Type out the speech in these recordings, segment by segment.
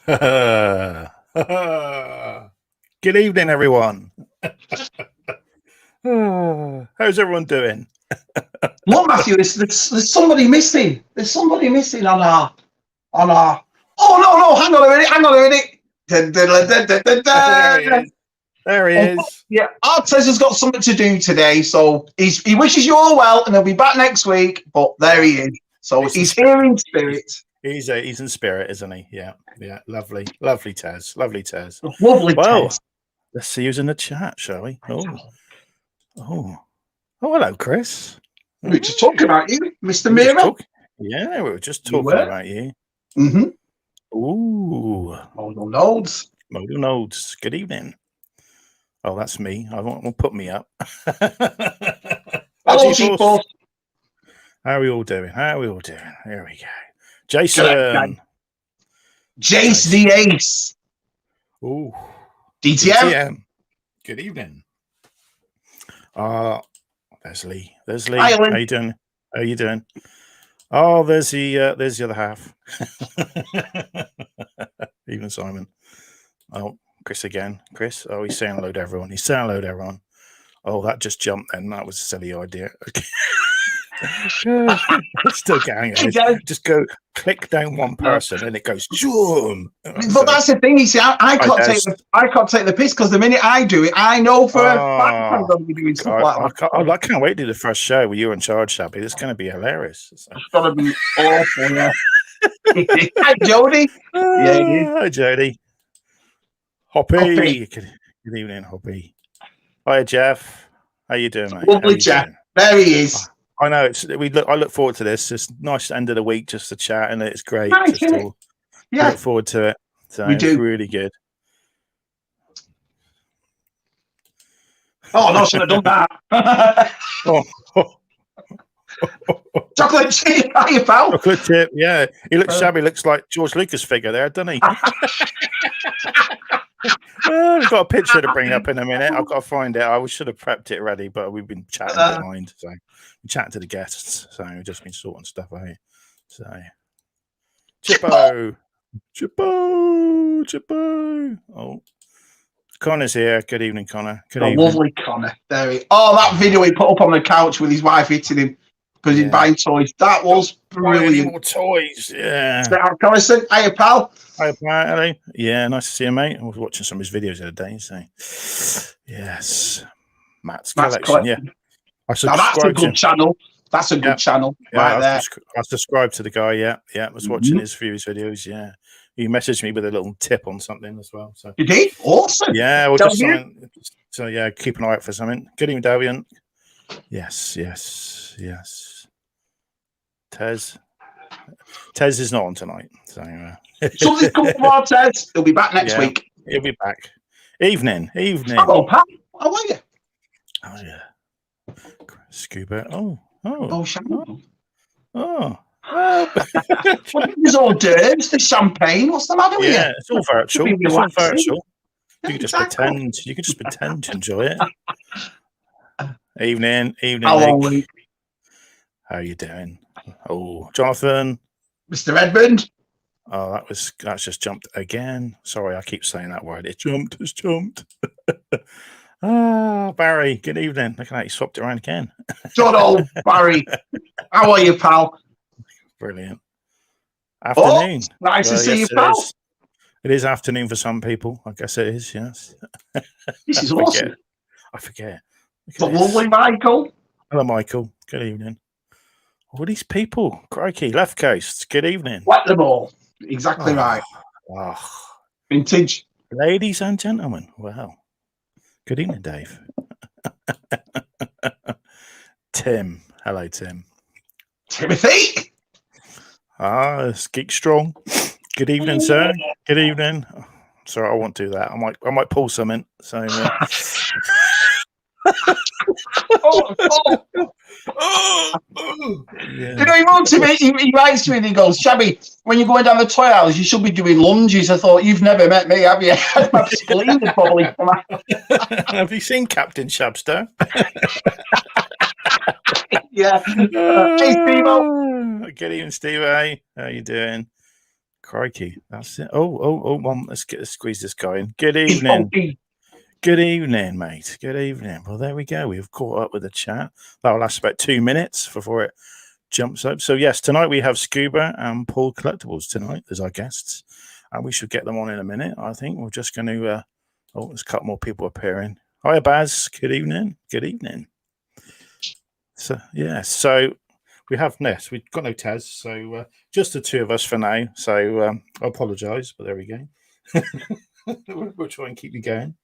Good evening, everyone. How's everyone doing? Look, Matthew, there's somebody missing. There's somebody missing on our. Oh no! Hang on a minute. There he is. There he is. Yeah, Artez has got something to do today, so he wishes you all well, and he'll be back next week. But there he is. So he's here in spirit. He's in spirit, isn't he? Yeah. Lovely, Tez. Lovely, Tez. Lovely. Well, Tez. Let's see who's in the chat, shall we? Oh, hello, Chris. We were just talking about you, Mr. Mira. Yeah, we were just talking about you. Mm-hmm. Ooh. Modal Nodes. Good evening. Oh, that's me. I won't put me up. Hello, people. How are we all doing? Here we go. Jason. Jace the Ace. Ooh. DTM. Good evening. Leslie. Hi, How you doing? Oh, there's the other half. Even Simon. Oh, Chris again. Chris. Oh, he's saying hello to everyone. Oh, that just jumped then. That was a silly idea. Okay. Still going. Just go click down one person and it goes zoom. But that's the thing, you see, I can't take the piss because the minute I do it, I know for a fact I'm going to be doing stuff like that. I can't wait to do the first show with you in charge, Shabby. It's going to be hilarious. It's going to be awful. Yeah. Hi, Jody. Hi, Jody. Hoppy. Good evening, Hoppy. Hi, Jeff. How you doing, mate? Lovely, Jeff. There he is. I know. I look forward to this. It's nice end of the week just to chat, and it's great. Nice, I look forward to it. So it's really good. Oh no, I should have done that. Chocolate chip, how you pal? Chocolate chip, yeah. He looks shabby. Looks like George Lucas figure there, doesn't he? I've got a picture to bring up in a minute. I've got to find it. I should have prepped it ready, but we've been chatting behind. So we chatting to the guests. So we've just been sorting stuff out. So Chippo. Oh, Connor's here. Good evening, Connor. Good evening. Lovely Connor. That video he put up on the couch with his wife hitting him because he's buying toys. That was brilliant. More toys, yeah. Harrison, hiya, pal. Hiya, pal. Yeah, nice to see you, mate. I was watching some of his videos the other day. So, yes, m.a.s.k collection. Yeah, that's a good channel. That's a good channel right there. I subscribed to the guy. Yeah. I was watching his videos. Yeah, he messaged me with a little tip on something as well. So you did? Awesome. Yeah, well, just something. So yeah, keep an eye out for something. Good evening, Davian. Yes. Tez is not on tonight. So something's come from our Tez. He'll be back next week. He'll be back. Evening. Hello, Pat. How are you? Oh yeah. Scuba. Oh, Shabby. There's hors d'oeuvres, the champagne. What's the matter with you? Yeah, it's all virtual. You can just pretend. You can just pretend to enjoy it. Evening. Hello. How are you doing? Oh, Jonathan. Mr. Edmund. Oh, that's just jumped again. Sorry, I keep saying that word. It's jumped. Barry, good evening. Look at that, he swapped it around again. Good old Barry. How are you, pal? Brilliant. Afternoon. Nice to see you, pal. It is afternoon for some people. I guess it is, yes. This is awesome. I forget. The lovely Michael. Hello, Michael. Good evening. All these people. Crikey. Left Coast. Good evening. Wet them all. Exactly right. Vintage. Ladies and gentlemen. Wow. Good evening, Dave. Tim. Hello, Tim. Timothy. It's Geek Strong. Good evening, sir. Good evening. Sorry, I won't do that. I might pull something. So You know, he wrote to me, he writes to me and he goes, Shabby, when you're going down the toy aisles, you should be doing lunges. I thought, you've never met me, have you? My spleen would probably come out. Have you seen Captain Shabster? Yeah. Hey, Steve-O. Good evening, Steve. How you doing? crikey. That's it. Well, let's squeeze this guy in. Good He's evening. funky. Good evening, mate. Good evening. Well, there we go. We've caught up with the chat. That'll last about 2 minutes before it jumps up. So, yes, tonight we have Scuba and Paul Collectibles tonight as our guests. And we should get them on in a minute, I think. We're just going to... there's a couple more people appearing. Hi, Baz. Good evening. Good evening. So, yeah. So, we have Ness. We've got no Tez. So, just the two of us for now. So, I apologise, but there we go. We'll try and keep you going.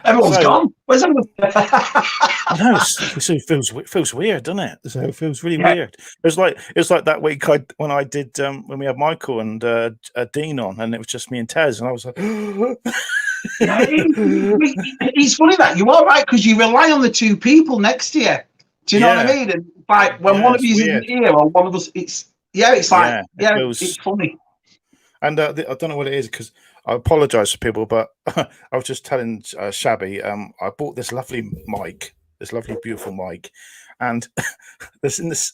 Everyone's gone. Where's everyone? I know it feels weird, doesn't it? So it feels really weird. It's like that week when I did when we had Michael and Dean on, and it was just me and Tez, and I was like, It's funny that you are right because you rely on the two people next to you. Do you know what I mean? And like when one of you isn't here or one of us, it's funny. And I don't know what it is because I apologise to people, but I was just telling Shabby, I bought this lovely mic, this lovely, beautiful mic, and the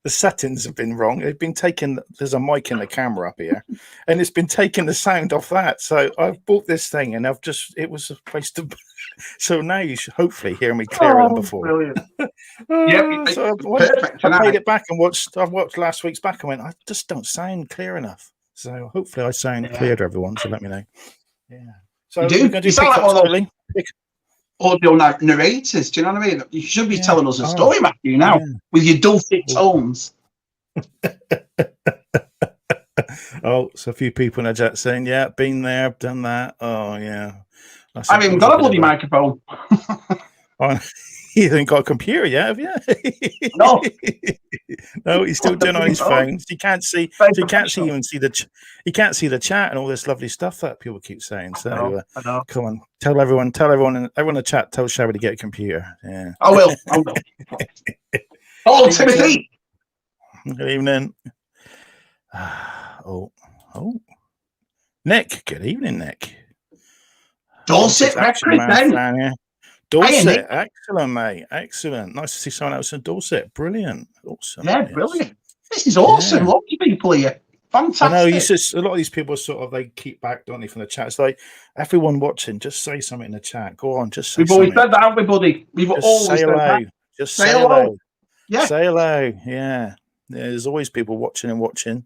settings have been wrong. They've been taken. There's a mic in the camera up here, and it's been taking the sound off that. So I've bought this thing, and it was supposed to. So now you should hopefully hear me clearer than before. Brilliant. So I played it back and I've watched last week's back and went, I just don't sound clear enough. So hopefully I sound clear to everyone. So let me know. Yeah. So we're going to do sound like one of those audio narrators. Do you know what I mean? You should be telling us a story, Matthew, now with your dulcet tones. So a few people in the chat saying, "Yeah, been there, done that." Oh yeah. I've even got a bloody microphone. He hasn't got a computer yet, have you? No. No, he's still doing on his phone. He can't see. He can't see the chat and all this lovely stuff that people keep saying. So I know. Come on, tell everyone in the chat. Tell Shabby to get a computer. Yeah, I will. Hello, Timothy. Good evening. Nick. Good evening, Nick. Dorset, represent. Dorset, excellent, mate. Excellent. Nice to see someone else in Dorset. Brilliant. Awesome. Yeah, brilliant. This is awesome. Lots of people here. Fantastic. I know. A lot of these people they keep back, don't they, from the chat? It's like everyone watching, just say something in the chat. Go on, just say something. We've always said that, haven't we, buddy? We've always said that. Just say hello. Yeah. Say hello. Yeah. There's always people watching.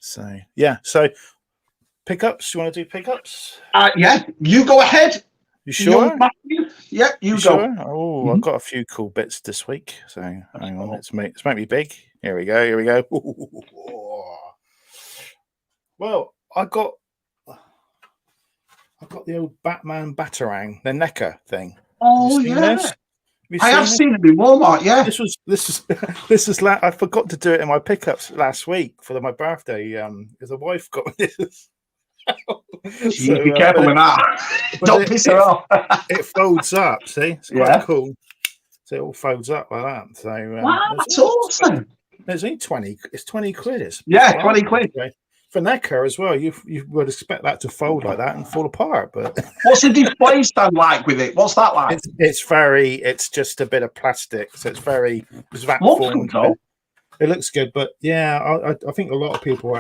So yeah. So pickups. You want to do pickups? Yeah. You go ahead. You sure? Yeah, you go. Sure? Oh, I've got a few cool bits this week. So hang on, let's make me big. Here we go. Well, I got the old Batman Batarang, the NECA thing. Oh yeah. I have seen it in Walmart. Yeah. This is. I forgot to do it in my pickups last week for my birthday. Because the wife got me this. So, be careful with that. Don't piss her off. It folds up. See, it's quite cool. So it all folds up like that. So wow, that's awesome. There's only 20. It's 20 quid. It's 20 quid for NECA as well. You would expect that to fold like that and fall apart. But what's the display stand like with it? What's that like? It's just a bit of plastic, so it's vac formed. It looks good, but yeah, I think a lot of people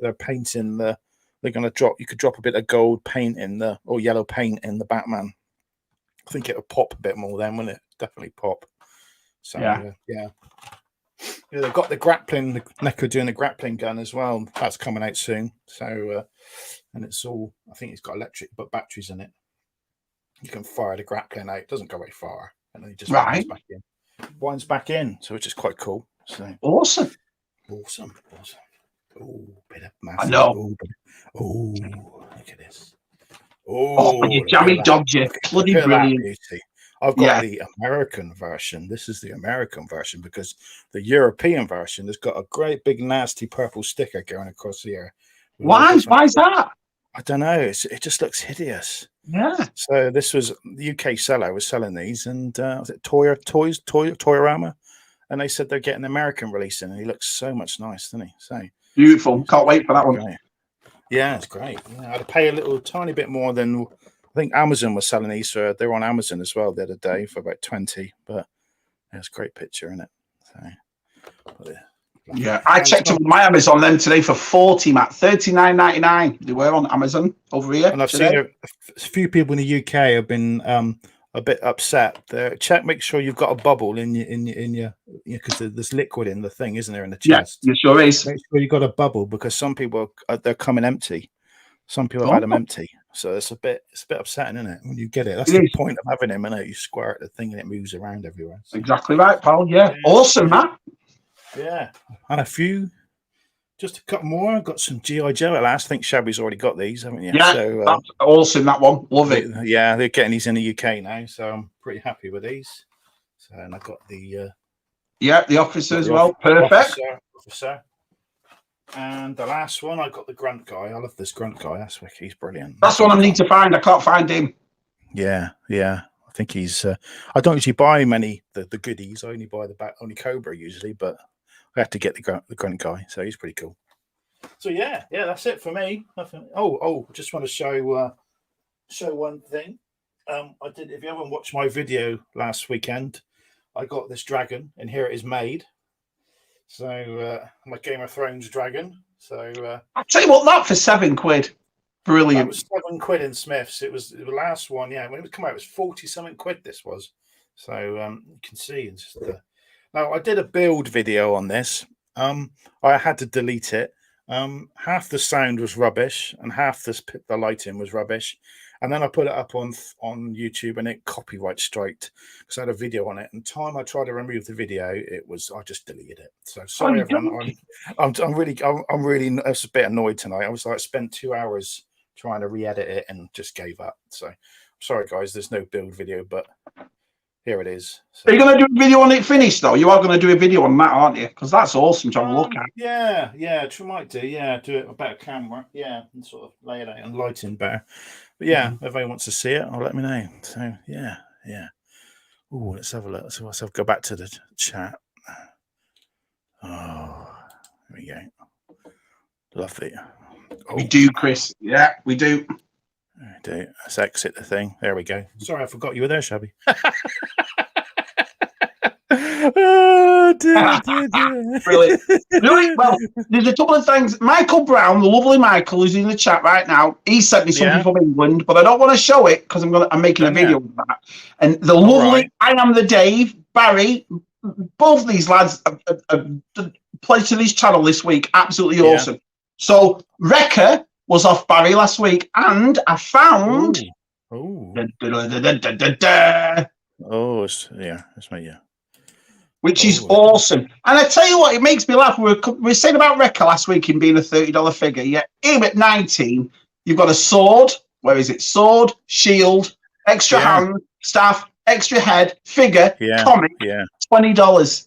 they're painting the. They're going to drop. You could drop a bit of gold paint or yellow paint in the Batman. I think it would pop a bit more then, wouldn't it? Definitely pop. So yeah. They've got the grappling. The NECA doing the grappling gun as well. That's coming out soon. So and it's all. I think it's got electric, but batteries in it. You can fire the grappling out. It doesn't go very far, and then it just winds back in. So which is quite cool. So awesome. Oh, bit of massive. I know. Oh, look at this. You jammy dogged you. Bloody brilliant. I've got the American version. This is the American version because the European version has got a great big nasty purple sticker going across the air. Why is that? I don't know. It just looks hideous. Yeah. So this was the UK seller was selling these, and was it Toyorama? And they said they're getting the American release in, and he looks so much nice, doesn't he? So beautiful. Can't wait for that one. Great. Yeah, it's great. I had to pay a tiny bit more than I think Amazon was selling these for. They were on Amazon as well the other day for about 20. But it's a great picture, isn't it? So, Yeah, I checked on my Amazon then today for 40, Matt, 39.99. They were on Amazon over here. And I've today. seen a few people in the UK have been a bit upset. Make sure you've got a bubble in your because there's liquid in the thing, isn't there, in the chest? Yeah, you sure is. Make sure you got a bubble because some people they're coming empty. Some people have had them empty, so it's a bit upsetting, isn't it? When you get it, that's the point of having them, isn't it? You square it the thing and it moves around everywhere. So. Exactly right, pal. Yeah, awesome, Matt. Yeah, and a few. Just a couple more. I've got some G.I.joe at last. I think Shabby's already got these, haven't you? Yeah, so, that's awesome, that one. Love it. Yeah, they're getting these in the UK now, so I'm pretty happy with these. So, and I've got the... the officer as well. Perfect. Officer. And the last one, I got the grunt guy. I love this grunt guy. That's wicked. He's brilliant. That's what I need to find. I can't find him. Yeah. I think he's... I don't usually buy many the goodies. I only buy only Cobra usually, but... I had to get the grunt guy, so he's pretty cool. So yeah, that's it for me. Just want to show one thing. I did. If you haven't watched my video last weekend, I got this dragon, and here it is made. So my Game of Thrones dragon. So I'll tell you what, that for £7. Brilliant. That was £7 in Smiths. It was the last one. Yeah, when it came out, it was 40-something quid. This was. So you can see it's just. Now, I did a build video on this. I had to delete it. Half the sound was rubbish and half the lighting was rubbish. And then I put it up on YouTube and it copyright striked because I had a video on it. And time I tried to remove the video, I just deleted it. So sorry, everyone. I'm really a bit annoyed tonight. I was spent 2 hours trying to re-edit it and just gave up. So sorry, guys. There's no build video, but. Here it is. So, are you going to do a video on it finished, though? You are going to do a video on that, aren't you? Because that's awesome to have a look at. Yeah, might do. Yeah, do it a better camera. Yeah, and sort of lay it out and lighting better. But yeah, if anyone wants to see it, I'll let me know. So yeah. Oh, let's have a look. So let's go back to the chat. Oh, there we go. Lovely. Oh. We do, Chris. Yeah, we do. Let's exit the thing. There we go. Sorry, I forgot you were there, Shabby. Oh, dear. Brilliant. Well, there's a couple of things. Michael Brown, the lovely Michael, who's in the chat right now. He sent me something from England, but I don't want to show it because I'm making a video of that. And the lovely I Am the Dave, Barry, both these lads played to this channel this week. Absolutely awesome. So Wrecker was off Barry last week, and I found. It's me, yeah. Which is awesome. And I tell you what, it makes me laugh. We were saying about Wrecker last week in being a $30 figure. Yeah, him at 19, you've got a sword. Where is it? Sword, shield, extra hand, staff, extra head, figure, comic, $20.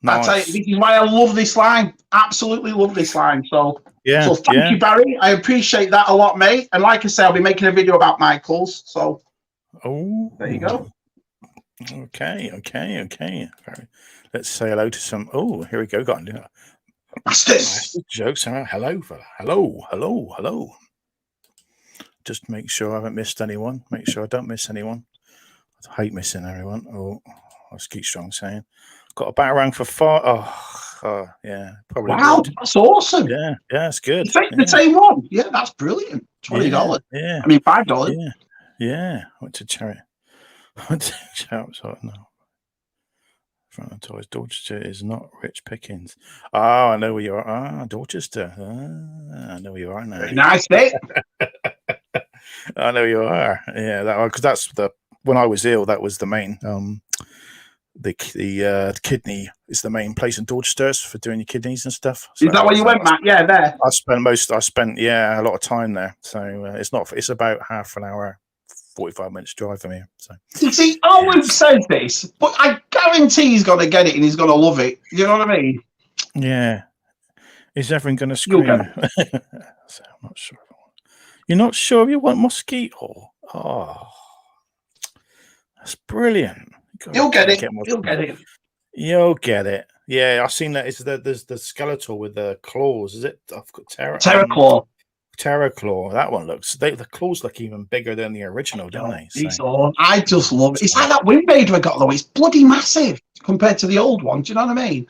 Nice. This is why I love this line. Absolutely love this line. So thank you, Barry. I appreciate that a lot, mate. And like I say, I'll be making a video about Michael's. So there you go. Okay. Let's say hello to some. Oh, here we go. Got to Masters. Jokes. Hello, fella. Hello. Just make sure I haven't missed anyone. Make sure I don't miss anyone. I hate missing everyone. Oh, that's Keith Strong saying. Got a batarang for 5. Oh, yeah. Probably. Wow, that's awesome. Yeah, it's good. The same one. Yeah, that's brilliant. $20. Yeah. I mean, $5. Yeah. Went to charity. No. Front of toys. Dorchester is not Rich Pickens. Oh, I know where you are. Dorchester. I know where you are now. Very nice, mate. I know you are. Yeah, that one, because that's when I was ill. That was the main. The kidney is the main place in Dorchester for doing your kidneys and stuff. So is that where you went, Matt? Yeah, there. I spent a lot of time there. So it's about half an hour. 45 minutes drive from here. So you see, Owen says this, but I guarantee he's going to get it and he's going to love it. You know what I mean? Yeah. Is everyone going to scream? So I'm not sure. You're not sure you want mosquito? Oh, that's brilliant. You'll get it. You'll get it. Yeah, I've seen that. There's the skeletal with the claws. Is it? I've got Terror Claw. Terror Claw. That one looks. The claws look even bigger than the original, don't they? So. I just love it. It's like that Wind Vader I got though. It's bloody massive compared to the old one. Do you know what I mean?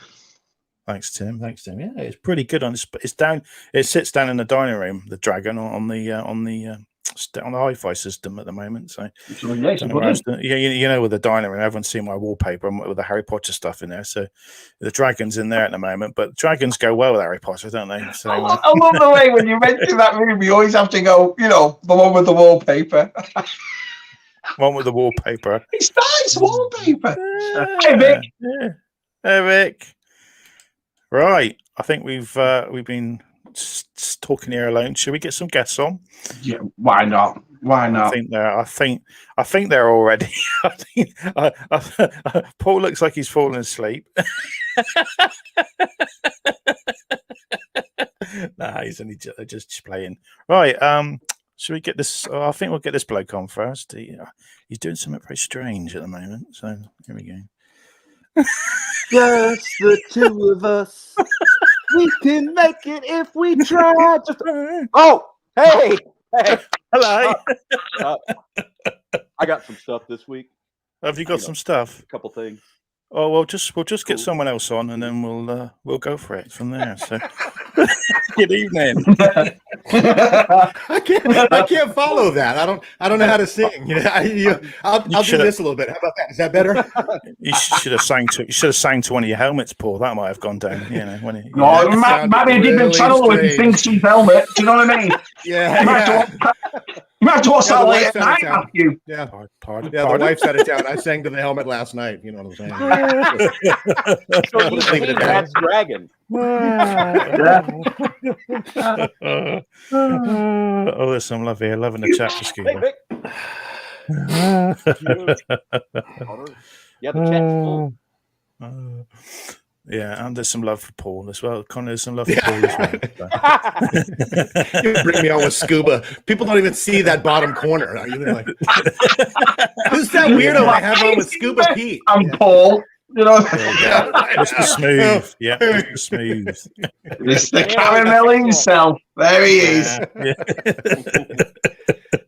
Thanks, Tim. Yeah, it's pretty good. It's down. It sits down in the dining room. The dragon on the hi-fi system at the moment. So you know, with the dining room, everyone's seen my wallpaper with the Harry Potter stuff in there. So the dragon's in there at the moment. But dragons go well with Harry Potter, don't they? So I love the way when you mention that room, you always have to go. You know, the one with the wallpaper. One with the wallpaper. It's nice wallpaper. Yeah. Hey, Vic. Yeah. Hey, Vic. Right. I think we've been talking here alone. Should we get some guests on? Yeah. Why not? Why not? I think they're already. Paul looks like he's fallen asleep. Nah, he's only just playing. Right. Should we get this? I think we'll get this bloke on first. He's doing something very strange at the moment. So here we go. Just the two of us. We can make it if we try. Oh, hey, hello. I got some stuff this week. Have you got some stuff? A couple things. Oh well, we'll just get someone else on, and then we'll go for it from there. So, good evening. I can't follow that. I don't know how to sing. You know, I'll do this a little bit. How about that? Is that better? You should have sang to one of your helmets, Paul. That might have gone down. You know, when maybe a different channel with his thing to helmet. Do you know what I mean? Yeah. You might have to watch that late at night, Matthew. Yeah. Pardon? The wife's out of town. I sang to the helmet last night. You know what I'm saying? So you think that's dragon? Oh, there's some love here. Loving the chat for Scuba. Yeah, the chat's full. Yeah, and there's some love for Paul as well. Connor, there's some love for Paul as well. You bring me on with Scuba. People don't even see that bottom corner. They're like, who's that weirdo I have on with Scuba Pete? I'm Paul. You know, Mr. Smooth. Yeah, Mr. Smooth. Mr. Caramel himself. There he is.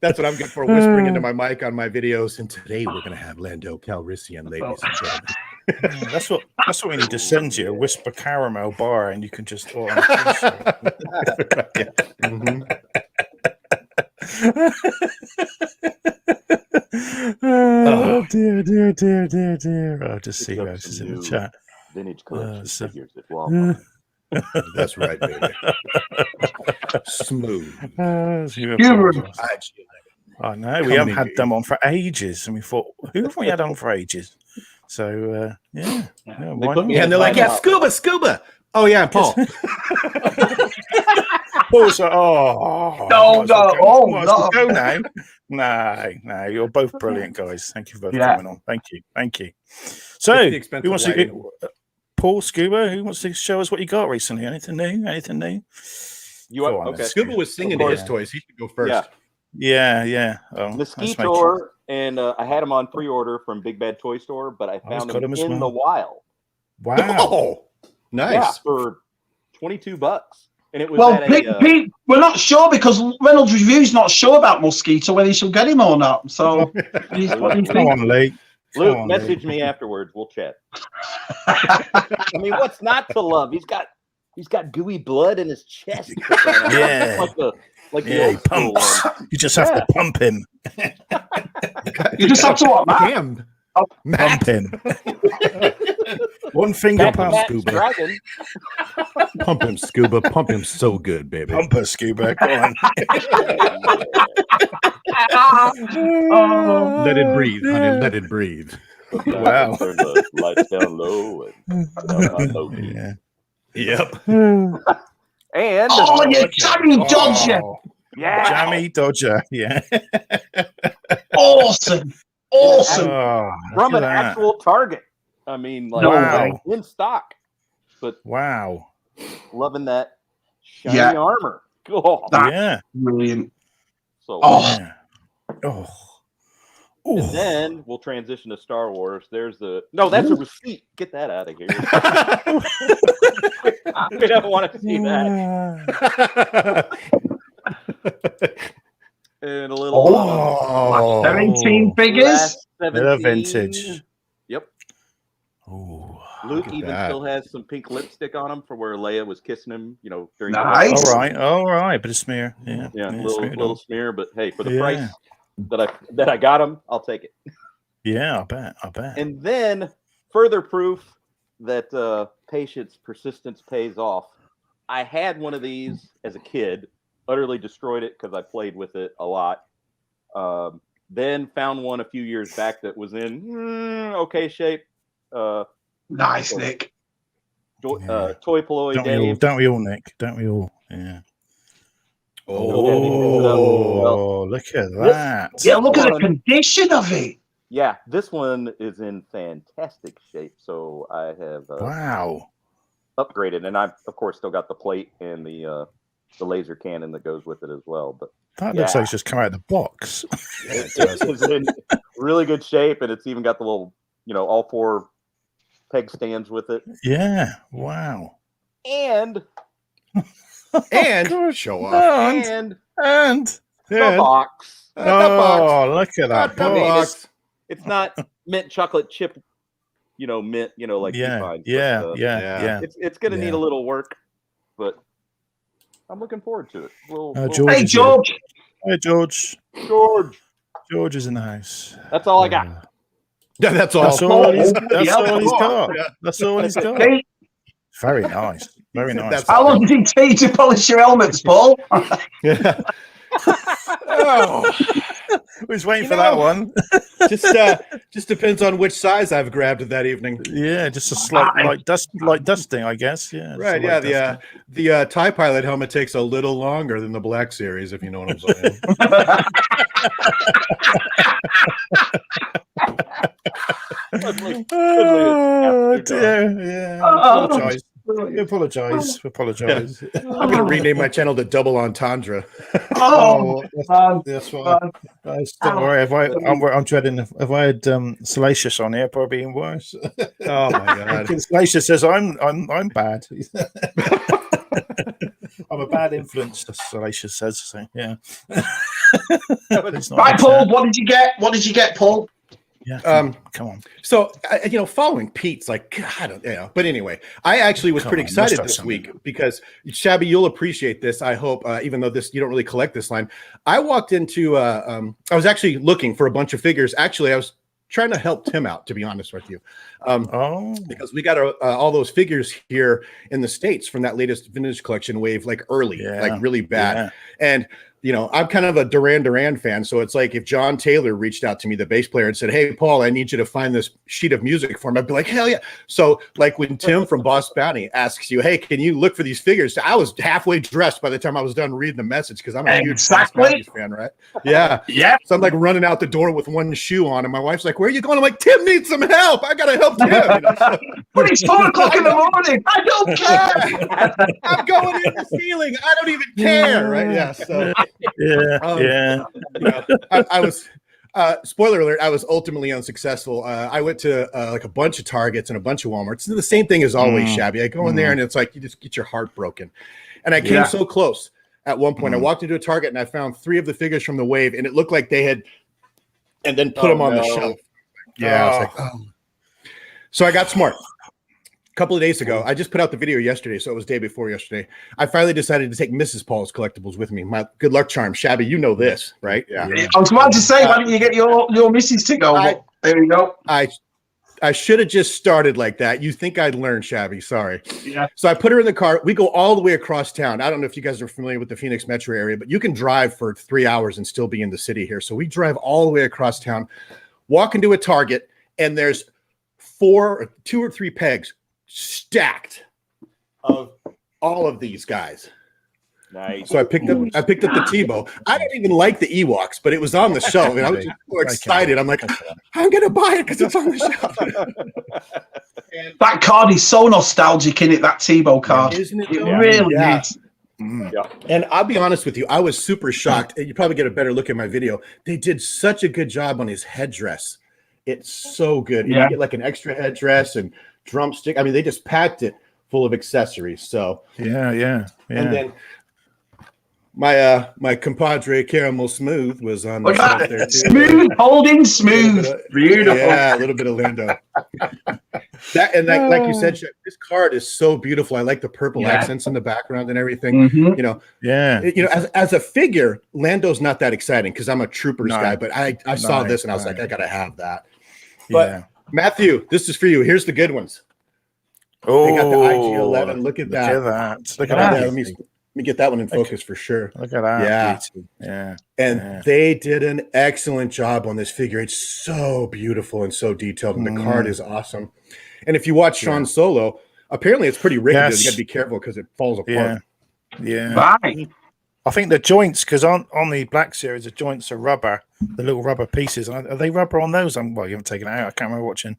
That's what I'm good for, whispering into my mic on my videos. And today we're going to have Lando Calrissian, ladies and gentlemen. That's what we need to send you, a Whisper Caramel bar, and you can just throw on Oh dear. I'll just see who else is in the chat. Vintage collection figures at Walmart. That's right, baby. Smooth. I know, we haven't had them on for ages, and we thought, who have we had on for ages? So, yeah. And they're like, yeah, Scuba. Oh, yeah, Paul. Paul's like, no. Go now. No, you're both brilliant guys. Thank you for coming on. Thank you. So, who wants to get Paul, Scuba? Who wants to show us what you got recently? Anything new? Okay. Scuba was singing to his toys. He should go first. Yeah. Mosquito, and I had them on pre-order from Big Bad Toy Store, but I found them in the wild. Wow. Oh, nice. Yeah, for $22. And it was Pete, we're not sure because Reynolds Review's not sure about Mosquito, whether he shall get him or not. So, what do you think? Come on, Lee. Luke, message me afterwards. We'll chat. I mean, what's not to love? He's got gooey blood in his chest. Yeah. Like the he pumps. You just have to pump him. You just have to what, Matt? Pump him. One finger pump, Scuba. Pump him, Scuba. Pump him so good, baby. Pump her, Scuba. Go on. Let it breathe, honey. Let it breathe. Wow. Turn the lights down low and low key. Yeah. Yep. And you Jammy Dodger. Yeah. Jammy Dodger. Yeah. Awesome. From an actual Target. I mean, like in stock. But wow. Loving that shiny armor. Oh, that's brilliant. So Oh. And then we'll transition to Star Wars. That's a receipt. Get that out of here. We don't want to see that. And a little 17 figures. They're vintage. Yep. Oh, Luke even still has some pink lipstick on him for where Leia was kissing him, during Nice. All right, bit of smear. Yeah, little smear, but hey, for the price that I got him, I'll take it. Yeah, I bet. And then further proof that patience, persistence pays off. I had one of these as a kid, utterly destroyed it because I played with it a lot. Then found one a few years back that was in okay shape. Nice, Nick. Toy Ploy Dave. Don't we all, Nick? Don't we all? Yeah. Oh, look at that. Yeah, look at the condition of it. Yeah, this one is in fantastic shape. So I have upgraded, and I've of course still got the plate and the laser cannon that goes with it as well. But that looks like it's just come out of the box. It's in really good shape, and it's even got the little, all 4 peg stands with it. Yeah. Wow. And show off. And the box. Oh, look at that box. It's not mint chocolate chip, mint, like you find. Yeah. It's gonna need a little work, but I'm looking forward to it. Hey, George. Hey, George. George is in the house. That's all I got. Yeah, that's all he's got. That's all he's got. Very nice. Very nice. How long did it take to polish your helmets, Paul? Yeah. We was waiting for that one. Just depends on which size I've grabbed that evening. Yeah, just a slight like dusting, I guess. Yeah. Right. Yeah. The TIE Pilot helmet takes a little longer than the Black Series, if you know what I'm saying. Oh dear. Yeah. We apologize. I'm going to rename my channel to Double Entendre. That's fine. Don't worry. I'm dreading. If I had Salacious on here, probably even worse. Oh my god! Salacious says I'm bad. I'm a bad influence. Salacious says. So, yeah. Right, Paul. What did you get? What did you get, Paul? Yeah, come on. So, following Pete's like, I don't know. But anyway, I actually was pretty excited this week because, Shabby, you'll appreciate this, I hope, even though you don't really collect this line. I walked into, I was actually looking for a bunch of figures. Actually, I was trying to help Tim out, to be honest with you. Because we got all those figures here in the States from that latest vintage collection wave, like early, like really bad. Yeah. And I'm kind of a Duran fan. So it's like if John Taylor reached out to me, the bass player, and said, "Hey, Paul, I need you to find this sheet of music for him," I'd be like, hell yeah. So like when Tim from Boss Bounty asks you, "Hey, can you look for these figures?" I was halfway dressed by the time I was done reading the message because I'm a huge Boss Bounty fan, right? Yeah. Yeah. So I'm like running out the door with one shoe on, and my wife's like, "Where are you going?" I'm like, "Tim needs some help. I got to help Tim." But it's 4 o'clock in the morning. I don't care. I'm going in the ceiling. I don't even care. Right. Yeah. So. I was spoiler alert, I was ultimately unsuccessful. I went to like a bunch of Targets and a bunch of Walmarts. It's the same thing as always, Shabby. I go in there and it's like you just get your heart broken. And I came so close at one point. I walked into a Target and I found 3 of the figures from the wave, and it looked like they had and then put them on the shelf. Yeah. I was like, oh. So I got smart. Couple of days ago, I just put out the video yesterday, so it was day before yesterday. I finally decided to take Mrs. Paul's collectibles with me. My good luck charm, Shabby. You know this, right? Yeah. I was about to say, why don't you get your missus to go? There you go. I should have just started like that. You think I'd learn, Shabby? Sorry. Yeah. So I put her in the car. We go all the way across town. I don't know if you guys are familiar with the Phoenix metro area, but you can drive for 3 hours and still be in the city here. So we drive all the way across town, walk into a Target, and there's 2 or 3 pegs stacked of all of these guys. Nice. So I picked up the Tebow. I don't even like the Ewoks, but it was on the shelf, and I was just so excited. I'm like, I'm gonna buy it because it's on the shelf. That card is so nostalgic, in it. That Tebow card, isn't it? It really is. Yeah. And I'll be honest with you, I was super shocked. You probably get a better look at my video. They did such a good job on his headdress. It's so good. You get like an extra headdress and drumstick. I mean, they just packed it full of accessories. So yeah. And then My compadre Caramel Smooth was on the Look at shelf there that. too. Smooth, holding smooth. Beautiful. Yeah, a little bit of Lando. Like you said, this card is so beautiful. I like the purple accents in the background and everything. You know, as a figure, Lando's not that exciting because I'm a Troopers guy. But I saw this and I was like, I gotta have that. But Matthew, this is for you. Here's the good ones. Oh, they got the IG-11. Look at that. Look at that. Let me get that one in focus for sure. Look at that. And they did an excellent job on this figure. It's so beautiful and so detailed, and the card is awesome. And if you watch Sean Solo, apparently it's pretty rickety. You got to be careful because it falls apart. Right. I think the joints, because on the Black Series, the joints are rubber. The little rubber pieces, are they rubber on those? Well, you haven't taken it out. I can't remember watching,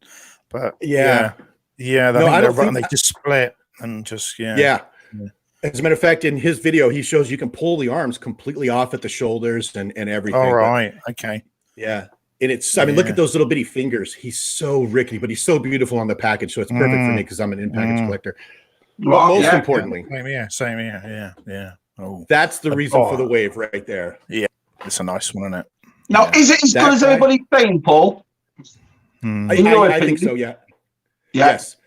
but yeah. I think they just split and just yeah. As a matter of fact, in his video, he shows you can pull the arms completely off at the shoulders and everything. All right. Okay. Yeah. And it's, I mean, look at those little bitty fingers. He's so rickety, but he's so beautiful on the package. So it's perfect for me because I'm an in-package collector. But most importantly. Same here. Yeah. Oh, that's the reason for the wave right there. Yeah. It's a nice one, isn't it? Now, is it as good as everybody's saying, Paul? I think so, yeah. Yes.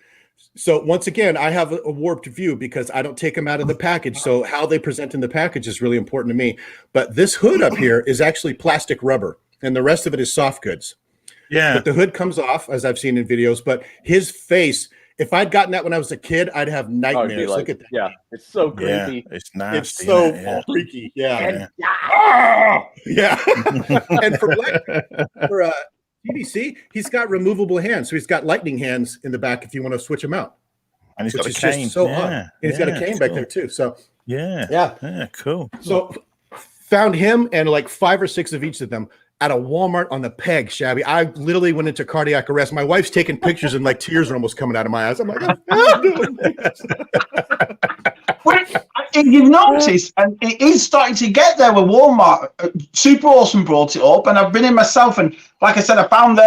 So once again, I have a warped view because I don't take them out of the package. So how they present in the package is really important to me. But this hood up here is actually plastic rubber, and the rest of it is soft goods. Yeah. But the hood comes off, as I've seen in videos. But his face, if I'd gotten that when I was a kid, I'd have nightmares. Look at that. Yeah, it's so creepy. Yeah, it's nasty. It's so freaky. Yeah. And for PVC, he's got removable hands. So he's got lightning hands in the back if you want to switch them out. And he's got a cane. Just so odd. And he's got a cane back there too. So yeah, cool. So found him and like 5 or 6 of each of them at a Walmart on the peg, Shabby. I literally went into cardiac arrest. My wife's taking pictures and like tears are almost coming out of my eyes. I'm like, you've noticed, and it is starting to get there with Walmart. Super Awesome brought it up, and I've been in myself. And like I said, I found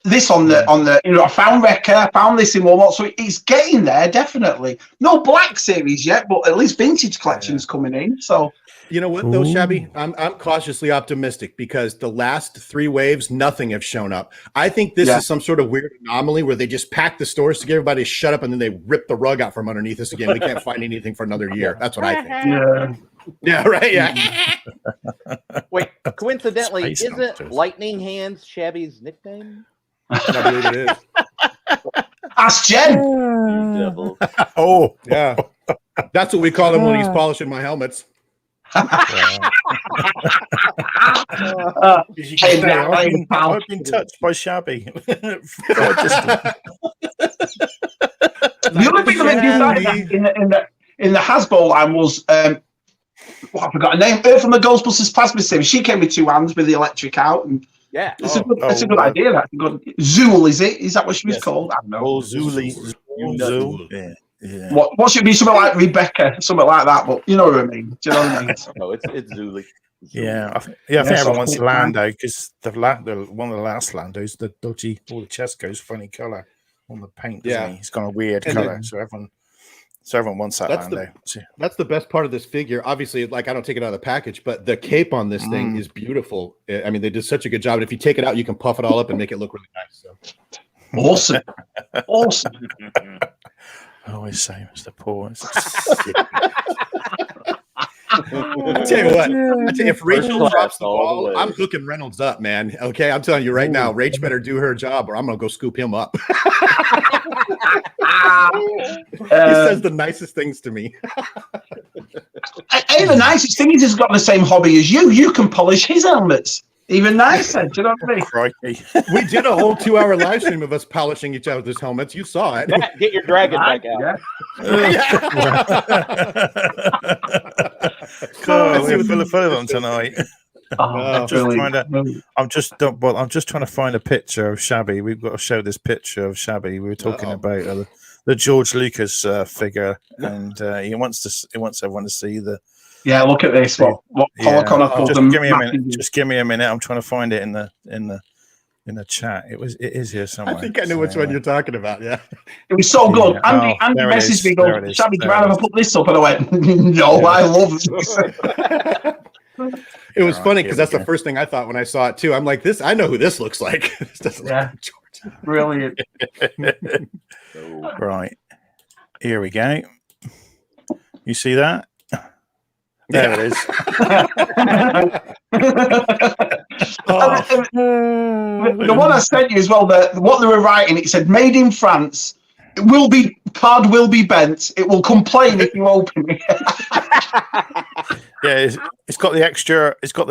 this on the I found Wrecker, I found this in Walmart, so it's getting there definitely. No Black Series yet, but at least vintage collections coming in. So you know what though, Shabby? I'm cautiously optimistic because the last 3 waves, nothing have shown up. I think this is some sort of weird anomaly where they just pack the stores to get everybody to shut up and then they rip the rug out from underneath us again. We can't find anything for another year. That's what I think. Yeah, right. Yeah. Wait, coincidentally, isn't Lightning Hands Shabby's nickname? I believe it is. Ask Jen. Oh, yeah. That's what we call him when he's polishing my helmets. I've been touched by Shabby. The other thing that in the hasbro line was I forgot her name. From the Ghostbusters plasma series. She came with 2 hands with the electric out, and it's a good idea. That's good. Zool, is it? Is that what she was called? I don't know. Oh, Zool. Yeah. What should be something like Rebecca, something like that? But you know what I mean. Do you know what I mean? No, it's Zuli. Yeah, I think everyone wants Lando because one of the last Landos, the dodgy, all the chest goes funny color on the paint. Yeah, he's got a weird color, so everyone wants that Lando. That's the best part of this figure. Obviously, like I don't take it out of the package, but the cape on this thing is beautiful. I mean, they did such a good job. And if you take it out, you can puff it all up and make it look really nice. So. Awesome. Always say, Mr. Paul. I tell you what, if Rachel drops the ball, I'm hooking Reynolds up, man. Okay, I'm telling you right now, Rach better do her job or I'm gonna go scoop him up. He says the nicest things to me. The nicest thing is he's got the same hobby as you. You can polish his helmets. Even nicer. Do you know what I mean? Crikey. We did a whole 2-hour live stream of us polishing each other's helmets. You saw it. Get your dragon back out. Cool. We're full of them tonight. I'm just trying to find a picture of Shabby. We've got to show this picture of Shabby. We were talking about the George Lucas figure, and he wants everyone to see the. Yeah, look at this. What Paul O'Connor called them. Give me a minute. Just give me a minute. I'm trying to find it in the in the chat. It is here somewhere. I think I know which one you're talking about. Yeah, it was so good. Yeah. Andy messaged me, goes, Shabby, can I ever put this up? And I went, no, I love this. It was funny because that's the first thing I thought when I saw it too. I'm like, I know who this looks like. This doesn't look like George. Brilliant. Right. Here we go. You see that? There it is. The one I sent you as well, what they were writing, it said, made in France. Card will be bent. It will complain if you open it. Yeah, it's got the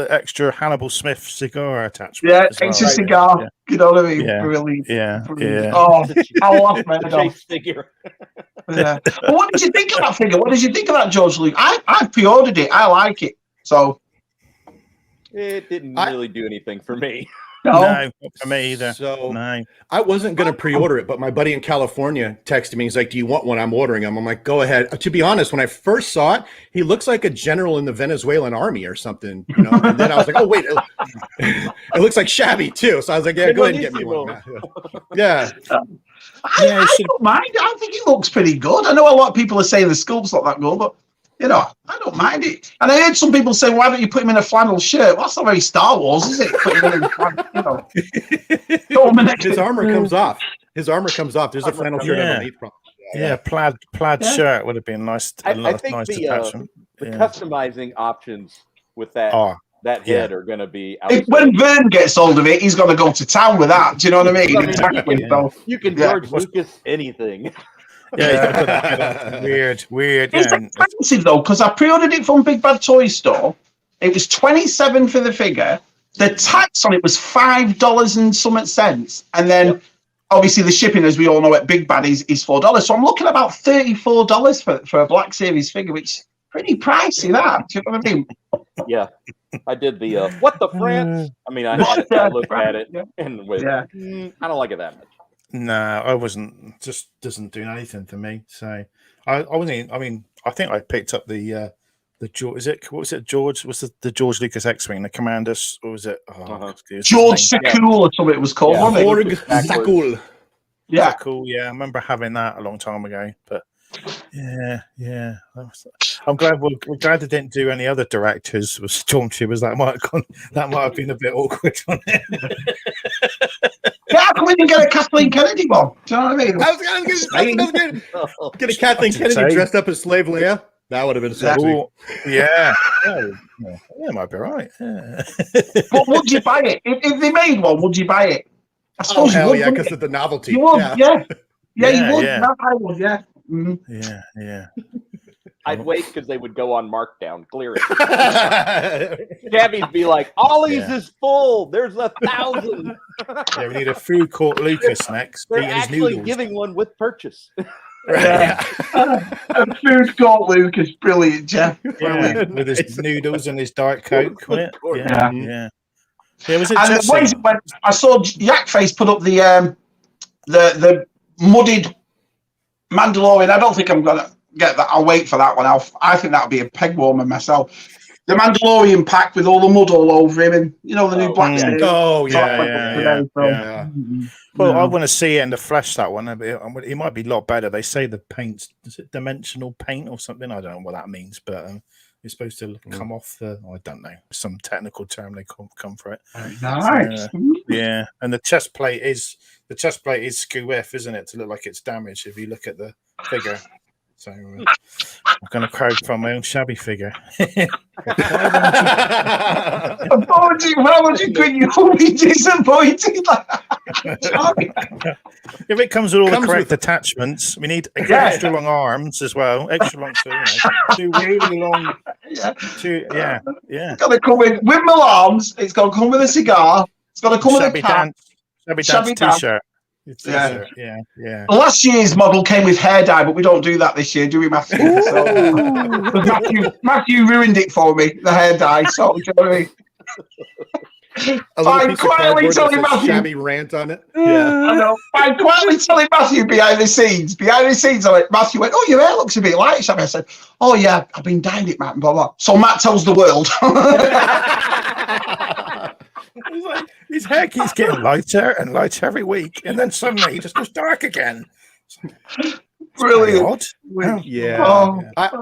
extra Hannibal Smith cigar attachment. Yeah, extra cigar. Yeah. You know what I mean? Yeah. Brilliant. Yeah. Brilliant. Oh, I love that figure. Yeah. Well, what did you think of that figure? What did you think of that George Lucas? I pre-ordered it. I like it. So it didn't really do anything for me. No, not for me either. So no, I wasn't going to pre-order it, but my buddy in California texted me. He's like, "Do you want one? I'm ordering them." I'm like, "Go ahead." To be honest, when I first saw it, he looks like a general in the Venezuelan army or something, you know. And then I was like, "Oh wait, it looks like Shabby too." So I was like, "Yeah, go ahead and get me one." Yeah. I don't mind. I think it looks pretty good. I know a lot of people are saying the sculpt's not that good, but you know, I don't mind it. And I heard some people say, "Why don't you put him in a flannel shirt?" Well, that's not very Star Wars, is it? Put him in a flannel, you know. His armor comes off. His armor comes off. There's a flannel shirt underneath. Yeah, plaid shirt would have been nice. I think the customizing options with that head are going to be. When Vern gets hold of it, he's going to go to town with that. Do you know what I mean? Exactly. So you can George Lucas anything. Yeah, weird. It's expensive though, because I pre-ordered it from Big Bad Toy Store. It was $27 for the figure. The tax on it was $5 and some cents, and then obviously the shipping, as we all know, at Big Bad is $4. So I'm looking at about $34 for a Black Series figure, which is pretty pricey. That, do you know what I mean? Yeah, I did the what the France. I mean, I looked at it and went, I don't like it that much. No, I wasn't. Just doesn't do anything for me. So I wasn't. I mean, I think I picked up the George. Is it what was it? George? What's the George Lucas X-wing? The Commanders? Or was it George Sakul or something? It was called. George Sakul. Yeah, cool. Yeah, I remember having that a long time ago. But yeah. I'm glad we're glad they didn't do any other directors with Stormtroopers. That might have been a bit awkward on it. How come we didn't get a Kathleen Kennedy one? Do you know what I mean? I was gonna get a Kathleen Kennedy dressed up as Slave Leia. That would have been sexy. Yeah, might be right. Yeah. But would you buy it if they made one? Would you buy it? I suppose hell yeah, because of the novelty. You would, yeah, you would. Yeah. I would, yeah. Mm-hmm. Yeah. I'd wait because they would go on markdown, clear it. Shabby'd be like, Ollie's is full. There's 1,000. Yeah, we need a food court Lucas next. They're actually giving one with purchase. A food court Lucas, brilliant, Jeff. Yeah, with his noodles and his Diet Coke, wasn't it? Yeah. Was it and when I saw Yakface put up the mudded Mandalorian. I don't think I'm gonna get that. I'll wait for that one. I think that'll be a peg warmer myself. The Mandalorian pack with all the mud all over him, and you know the new Black Series. Well, I want to see it in the flesh. That one, it might be a lot better. They say the paint is it dimensional paint or something. I don't know what that means, but it's supposed to come off the. I don't know, some technical term they come for it. Nice. Yeah, and the chest plate is Scuba, isn't it? To look like it's damaged if you look at the figure. So I'm going to crowd from my own Shabby figure. How would you think you will be disappointed? If it comes with all the correct attachments, we need extra long arms as well. Extra long, two really long. Yeah. It's got to come with windmill arms. It's got to come with a cigar. It's got to come with a cap. Shabby dance t-shirt. Yeah. Last year's model came with hair dye, but we don't do that this year, do we, Matthew? So, Matthew ruined it for me, the hair dye. So, do you know what I mean? I'm quietly telling Matthew. Shabby rant on it. Yeah, I know. I'm quietly telling Matthew behind the scenes. Matthew went, "Oh, your hair looks a bit light, Shabby." I said, "Oh yeah, I've been dyeing it, Matt." Blah blah. So Matt tells the world. It's like his hair keeps getting lighter and lighter every week, and then suddenly he just goes dark again. Brilliant. Odd. Yeah. Oh, I'd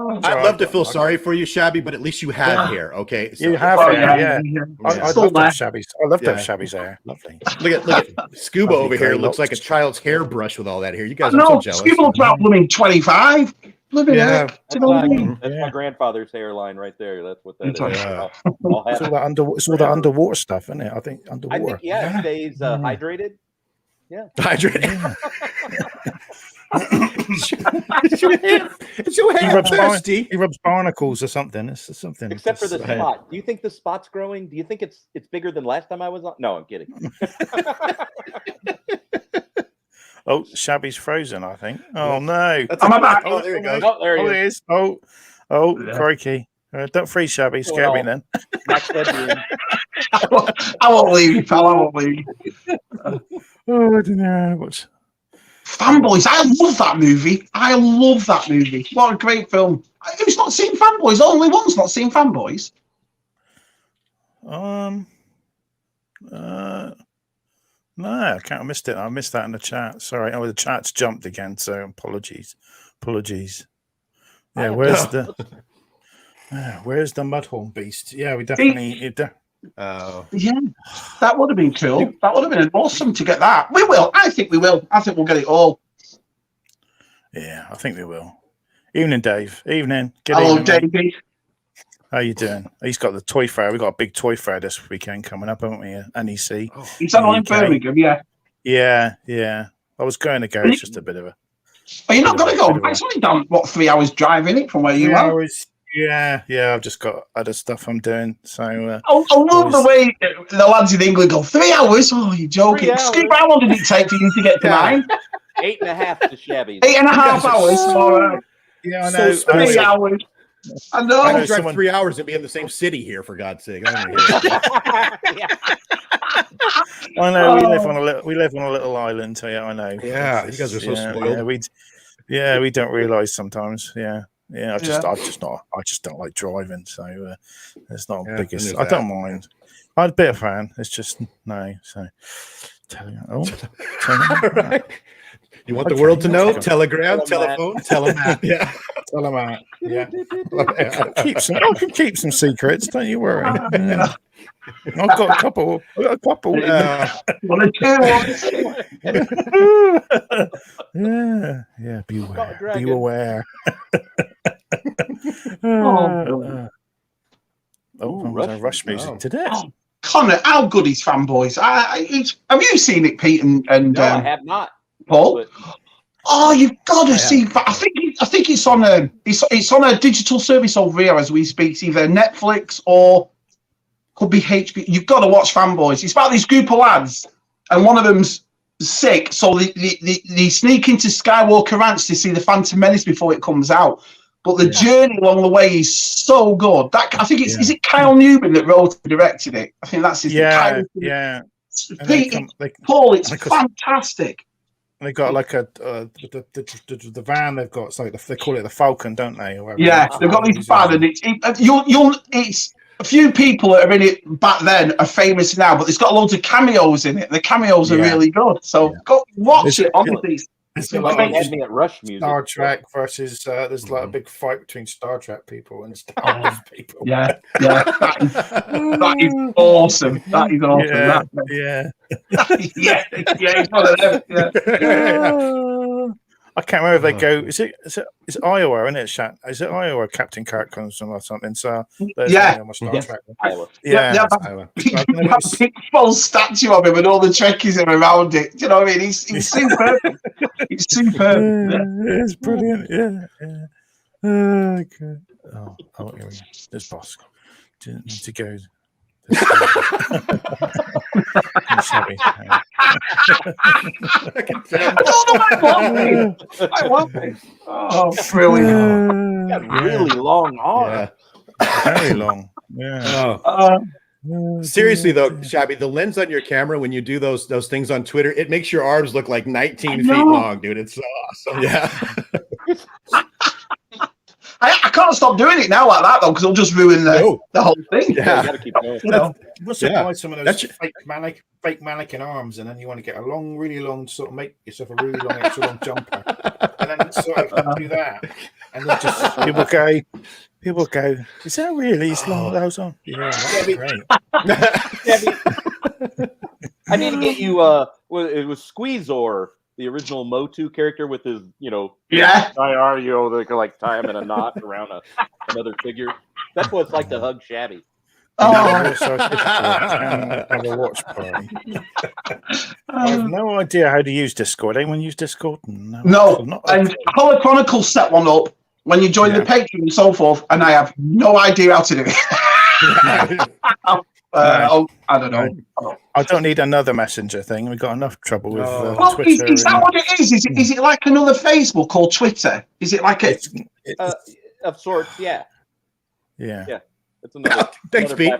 love to feel sorry for you, Shabby, but at least you have hair, okay? So, You have hair, yeah. I'd love to have Shabby's. I love to have Shabby's hair. Lovely. Look at Scuba over here. Looks like a child's hairbrush with all that hair. You guys are so jealous. Scuba looks about blooming 25. Living heck. That's my grandfather's hairline right there. That's what that is. It's all that underwater stuff, isn't it? I think underwater. It stays hydrated. Yeah. Hydrated. It's your hair thirsty. He rubs barnacles or something. It's something. Except for the spot. Do you think the spot's growing? Do you think it's bigger than last time I was on? No, I'm kidding. Oh, Shabby's frozen, I think. Oh no! I'm back. Oh, there you go. Oh, there he is. Crikey! Don't freeze, Shabby. Scare me then. I won't leave you, pal. I won't leave you. I don't know what's. Fanboys, I love that movie. I love that movie. What a great film. Who's not seen Fanboys? Only one's not seen Fanboys. No, I can't. I missed it. I missed that in the chat. Sorry. Oh, the chat's jumped again. So apologies. Yeah, where's the Mudhorn Beast? Yeah, we definitely. Yeah, that would have been cool. That would have been awesome to get that. We will. I think we will. I think we'll get it all. Yeah, I think we will. Evening, Dave. Evening. Hello, Davey. How you doing? He's got the toy fair. We've got a big toy fair this weekend coming up, haven't we? NEC. Is that on in Birmingham? Yeah. Yeah. I was going to go. It's just a bit of a. Are you not going to go? It's only down 3 hours driving it from where you are. Yeah. I've just got other stuff I'm doing. So. I love the way the lads in England go 3 hours. Oh, you're joking. Scoop, how long did it take for you to get to mine? 8.5 to Shabby. 8.5 hours. Yeah, I know. 3 hours. I know. I could drive 3 hours and be in the same city here, for God's sake. I know. We live on a little island. So yeah, I know. Yeah, you guys are so spoiled. We don't realise sometimes. Yeah. I just don't like driving. So it's not the biggest. I don't mind. I'm a bit of a fan. It's just no. So tell you. Right. You want the world to know? Telegram, telephone, telemat. Yeah. Telemat. Yeah. I can keep some secrets. Don't you worry. Yeah. I've got a couple. Yeah. Beware. Rush music today. Connor, how good is Fanboys? Have you seen it, Pete? And no, I have not. Paul. Oh, you've got to see. I think it's on a a digital service over here as we speak. It's either Netflix or could be HBO. You've got to watch Fanboys. It's about this group of lads, and one of them's sick, so they sneak into Skywalker Ranch to see the Phantom Menace before it comes out. But the journey along the way is so good. I think it's is it Kyle Newman that wrote and directed it? I think that's his yeah. Paul, it's fantastic. They got like the van they've got. It's like they call it the Falcon, don't they? They've got this van, and it's a few people that are in it back then are famous now, but it's got loads of cameos in it. The cameos are really good, so go watch it. Honestly, it's like me at Rush music. Star Trek versus there's like a big fight between Star Trek people and Star Wars people. That is awesome. That is awesome. It's one of them. I can't remember if they go. Is it Iowa? Isn't it? Is it Iowa? Captain Kirk comes from or something. So Iowa. Iowa. That big full statue of him and all the Trekkies are around it. Do you know what I mean? He's superb. He's superb. It's brilliant. Yeah. Okay. Oh, here we go. This boss to go. Shabby. I love it. Oh, brilliant. Got really long arms. Very long. Yeah. Seriously though, Shabby, the lens on your camera when you do those things on Twitter, it makes your arms look like 19 feet long, dude. It's so awesome. Yeah. I can't stop doing it now like that though, because it'll just ruin the whole thing. Yeah, you gotta keep going. You must buy some of those fake mannequin arms, and then you want to get a long, really long, sort of make yourself a really long, extra long jumper, and then sort of do that, and then just people go, is that really as long as those on? Yeah, that's great. I need to get you. It was Squeezor, the original Motu character with his, IRU. They can like tie him in a knot around another figure. That's what it's like to hug Shabby. I have a watch party. I have no idea how to use Discord. Anyone use Discord? No. And Color Chronicles set one up when you join the Patreon and so forth, and I have no idea how to do it. I don't know. I don't need another messenger thing. We've got enough trouble with Twitter. Is that what it is? Is it like another Facebook or Twitter? Is it like of sorts? Yeah. It's another. Thanks, Pete.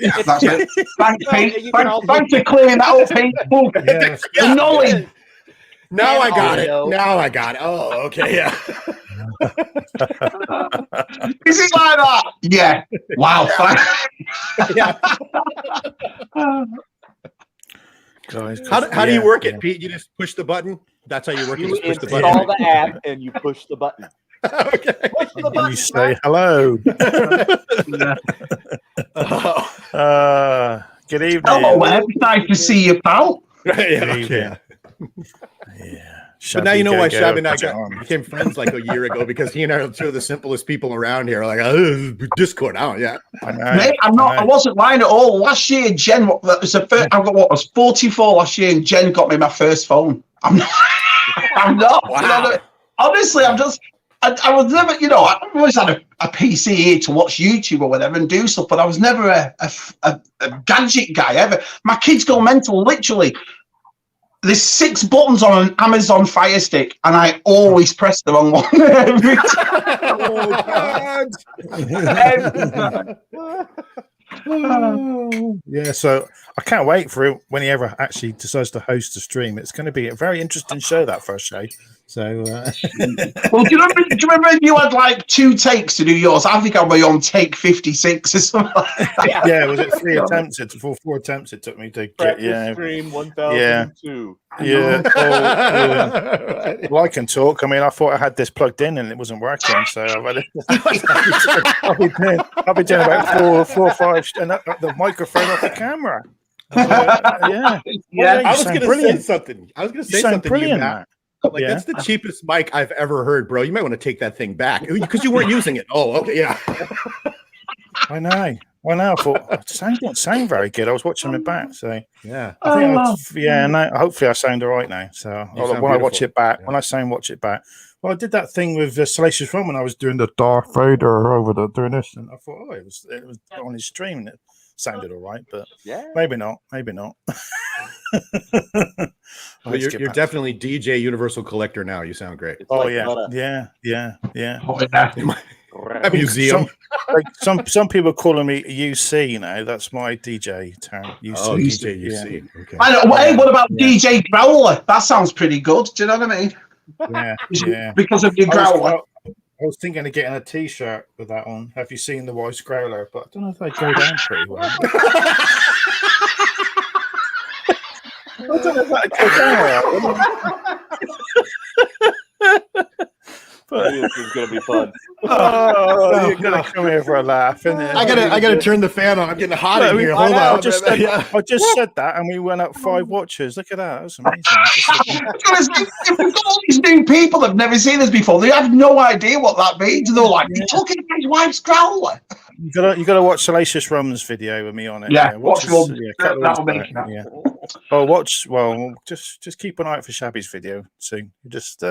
That's it. Thanks, Pete. Thanks for clearing that up, Pete. The knowledge. Now I got it. Oh, okay. Yeah. Is it like that? Yeah. Wow. Guys, how do you work it, Pete? You just push the button? That's how you work it? You install the app and you push the button. Okay. Push the button, you say hello. Good evening. Hello, man. Nice to see you, pal. Yeah. But now you know why Shabby and I became friends like a year ago, because he and I are two of the simplest people around here. Like, Discord. Mate, I wasn't lying at all. Last year, Jen, that was the first. I was 44 last year, and Jen got me my first phone. I'm not. Wow. Honestly, I was never, I always had a PC here to watch YouTube or whatever and do stuff, but I was never a gadget guy ever. My kids go mental, literally. There's 6 buttons on an Amazon Fire Stick, and I always press the wrong one every time. Yeah, so I can't wait for it when he ever actually decides to host a stream. It's going to be a very interesting show, that first show. So, well, do you remember if you had like 2 takes to do yours? I think I was on take 56 or something like that. Yeah, was it 4 attempts it took me to get? Stream 1002. Well, I can talk. I mean, I thought I had this plugged in and it wasn't working, so I'll be doing about 4 or 5 and the microphone off the camera. I was going to say something. Brilliant. Like, that's the cheapest mic I've ever heard, bro. You might want to take that thing back because you weren't using it. Oh, okay, yeah. I know. I thought it don't sound very good. I was watching it back, so yeah. I think hopefully I sound all right now. So when I watch it back, watch it back. Well, I did that thing with Salacious Rum when I was doing the Darth Vader doing this, and I thought, it was on his stream, and it sounded all right, but maybe not. But you're definitely DJ Universal Collector now. You sound great. Oh yeah. A museum. Some people calling me UC now. That's my DJ term. UC. Oh, DJ UC. Yeah. Okay. I know. Hey, what about DJ Growler? That sounds pretty good. Do you know what I mean? Yeah. Because of your growler. I was thinking of getting a T-shirt with that on. Have you seen the Voice Growler? But I don't know if they go down pretty well. I don't know if that goes down. This is gonna be fun. You're gonna come here for a laugh, isn't it? I gotta turn the fan on. I'm getting hot in here. Hold on. I just said that, and we went up 5 watchers. Look at that. That's amazing. If we've got all these new people that've never seen this before, they have no idea what that means. They're like, "You're talking about his wife's growler." You gotta watch Salacious Rum's video with me on it. Yeah, watch Rum. That'll make that. Yeah. Oh, watch. Well, just keep an eye out for Shabby's video soon. Just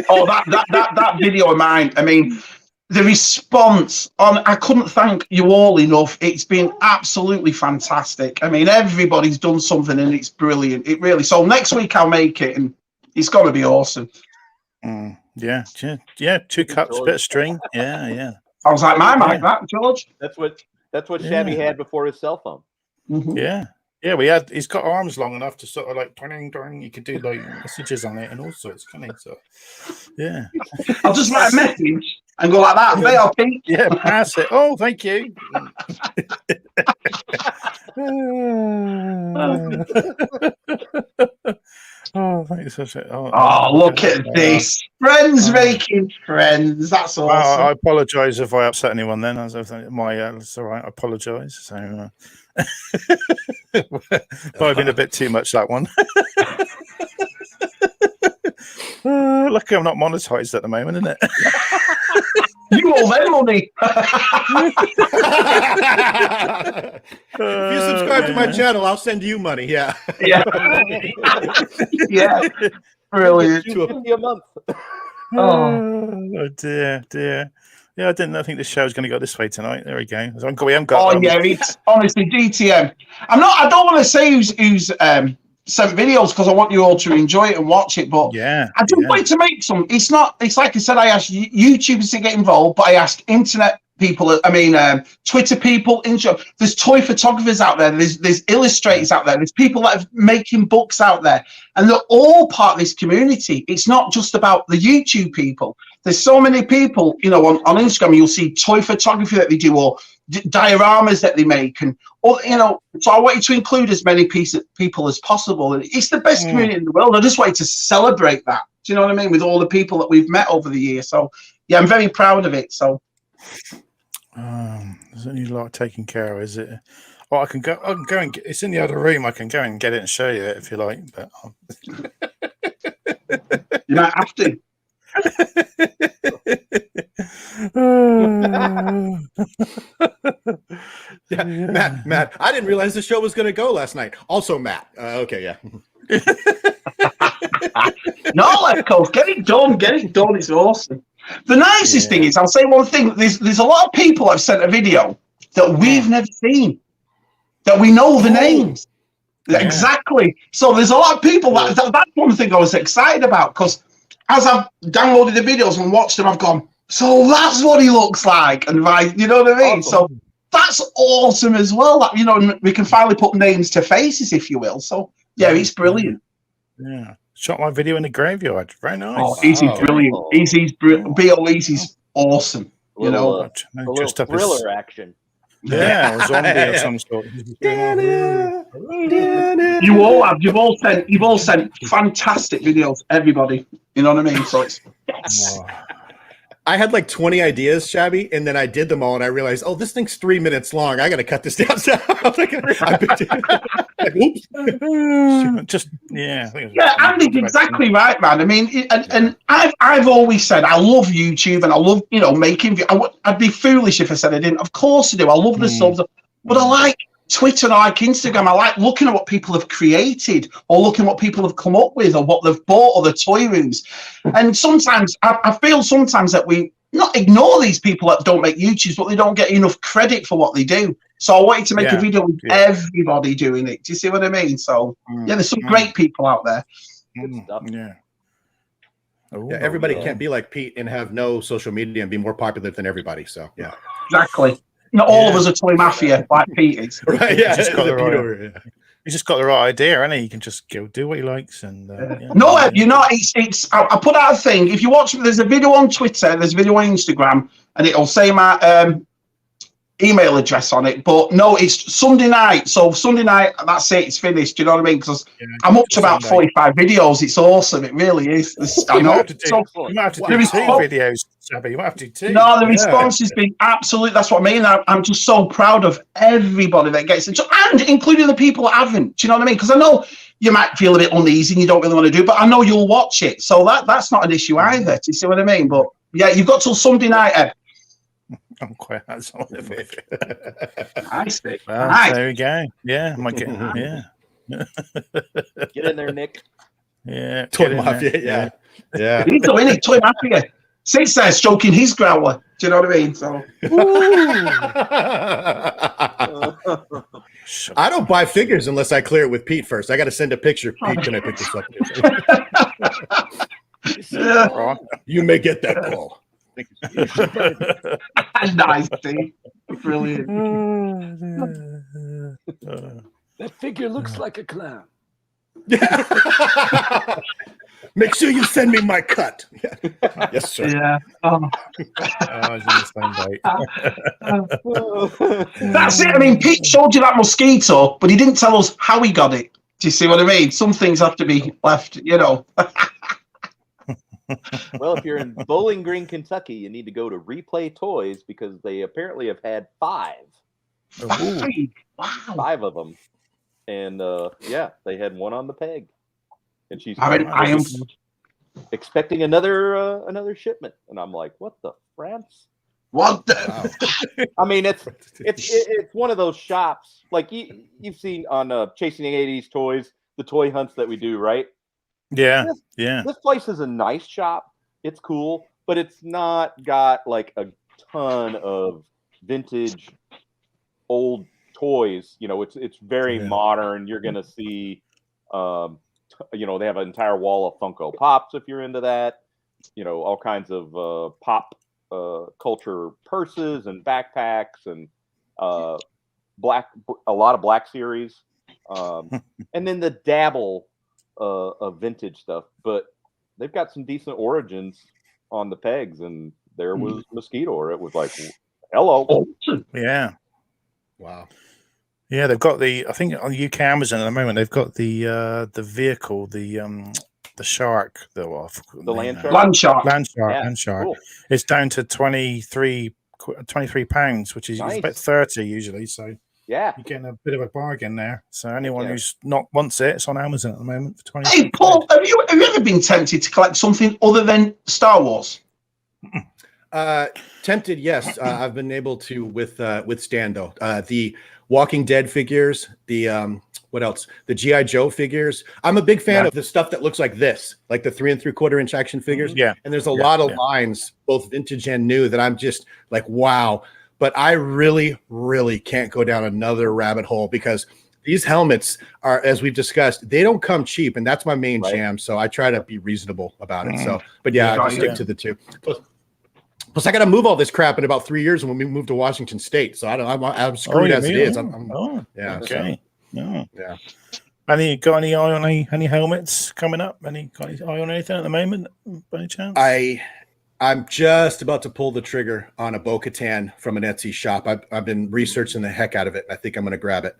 Oh, that video of mine. I mean, the response on, I couldn't thank you all enough. It's been absolutely fantastic. I mean, everybody's done something and it's brilliant. It really. So next week I'll make it, and it's got to be awesome. Yeah. 2 cups, bit of string. Yeah. I was like, my mic, that George. That's what Shabby had before his cell phone. Mm-hmm. Yeah, he's got arms long enough to sort of like you could do like messages on it and all sorts, can't he? So yeah. I'll just write a message and go like that. They are Pete. Yeah, pass it. Oh, thank you. Pete. Pass it. Oh, thank you. Oh, thanks. Oh, look at this. Friends making friends. That's awesome. Well, I apologise if I upset anyone then. It's all right. I apologise. So, probably been a bit too much, that one. Lucky I'm not monetized at the moment, isn't it? You owe them money. If you subscribe to my channel, I'll send you money. Yeah. Yeah. Yeah. Brilliant. $250 a month. Oh dear. Yeah, I think this show's going to go this way tonight. There we go. We haven't got. It's honestly DTM. I don't want to say who's sent videos because I want you all to enjoy it and watch it. But I do want to make some. It's like I said. I asked YouTubers to get involved, but I asked internet people. Twitter people. There's toy photographers out there. There's illustrators out there. There's people that are making books out there, and they're all part of this community. It's not just about the YouTube people. There's so many people, on Instagram. You'll see toy photography that they do, or dioramas that they make, and so I want you to include as many people as possible. And it's the best community in the world. I just wanted to celebrate that. Do you know what I mean? With all the people that we've met over the years. So yeah, I'm very proud of it. So there's only a lot taken care of, is it? Well, I can go and it's in the other room. I can go and get it and show you it if you like. But you might have to. Matt, I didn't realize the show was going to go last night. Also, Matt. Okay, yeah. No, let's go. Get it done. It's awesome. The nicest thing is, I'll say one thing. There's a lot of people that have sent a video that we've never seen, that we know the names. Exactly. So there's a lot of people that's one thing I was excited about, because as I've downloaded the videos and watched them, I've gone, so that's what he looks like, and you know what I mean? So that's awesome as well. That, we can finally put names to faces, if you will. So yeah, it's brilliant. Yeah, shot my video in the graveyard. Very nice. Oh, Easy's brilliant. Easy's Easy's awesome. A little thriller action. Yeah, or zombie of some sort. You've all sent fantastic videos, everybody. You know what I mean? So it's I had like 20 ideas, Shabby, and then I did them all, and I realized, this thing's 3 minutes long. I got to cut this down. So Just Andy's exactly right, man. I mean, and I've always said I love YouTube and I love making. I'd be foolish if I said I didn't. Of course I do. I love the subs, but I like Twitter, I like Instagram. I like looking at what people have created, or looking at what people have come up with, or what they've bought, or the toy rooms. And sometimes I feel that we not ignore these people that don't make YouTubes, but they don't get enough credit for what they do. So I wanted to make a video with everybody doing it. Do you see what I mean? So there's some great people out there. Everybody can't be like Pete and have no social media and be more popular than everybody. So exactly. Not all of us are toy mafia like Pete is. Right? Yeah, he's just got the right idea, and he can just go do what he likes. And it's. I put out a thing. If you watch, there's a video on Twitter, there's a video on Instagram, and it'll say my email address on it. But no, it's Sunday night. So Sunday night, that's it. It's finished. Do you know what I mean? Because I'm up to about 45 videos. It's awesome. It really is. You might have to do 2 videos, Shabby. You might have to do 2. No, the response has been absolute. That's what I mean. I'm just so proud of everybody that gets it, and including the people that haven't. Do you know what I mean? Because I know you might feel a bit uneasy and you don't really want to do, but I know you'll watch it. So that's not an issue either. Do you see what I mean? But yeah, you've got till Sunday night, Ed. I'm quite nice. Nice. There we go. Yeah, I might get. Get in there, Nick. Yeah, Toy Mafia. Yeah. He's the winning Toy Mafia. Sits there stroking his growler. Do you know what I mean? So. I don't buy figures unless I clear it with Pete first. I got to send a picture. Pete, can I pick this up? You may get that call. Nice thing. Brilliant. That figure looks like a clown. Make sure you send me my cut. Yes, sir. Yeah. Oh. I was in the same boat. That's it. I mean, Pete showed you that mosquito, but he didn't tell us how he got it. Do you see what I mean? Some things have to be left, you know. Well, if you're in Bowling Green, Kentucky, you need to go to Replay Toys because they apparently have had 5. Wow. 5 of them. And yeah, they had one on the peg. And she's I am expecting another shipment. And I'm like, what the France? What the? Wow. I mean, it's one of those shops like you've seen on Chasing the 80s Toys, the toy hunts that we do, right? Yeah, This place is a nice shop. It's cool, but it's not got like a ton of vintage old toys. You know, it's very modern. You're gonna see, you know, they have an entire wall of Funko Pops if you're into that. You know, all kinds of pop culture purses and backpacks and a lot of Black Series, and then the dabble of vintage stuff. But they've got some decent origins on the pegs, and there was Mosquito. It was like, hello, yeah. Wow. Yeah, they've got I think on UK Amazon at the moment they've got the vehicle, the shark, the land shark. Land shark. Land shark. Cool. It's down to 23 pounds, which is Nice. about 30 usually. So Yeah, you're getting a bit of a bargain there. So anyone who's not wants it, it's on Amazon at the moment for 20. Hey, Paul, have you ever been tempted to collect something other than Star Wars? Tempted, yes. I've been able to withstand though. The Walking Dead figures, the what else? The G.I. Joe figures. I'm a big fan of the stuff that looks like this, like the 3 3/4-inch action figures. Yeah. And there's a lot of lines, both vintage and new, that I'm just like, wow. But I really, really can't go down another rabbit hole because these helmets are, as we've discussed, they don't come cheap, and that's my main jam. So I try to be reasonable about it. So, but yeah, I stick to the two. Plus, I got to move all this crap in about 3 years when we move to Washington State. So I'm screwed as it is. Yeah. Okay. So, yeah. Any got any eye on any helmets coming up? Got any eye on anything at the moment by any chance? I'm just about to pull the trigger on a Bo-Katan from an Etsy shop. I've been researching the heck out of it. I think I'm going to grab it.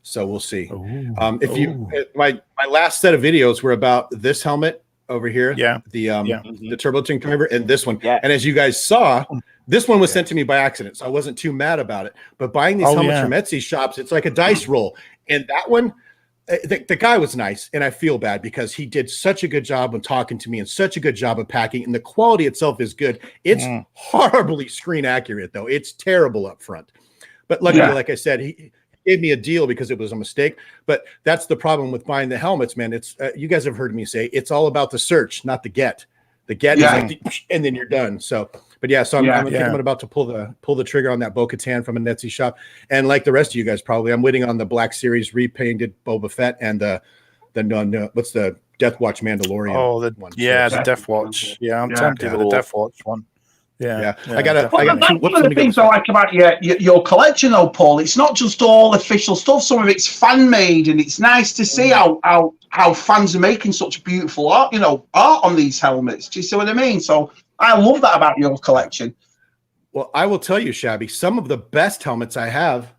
So we'll see. My last set of videos were about this helmet over here. The Turbo Tank driver and this one. Yeah. And as you guys saw, this one was sent to me by accident, so I wasn't too mad about it. But buying these helmets from Etsy shops, it's like a dice roll. And that one, the guy was nice, and I feel bad because he did such a good job of talking to me and such a good job of packing, and the quality itself is good. It's horribly screen accurate, though. It's terrible up front. But luckily, like I said, he gave me a deal because it was a mistake. But that's the problem with buying the helmets, man. It's you guys have heard me say it's all about the search, not the get. The get is like and then you're done. So, but yeah, so I'm about to pull the trigger on that Bo-Katan from a Etsy shop. And like the rest of you guys, probably, I'm waiting on the Black Series repainted Boba Fett and the what's the Death Watch Mandalorian? Oh, the one. the Death Watch. Yeah, I'm tempted with the Death Watch one. Yeah. I got one of the things I like about your collection, though, Paul, it's not just all official stuff. Some of it's fan made, and it's nice to see how fans are making such beautiful art on these helmets. Do you see what I mean? So I love that about your collection. Well, I will tell you, Shabby, some of the best helmets I have.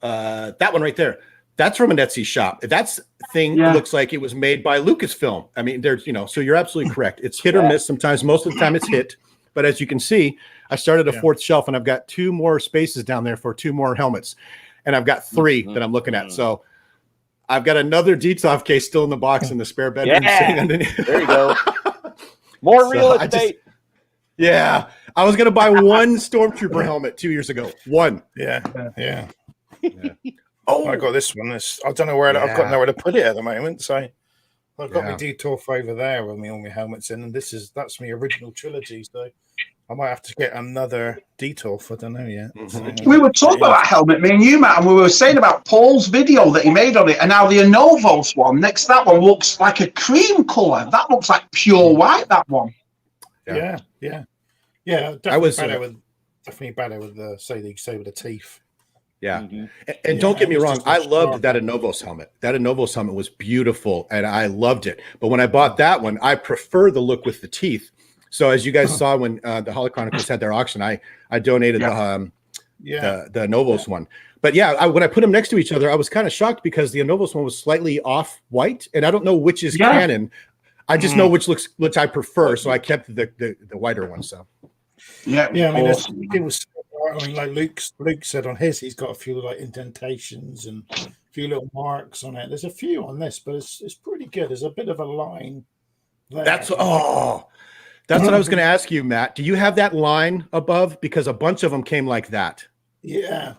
That one right there. That's from an Etsy shop. That thing looks like it was made by Lucasfilm. I mean, there's so you're absolutely correct. It's hit or miss sometimes. Most of the time, it's hit. But as you can see, I started a fourth shelf, and I've got 2 more spaces down there for 2 more helmets, and I've got 3 that I'm looking at. So I've got another Detolf case still in the box in the spare bedroom sitting underneath. There you go. More real estate. I was gonna buy 1 Stormtrooper helmet 2 years ago. 1. Yeah. Oh, I got this one. I don't know where I've got nowhere to put it at the moment. So I've got my Detolf over there with all my helmets in, and that's my original trilogy. So I might have to get another Detolf. I don't know yet. We were talking about that helmet, me and you, Matt, and we were saying about Paul's video that he made on it, and now the Anovos one next to that one looks like a cream color. That looks like pure white. That one. Yeah. Definitely better with the say with the teeth. Yeah. And don't get me wrong, I loved that Anovos helmet. That Anovos helmet was beautiful and I loved it. But when I bought that one, I prefer the look with the teeth. So as you guys saw when the Holo Chronicles had their auction, I donated the Anovos one. But yeah, when I put them next to each other, I was kind of shocked because the Anovos one was slightly off white, and I don't know which is canon. I just know which I prefer, so I kept the whiter one. So yeah, I mean, it was. I mean, like Luke said on his, he's got a few like indentations and a few little marks on it. There's a few on this, but it's pretty good. There's a bit of a line there. That's what I was going to ask you, Matt. Do you have that line above? Because a bunch of them came like that. Yeah.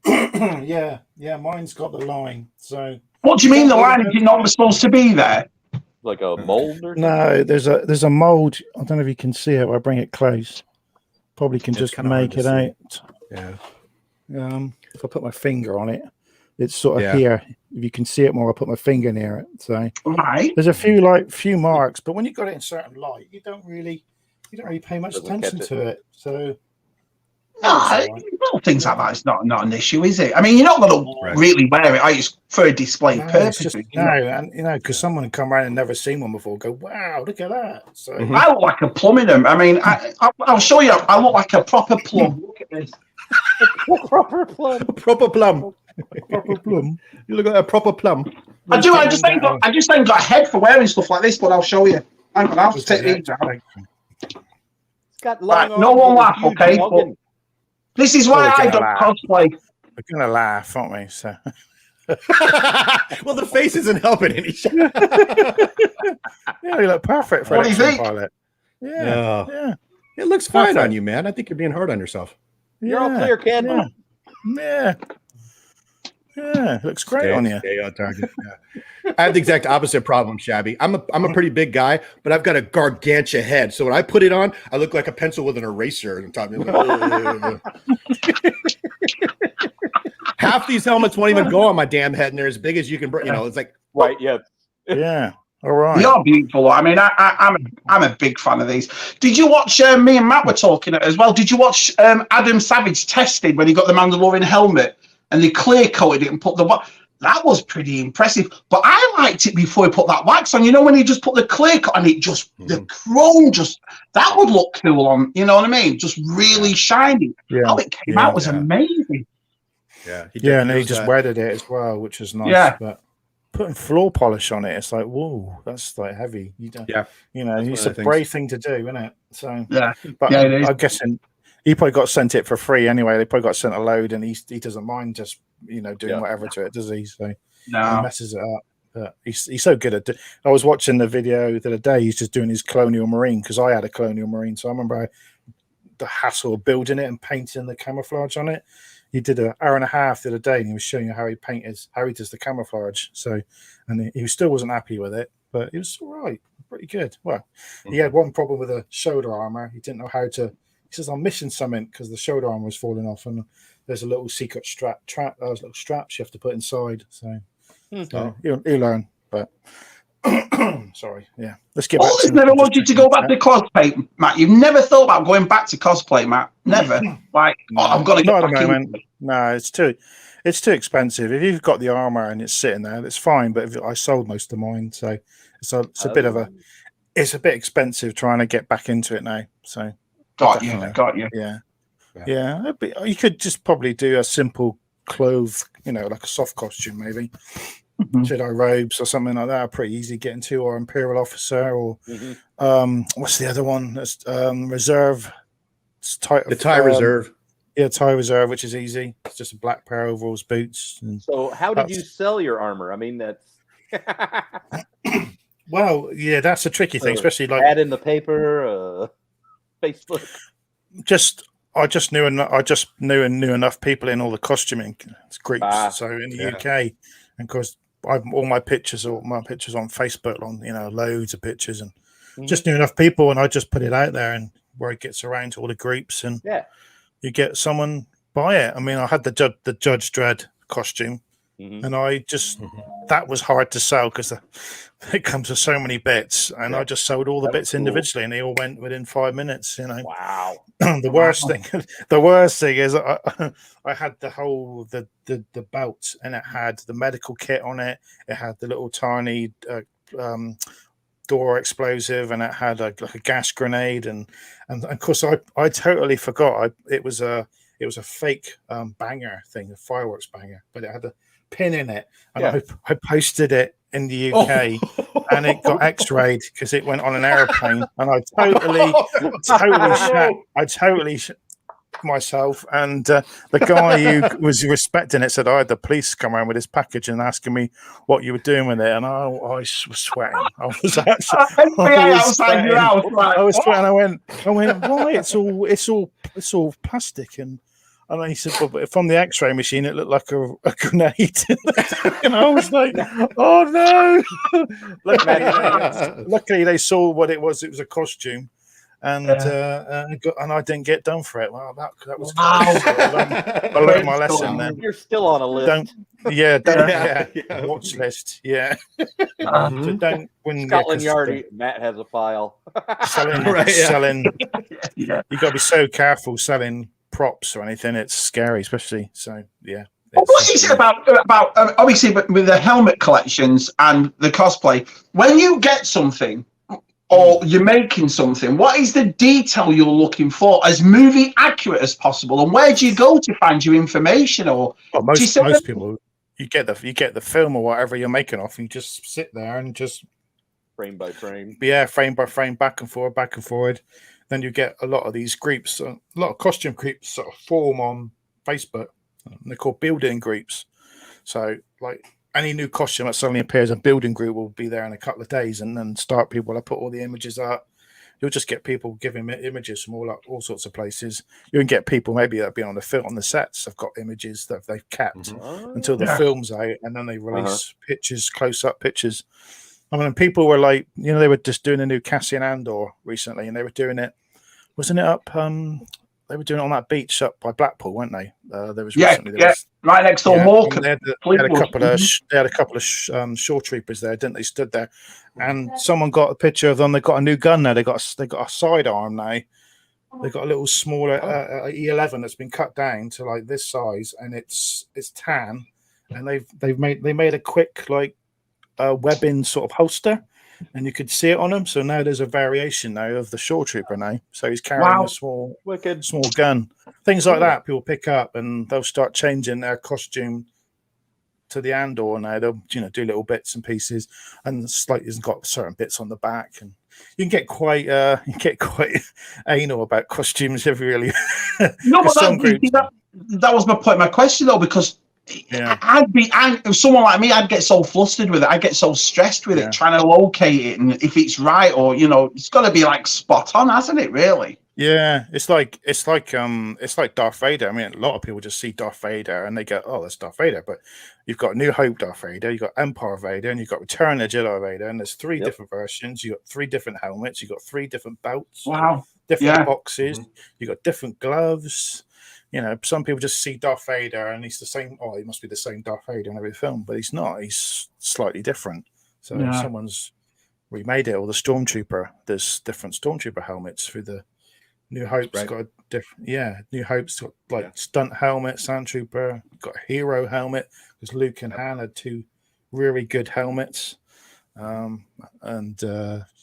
Mine's got the line. So what do you mean the line is not supposed to be there? Like a mold or something? No, there's a mold. I don't know if you can see it. I bring it close. Probably can just make it out. Yeah. If I put my finger on it, it's sort of here. If you can see it more, I put my finger near it. So there's a few marks, but when you got it in certain light, you don't really pay much attention to it. So little things like that is not an issue, is it? I mean, you're not going to really wear it. It's for a display purpose. And because someone can come around and never seen one before, go, wow, look at that. So I look like a plum in them. I mean, I'll show you. I look like a proper plum. Look at this. Proper plum. You look like a proper plum. I do. I just ain't got a head for wearing stuff like this, but I'll show you. Hang on, I'll just take these out. It's got long no one laugh, okay? This is why I don't cosplay. We're gonna laugh, aren't we? So, well, the face isn't helping any. Yeah, you look perfect for an pilot. Yeah. It looks fine on you, man. I think you're being hard on yourself. You're all clear, Ken. Yeah. It looks great on you. Stay on target. Yeah. I have the exact opposite problem, Shabby. I'm a pretty big guy, but I've got a gargantua head. So when I put it on, I look like a pencil with an eraser on top of me. Half these helmets won't even go on my damn head, and they're as big as you can. It's like Yeah. All right. You're beautiful. I mean, I'm a big fan of these. Did you watch? Me and Matt were talking as well. Did you watch Adam Savage tested when he got the Mandalorian helmet and they clear coated it and put the that was pretty impressive. But I liked it before he put that wax on. You know, when he just put the clear coat and it just the chrome that would look cool on. You know what I mean? Just really shiny. How it came out was amazing. Yeah, and he just weathered it as well, which is nice. Yeah. But putting floor polish on it, it's like, whoa, that's like heavy. You don't, it's a brave thing to do, isn't it? So but I'm guessing he probably got sent it for free anyway. They probably got sent a load, and he doesn't mind just doing whatever to it, does he? So he messes it up. But he's so good at it. I was watching the video the other day. He's just doing his Colonial Marine because I had a Colonial Marine, so I remember the hassle of building it and painting the camouflage on it. He did an hour and a half the other day, and he was showing you how he does the camouflage. So, and he still wasn't happy with it, but it was all right, pretty good. Well, he had one problem with the shoulder armor. He didn't know how to. He says, "I'm missing something because the shoulder armor was falling off, and there's a little secret those little straps you have to put inside." So, he'll learn. But sorry, let's get. Always never wanted to go back to cosplay, Matt. You've never thought about going back to cosplay, Matt. Never. I've got to get back in. No, it's too expensive. If you've got the armor and it's sitting there, that's fine. But I sold most of mine, so it's a bit expensive trying to get back into it now. So got you. Yeah. You could just probably do a simple clothes, like a soft costume, maybe. Jedi robes or something like that are pretty easy getting to, or Imperial officer, or what's the other one? That's reserve. The TIE reserve. Yeah, TIE reserve, which is easy. It's just a black pair of overalls, boots. So how did you sell your armor? I mean, that's well, that's a tricky thing, especially like ad in the paper, Facebook. I just knew enough people in all the costuming groups. So in the UK, and of course, all my pictures on Facebook, on loads of pictures, and just knew enough people, and I just put it out there, and where it gets around to all the groups, and you get someone buy it. I mean, I had the Judge Dredd costume, and I just that was hard to sell because it comes with so many bits, and I just sold all the bits individually, and they all went within 5 minutes. Wow. The worst thing is I had the whole the belt, and it had the medical kit on it. It had the little tiny door explosive, and it had like a gas grenade, and of course I totally forgot it was a fake banger thing, a fireworks banger, but it had a pin in it, and I posted it in the UK, and it got X-rayed because it went on an airplane, and I totally myself, and the guy who was respecting it said I had the police come around with this package and asking me what you were doing with it, and I was sweating. I was sweating. I went, why? It's all plastic, and he said, but from the X-ray machine, it looked like a grenade. And I was like, oh no! Luckily, they saw what it was. It was a costume. And I didn't get done for it. Well, that was close. I learned my lesson then. You're still on a list. Watch list. Yeah. So don't win. Scotland Yard. Matt has a file. Selling. You got to be so careful selling props or anything. It's scary, especially. So yeah. What is it about obviously with the helmet collections and the cosplay? When you get something, or you're making something, what is the detail you're looking for as movie accurate as possible, and where do you go to find your information? Or most people, you get the film or whatever you're making off, and you just sit there and just frame by frame, frame by frame, back and forward. Then you get a lot of these groups, a lot of costume groups sort of form on Facebook, and they're called building groups. So like any new costume that suddenly appears, a building group will be there in a couple of days, and then start people. I put all the images up. You'll just get people giving images from all sorts of places. You can get people maybe that'll be on the sets. Have got images that they've kept until the film's out, and then they release pictures, close-up pictures. I mean, people were like, they were just doing a new Cassian Andor recently, and they were doing it. Wasn't it up? They were doing it on that beach up by Blackpool, weren't they? There was right next door. Morecambe. They had a couple of shore troopers there, didn't they? Stood there, and someone got a picture of them. They got a new gun now. They got a sidearm now. They got a little smaller E11 that's been cut down to like this size, and it's tan. And they made a quick like webbing sort of holster, and you could see it on him. So now there's a variation now of the shore trooper now. So he's carrying a small gun. Things like that people pick up, and they'll start changing their costume to the Andor now. They'll do little bits and pieces, and it's got certain bits on the back, and you can get quite anal about costumes if you really. No, but that was my point. My question though, because someone like me, I'd get so flustered with it. I'd get so stressed with it, trying to locate it, and if it's right, or it's got to be like spot on, hasn't it? Really? Yeah, it's like Darth Vader. I mean, a lot of people just see Darth Vader and they go, "Oh, that's Darth Vader." But you've got New Hope Darth Vader, you've got Empire Vader, and you've got Return of the Jedi Vader, and there's three different versions. You got 3 different helmets, you got 3 different belts, different boxes, you got different gloves. Some people just see Darth Vader and he's the same. Oh, he must be the same Darth Vader in every film, but he's not. He's slightly different. So someone's remade it. Or the Stormtrooper, there's different Stormtrooper helmets for the New Hope's got a different. New Hope's got like stunt helmet, Sandtrooper got a hero helmet because Luke and Han had 2 really good helmets. And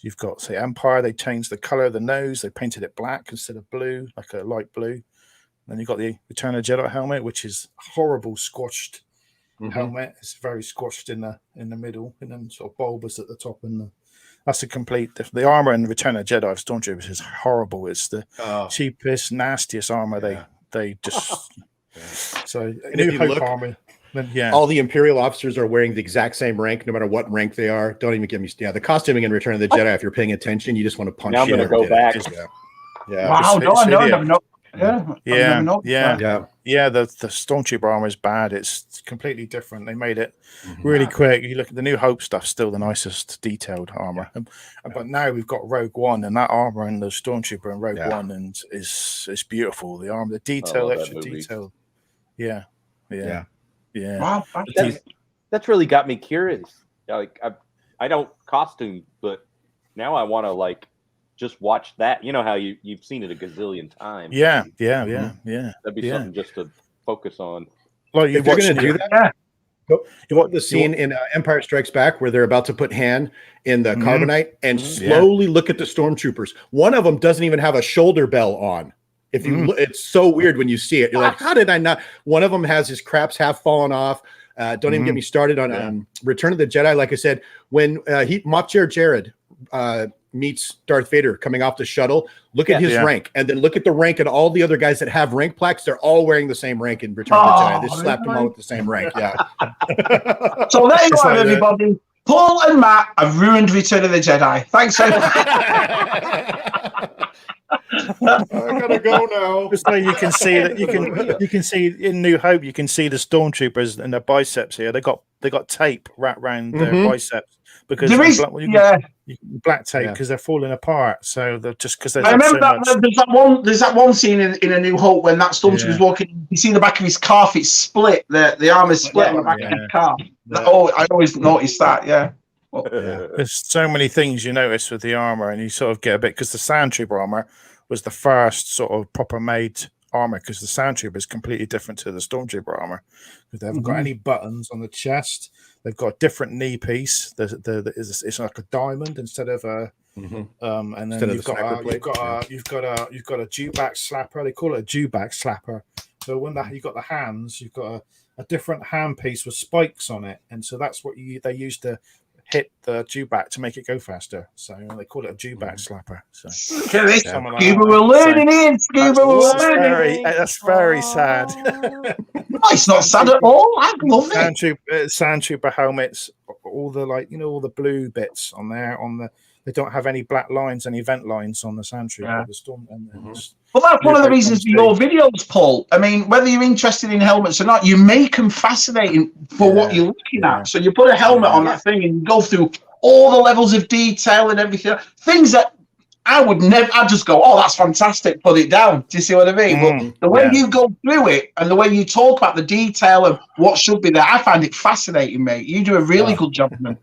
you've got Empire. They changed the color of the nose. They painted it black instead of blue, like a light blue. Then you've got the Return of the Jedi helmet, which is horrible squashed helmet. It's very squashed in the middle, and then sort of bulbous at the top. And that's a complete different. The armor in Return of the Jedi of Stormtroopers is horrible. It's the cheapest, nastiest armor they just. So New Hope armor. Then, all the Imperial officers are wearing the exact same rank, no matter what rank they are. Don't even get me. The costuming in Return of the Jedi. If you're paying attention, you just want to punch. Now I'm going to go back. Wow! No. Yeah. The Stormtrooper armor is bad. It's completely different. They made it really quick. You look at the New Hope stuff, still the nicest detailed armor. But now we've got Rogue One, and that armor and the Stormtrooper and Rogue One, and is beautiful. The armor, the detail, extra detail. Yeah. Yeah. Wow. That's really got me curious. Like I don't costume, but now I want to like just watch that. You know how you've seen it a gazillion times. Yeah. That'd be something just to focus on. Like If you're going to do that, you want the scene in Empire Strikes Back where they're about to put Han in the carbonite and slowly look at the stormtroopers. One of them doesn't even have a shoulder bell on. If you look, it's so weird when you see it. You're like, how did I not? One of them has his craps half fallen off. Don't even get me started on Return of the Jedi. Like I said, when Moff Jared meets Darth Vader coming off the shuttle, look at his rank, and then look at the rank and all the other guys that have rank plaques. They're all wearing the same rank in Return of the Jedi. They slapped them all with the same rank. Yeah. So there you are, everybody. Paul and Matt have ruined Return of the Jedi. Thanks so much. I gotta go now. Just so you can see that you can see in New Hope, you can see the stormtroopers and their biceps here. They got tape wrapped around their biceps because there is black tape because they're falling apart. So they're just because there's I remember there's that one scene in A New Hope when that stormtrooper's walking. You see the back of his calf; it's split. The arm is split on the back of his calf. I always noticed that. Yeah. Well, there's so many things you notice with the armor, and you sort of get a bit because the Sand Trooper armor was the first sort of proper made armor because the Sand Trooper is completely different to the Stormtrooper armor. They haven't got any buttons on the chest. They've got a different knee piece. It's like a diamond instead of a. And then you've got a Jew-back slapper. They call it a Jew-back slapper. So when you've got the hands, you've got a different hand piece with spikes on it, and so that's what they use to hit the Jew-back to make it go faster. So they call it a Jew-back slapper. So Scuba, we're learning in. Scuba, we're learning. That's very sad. No, it's not sad at all. I love it. Sand Trooper helmets, all the all the blue bits on there. They don't have any black lines, any vent lines on the Sand Trooper. The storm. Well, that's one of the reasons for your videos, Paul. I mean, whether you're interested in helmets or not, you make them fascinating for what you're looking at. So you put a helmet on that thing and you go through all the levels of detail and everything. Things that I would never, I'd just go, oh, that's fantastic, put it down. Do you see what I mean? Well, the way you go through it and the way you talk about the detail of what should be there, I find it fascinating, mate. You do a really good job, man.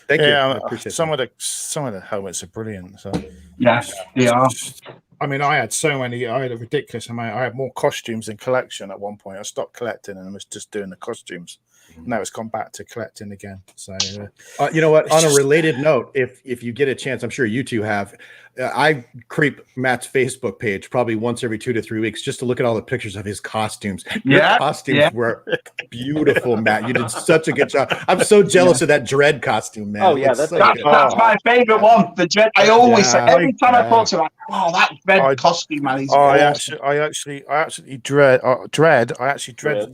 Thank you. I appreciate some of the helmets are brilliant. So yeah, they are. I mean, I had a ridiculous amount. I had more costumes in collection at one point. I stopped collecting and I was just doing the costumes. Now it's gone back to collecting again. So you know what? On a related note, if you get a chance, I'm sure you two have. I creep Matt's Facebook page probably once every 2 to 3 weeks just to look at all the pictures of his costumes. Your costumes were beautiful, Matt. You did such a good job. I'm so jealous of that Dread costume, man. Oh yeah, that's my favorite one. The Dread. I always say every time I talk to him, oh, that Dread costume, man. He's awesome. I actually dread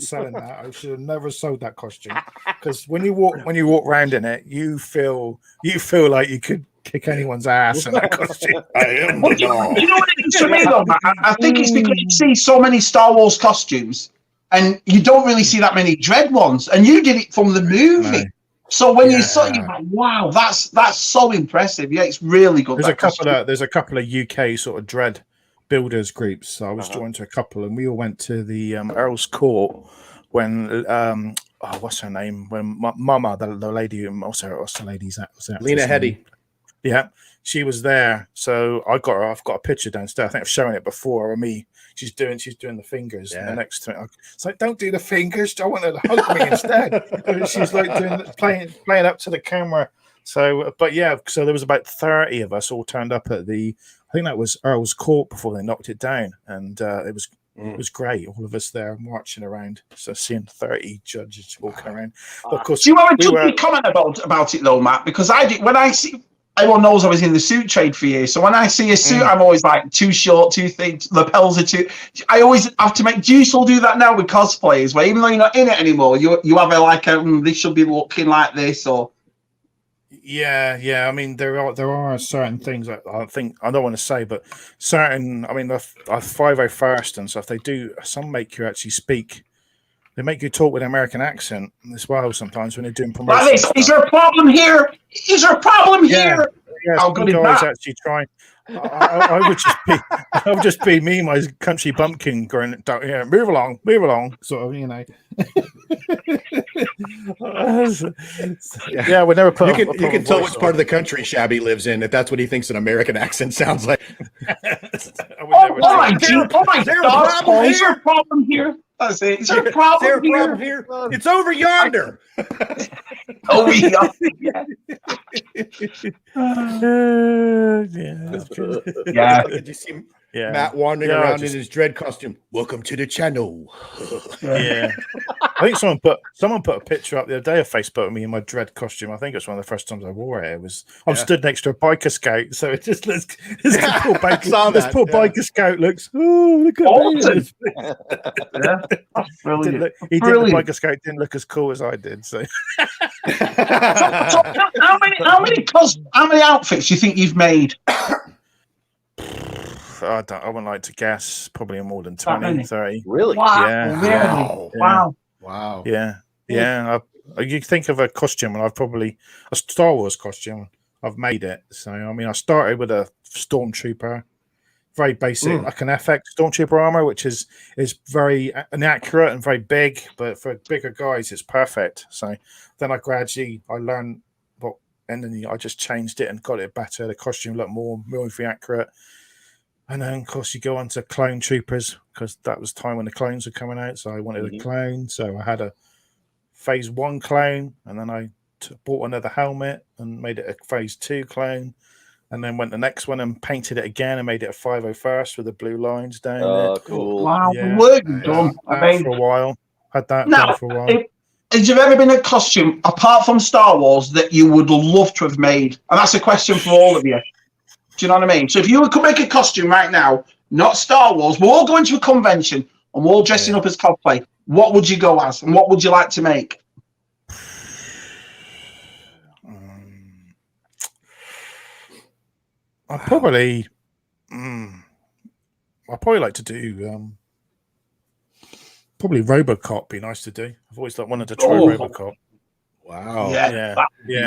selling that. I should have never sold that costume because when you walk around in it, you feel like you could kick anyone's ass in that costume. I am the dog. You know what it is for me, though, Matt? I think it's because you see so many Star Wars costumes and you don't really see that many Dread ones. And you did it from the movie. No. So when you saw it, you're like, wow, that's so impressive. Yeah, it's really good. There's a couple of UK sort of Dread builders groups. So I was joined to a couple and we all went to the Earl's Court when what's her name? When Mama, the lady, what's the lady's at? Lena Headey. Yeah, she was there. So I've got a picture downstairs. I think I've shown it before of me. She's doing the fingers. And the next to it, it's like, don't do the fingers. I want her to hug me instead. She's like playing up to the camera. So, but yeah, so there was about 30 of us all turned up at I think that was Earl's Court before they knocked it down, and it was great. All of us there marching around, so seeing 30 judges walking around. But of course, do you want to comment about it though, Matt? Because I did when I see. Everyone knows I was in the suit trade for years. So when I see a suit, I'm always like too short, too thick, lapels are too. I always have to make. Do you still do that now with cosplayers? Where even though you're not in it anymore, you have this should be looking like this or. Yeah. I mean, there are certain things that I think I don't want to say, but certain. I mean, the 501st and stuff. They do. Some make you actually speak. They make you talk with an American accent as well sometimes when they're doing promotions. Is there a problem here? Is there a problem here? How good is that? Actually try. I would just be me, my country bumpkin, going, yeah, move along, sort of, you know. Yeah, we never put. You can tell which part of the country Shabby lives in if that's what he thinks an American accent sounds like. Is there a problem here? That's it. Is there a problem here? It's over yonder. Over yonder. Yeah. Did you see Matt wandering around in his dread costume? Welcome to the channel. Yeah. I think someone put a picture up the other day of Facebook of me in my dread costume. I think it's one of the first times I wore it. I'm stood next to a biker scout, so it just looks. This poor biker scout looks. Oh, look at me! That's brilliant. The biker scout didn't look as cool as I did. So, how many outfits do you think you've made? I wouldn't like to guess. Probably more than 20, 30. Really? Wow. Yeah. Really? Wow. Wow. Yeah. You think of a costume, and I've probably a Star Wars costume. I've made it. So I mean, I started with a stormtrooper, very basic, like an FX stormtrooper armor, which is very inaccurate and very big, but for bigger guys, it's perfect. So then I learned and then I just changed it and got it better. The costume looked more movie accurate. And then, of course, you go on to clone troopers because that was time when the clones were coming out. So I wanted a clone. So I had a phase 1 clone, and then I bought another helmet and made it a phase 2 clone. And then went the next one and painted it again and made it a 501st with the blue lines down it. Cool. Wow, the work you've done. For a while. Had that done for a while. Has there ever been a costume, apart from Star Wars, that you would love to have made? And that's a question for all of you. Do you know what I mean? So if you could make a costume right now, not Star Wars, we're all going to a convention and we're all dressing up as cosplay, what would you go as? And what would you like to make? I'd probably like to do probably RoboCop. Be nice to do. I've always wanted to try RoboCop. Wow. Yeah.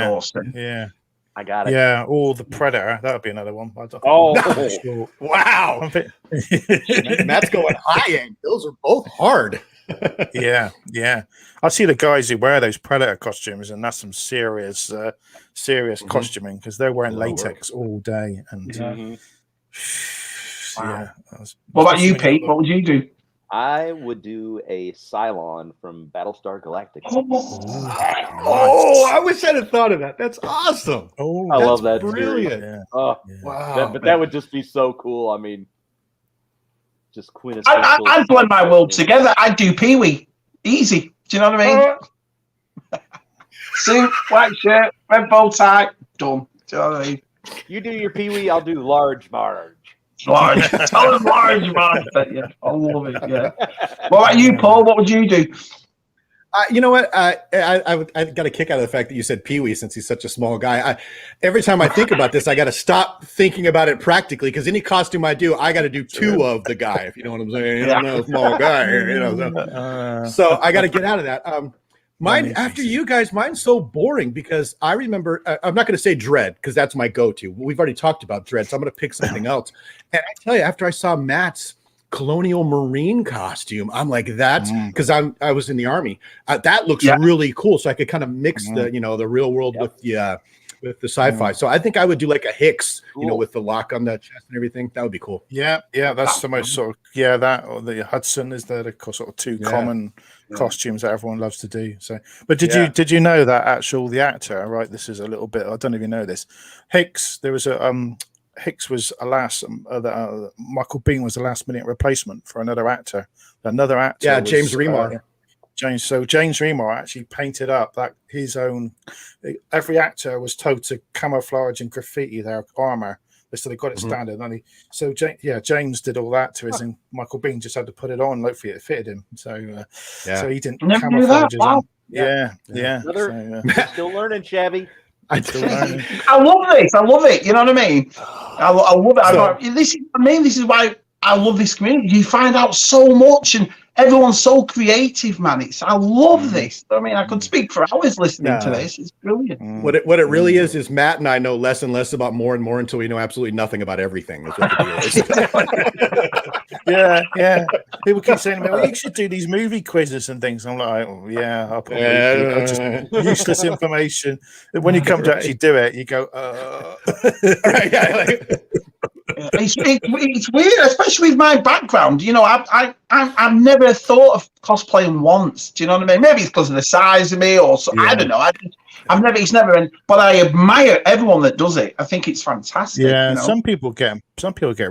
Awesome. Yeah. I got it. Yeah, or the Predator. That would be another one. Sure. Wow. Matt's going high end. Those are both hard. Yeah. I see the guys who wear those Predator costumes, and that's some serious costuming because they're wearing latex all day. And What about you, Pete? What would you do? I would do a Cylon from Battlestar Galactica. Oh, I wish I'd have thought of that. That's awesome. Oh, I love that. Brilliant. Yeah. Wow. That would just be so cool. I mean, just quintessential. I'd blend my world together. I'd do Pee-wee. Easy. Do you know what I mean? Suit, white shirt, red bow tie, done. Do you know what I mean? You do your Pee-wee, I'll do large Marge. Large. Tell him large, man. Yeah, I love it. Yeah. What about you, Paul? What would you do? You know what? I got a kick out of the fact that you said Pee-wee since he's such a small guy. Every time I think about this, I got to stop thinking about it practically because any costume I do, I got to do 2 of the guy, if you know what I'm saying. You don't know, a small guy. You know, so I got to get out of that. Mine, after you guys, mine's so boring because I remember, I'm not going to say dread because that's my go-to. We've already talked about dread, so I'm going to pick something else. And I tell you, after I saw Matt's colonial marine costume, I'm like, that's because I was in the Army. That looks really cool. So I could kind of mix the real world with the sci-fi. So I think I would do like a Hicks, with the lock on the chest and everything. That would be cool. Yeah, that's the most sort of that or the Hudson is the sort of 2 common costumes that everyone loves to do. So, but did you know that the actor, right? This is a little bit. I don't even know this. Hicks. There was a Hicks was Michael Biehn was the last minute replacement for another actor. Another actor. Yeah, James Remar. James Remar actually painted up his own. Every actor was told to camouflage and graffiti their armor, so they got it standard. James did all that to his, and Michael Biehn just had to put it on. Hopefully, it fitted him. So he didn't camouflage his own. Yeah. Still learning, Shabby. I love this. I love it. You know what I mean? I love it. This is why I love this community. You find out so much, and everyone's so creative, man. I love this. I mean, I could speak for hours listening to this. It's brilliant. What it really is Matt and I know less and less about more and more until we know absolutely nothing about everything. Is what the deal is. Yeah. People keep saying to me, well, you should do these movie quizzes and things. I'm like, oh, yeah, I'll probably do. Just useless information. When you come to actually do it, you go, It's weird, especially with my background. You know, I've never thought of cosplaying once. Do you know what I mean? Maybe it's because of the size of me, or so, I don't know. It's never. But I admire everyone that does it. I think it's fantastic. Yeah, you know? some people get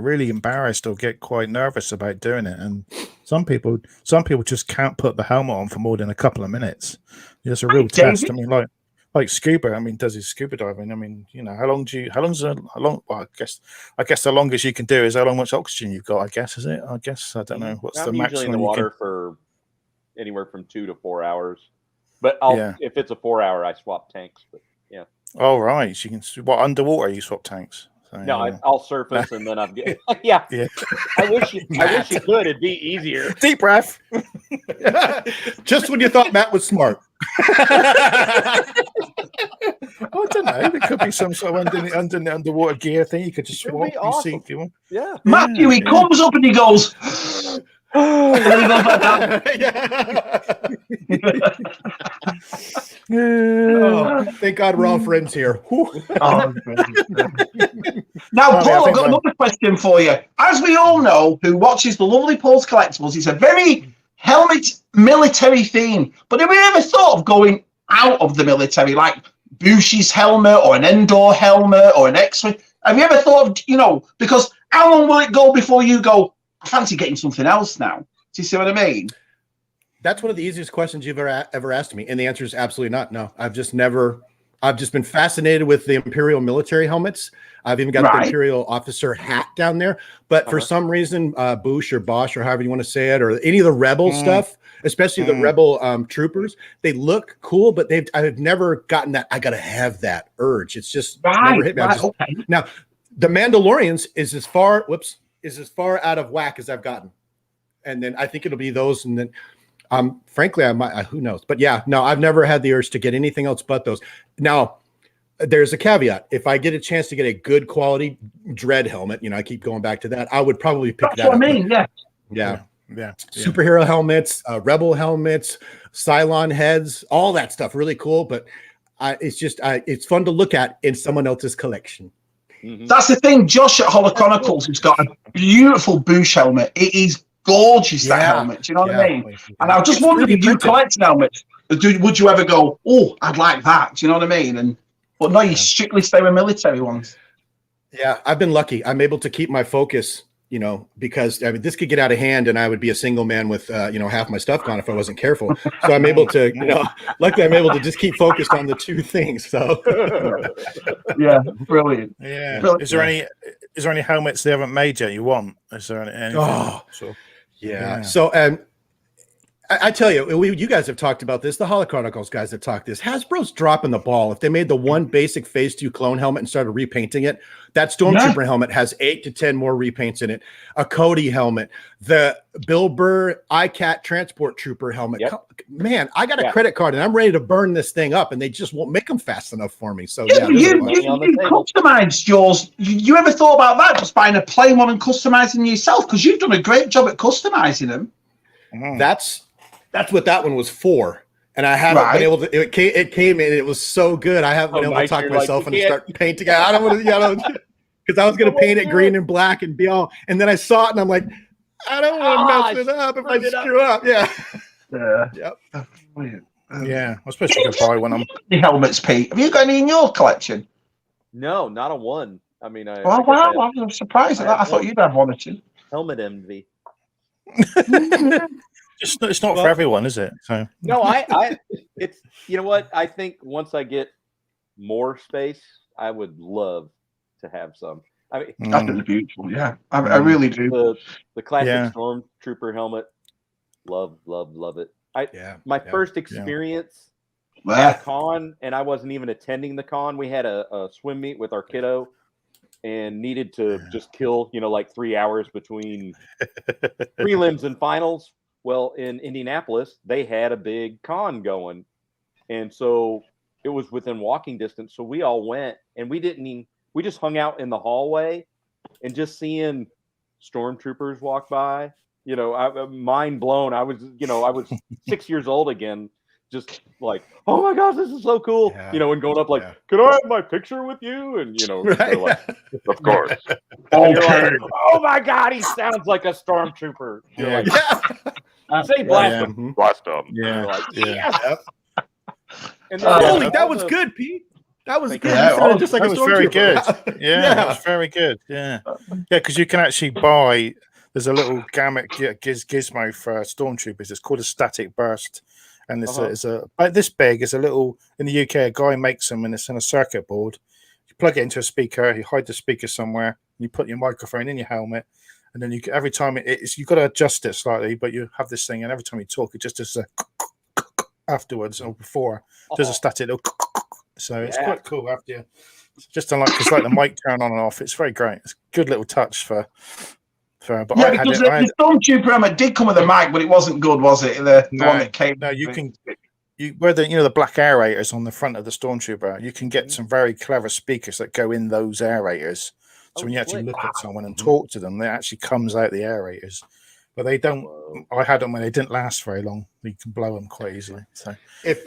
really embarrassed or get quite nervous about doing it, and some people just can't put the helmet on for more than a couple of minutes. It's a real test. I mean, like scuba. I mean, does his scuba diving? I mean, you know, how long? Well, I guess the longest you can do is how much oxygen you've got. I guess is it? I don't know what's the maximum. Usually in the water for anywhere from 2 to 4 hours. But if it's a 4 hour, I swap tanks. But yeah. Oh right, so you can. What, underwater you swap tanks? So, no, I'll surface and then I'm good. yeah. I wish you could. It'd be easier. Deep breath. Just when you thought Matt was smart. I don't know. It could be some sort of underwater gear thing. You could just swap. Awesome. If you want. Yeah. Matthew, he comes up and he goes. Oh, thank God we're all friends here. Now, Paul, I've got another question for you. As we all know, who watches the lovely Paul's Collectibles, it's a very helmet military theme. But have you ever thought of going out of the military, like Bushi's helmet or an Endor helmet or an X-Wing? Have you ever thought of, you know, because how long will it go before you go, I fancy getting something else now? Do you see what I mean? That's one of the easiest questions you've ever asked me. And the answer is absolutely not. No, I've just been fascinated with the Imperial military helmets. I've even got the Imperial officer hat down there. But for some reason, Bush or Bosch or however you want to say it, or any of the Rebel stuff, especially the Rebel troopers, they look cool, but I've never gotten that. I got to have that urge. It's just never hit me. Now, the Mandalorians is as far out of whack as I've gotten. And then I think it'll be those. And then, frankly, I might, who knows? But yeah, no, I've never had the urge to get anything else but those. Now, there's a caveat. If I get a chance to get a good quality Dread helmet, you know, I keep going back to that, I would probably pick that up. That's what I mean, yeah. Superhero helmets, Rebel helmets, Cylon heads, all that stuff. Really cool. But it's fun to look at in someone else's collection. Mm-hmm. That's the thing. Josh at Holochronicles has got a beautiful Bush helmet. It is gorgeous, that helmet. Do you know what I mean? And I was just wondering, if you collect helmets, would you ever go, oh, I'd like that? Do you know what I mean? But no, you strictly stay with military ones. Yeah, I've been lucky. I'm able to keep my focus, you know, because I mean, this could get out of hand and I would be a single man with, you know, half my stuff gone if I wasn't careful. So I'm able to, you know, luckily I'm able to just keep focused on the two things. So yeah, brilliant. Yeah. Brilliant. Is there any helmets they haven't made yet you want? Is there anything? Oh, yeah. So, I tell you, you guys have talked about this. The Holochronicles guys have talked this. Hasbro's dropping the ball. If they made the one basic Phase 2 clone helmet and started repainting it, that Stormtrooper helmet has 8 to 10 more repaints in it. A Cody helmet, the Bill Burr ICAT Transport Trooper helmet. Yep. Man, I got a credit card and I'm ready to burn this thing up, and they just won't make them fast enough for me. So you customized yours. You ever thought about that? Just buying a plain one and customizing yourself, because you've done a great job at customizing them. That's what that one was for. And I haven't been able to, it came in, it was so good. I haven't been able to talk myself into start painting. I don't want to, because I was going to paint it green and black and be all, and then I saw it and I'm like, I don't want to mess it up if I screw up. Yeah. I suppose you could buy one on the helmets, Pete. Have you got any in your collection? No, not a one. I mean, I'm surprised at that. I thought you'd have one or two. Helmet envy. It's not for everyone, is it? So no, it's, you know what? I think once I get more space, I would love to have some. I mean, that's beautiful. Yeah, I really do. The classic Stormtrooper helmet, love it. My first experience at a con, and I wasn't even attending the con. We had a swim meet with our kiddo, and needed to just kill, like 3 hours between prelims and finals. Well, in Indianapolis, they had a big con going. And so it was within walking distance. So we all went, and we just hung out in the hallway, and just seeing stormtroopers walk by, mind blown. I was 6 years old again, just like, oh my gosh, this is so cool. And going up like, can I have my picture with you? And, they're like, of course. And you're like, oh my God, he sounds like a stormtrooper. You're like, say blast him. Blast him. Yeah. Like, yes. And holy, that was good, Pete. That was good. Yeah, just like that a was very good. Yeah, that was very good. Yeah, because you can actually buy. There's a little gizmo for stormtroopers. It's called a static burst, and it's a like this big. It's a little in the UK. A guy makes them, and it's on a circuit board. You plug it into a speaker. You hide the speaker somewhere. You put your microphone in your helmet, and then every time you've got to adjust it slightly. But you have this thing, and every time you talk, it just does a afterwards or before. There's a static little. So it's quite cool after you. Just unlike because like the mic turn on and off. It's very great. It's a good little touch for. But because the Stormtrooper helmet did come with a mic, but it wasn't good, was it? The one that came. No, you can. Where the black aerators on the front of the Stormtrooper, you can get some very clever speakers that go in those aerators. So when you actually look at someone and talk to them, it actually comes out the aerators. But they don't. I had them when they didn't last very long. You can blow them quite easily. So if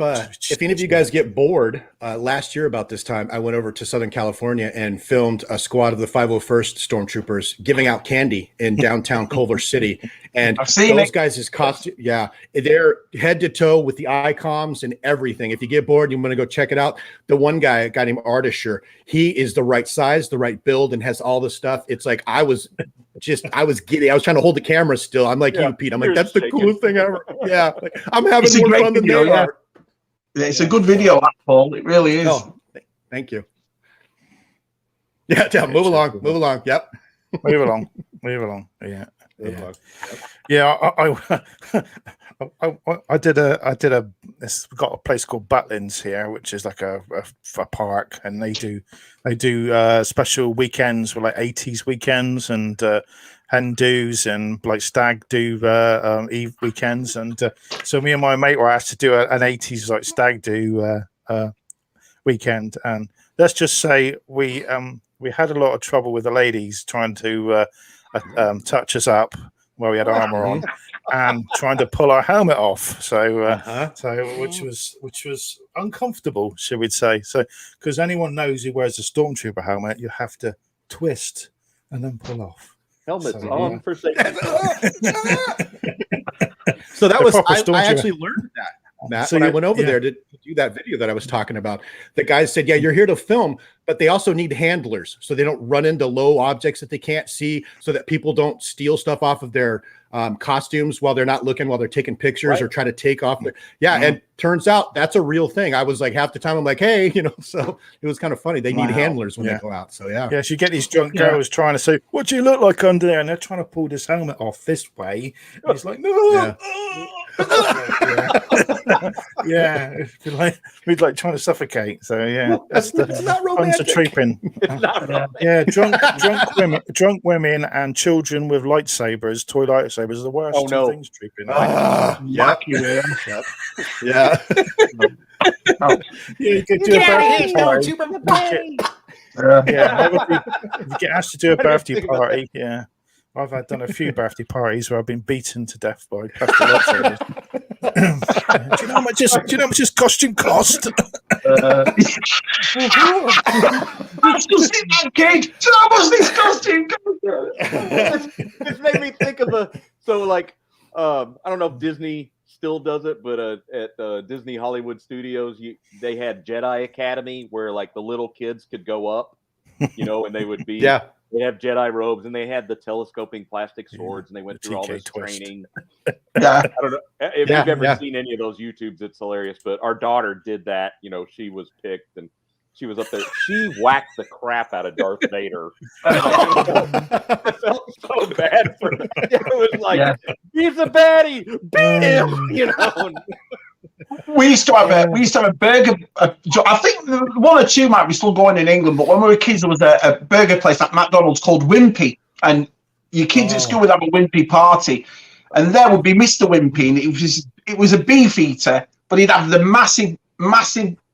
any of you guys get bored, last year about this time, I went over to Southern California and filmed a squad of the 501st Stormtroopers giving out candy in downtown Culver City. And those guys' costume, they're head to toe with the icons and everything. If you get bored, you want to go check it out. The one guy, a guy named Artisher, he is the right size, the right build, and has all the stuff. It's like I was giddy. I was trying to hold the camera still. I'm like you, Pete. I'm like, that's the coolest thing ever. Yeah, like, I'm having more fun than they are. Yeah, it's a good video, Paul. It really is. Oh, thank you. Yeah, move along. Yep. Move along. Yeah. I did a. We've got a place called Butlins here, which is like a park, and they do special weekends with like 80s weekends and hen do's and like stag do eve weekends, and so me and my mate were asked to do an 80s like stag do weekend, and let's just say we had a lot of trouble with the ladies trying to touch us up where we had armor on and trying to pull our helmet off, so which was uncomfortable, should we say. So because anyone knows who wears a stormtrooper helmet, you have to twist and then pull off. Helmets on for safety. So that was I actually learned that, Matt, when I went over there to do that video that I was talking about. The guys said, you're here to film, but they also need handlers so they don't run into low objects that they can't see, so that people don't steal stuff off of their costumes while they're not looking, while they're taking pictures or try to take off their and turns out that's a real thing. I was like, half the time I'm like, hey, so it was kind of funny. They need handlers when they go out. So so you get these drunk girls trying to say, what do you look like under there? And they're trying to pull this helmet off this way. And he's like, no. We'd like trying to suffocate. So that's it's not romantic. Drunk women and children with lightsabers, toy lightsabers are the worst things trooping. You could do a birthday party. You get asked to do a birthday party. Yeah. I've done a few birthday parties where I've been beaten to death by plastic lightsabers. Do you know how much this costume cost? Just sit back, kid. Do you know how much this costume cost? This made me think of I don't know if Disney still does it, but at Disney Hollywood Studios, they had Jedi Academy where like the little kids could go up, and they would be they have Jedi robes, and they had the telescoping plastic swords, and they went through all this training. I don't know if you've ever seen any of those YouTubes. It's hilarious. But our daughter did that. She was picked, and she was up there. She whacked the crap out of Darth Vader. I felt so bad for her. It was like, he's a baddie. Beat him, We used to have a burger. I think one or two might be still going in England, but when we were kids, there was a burger place at McDonald's called Wimpy, and your kids at school would have a Wimpy party, and there would be Mr. Wimpy, and it was a beef eater, but he'd have the massive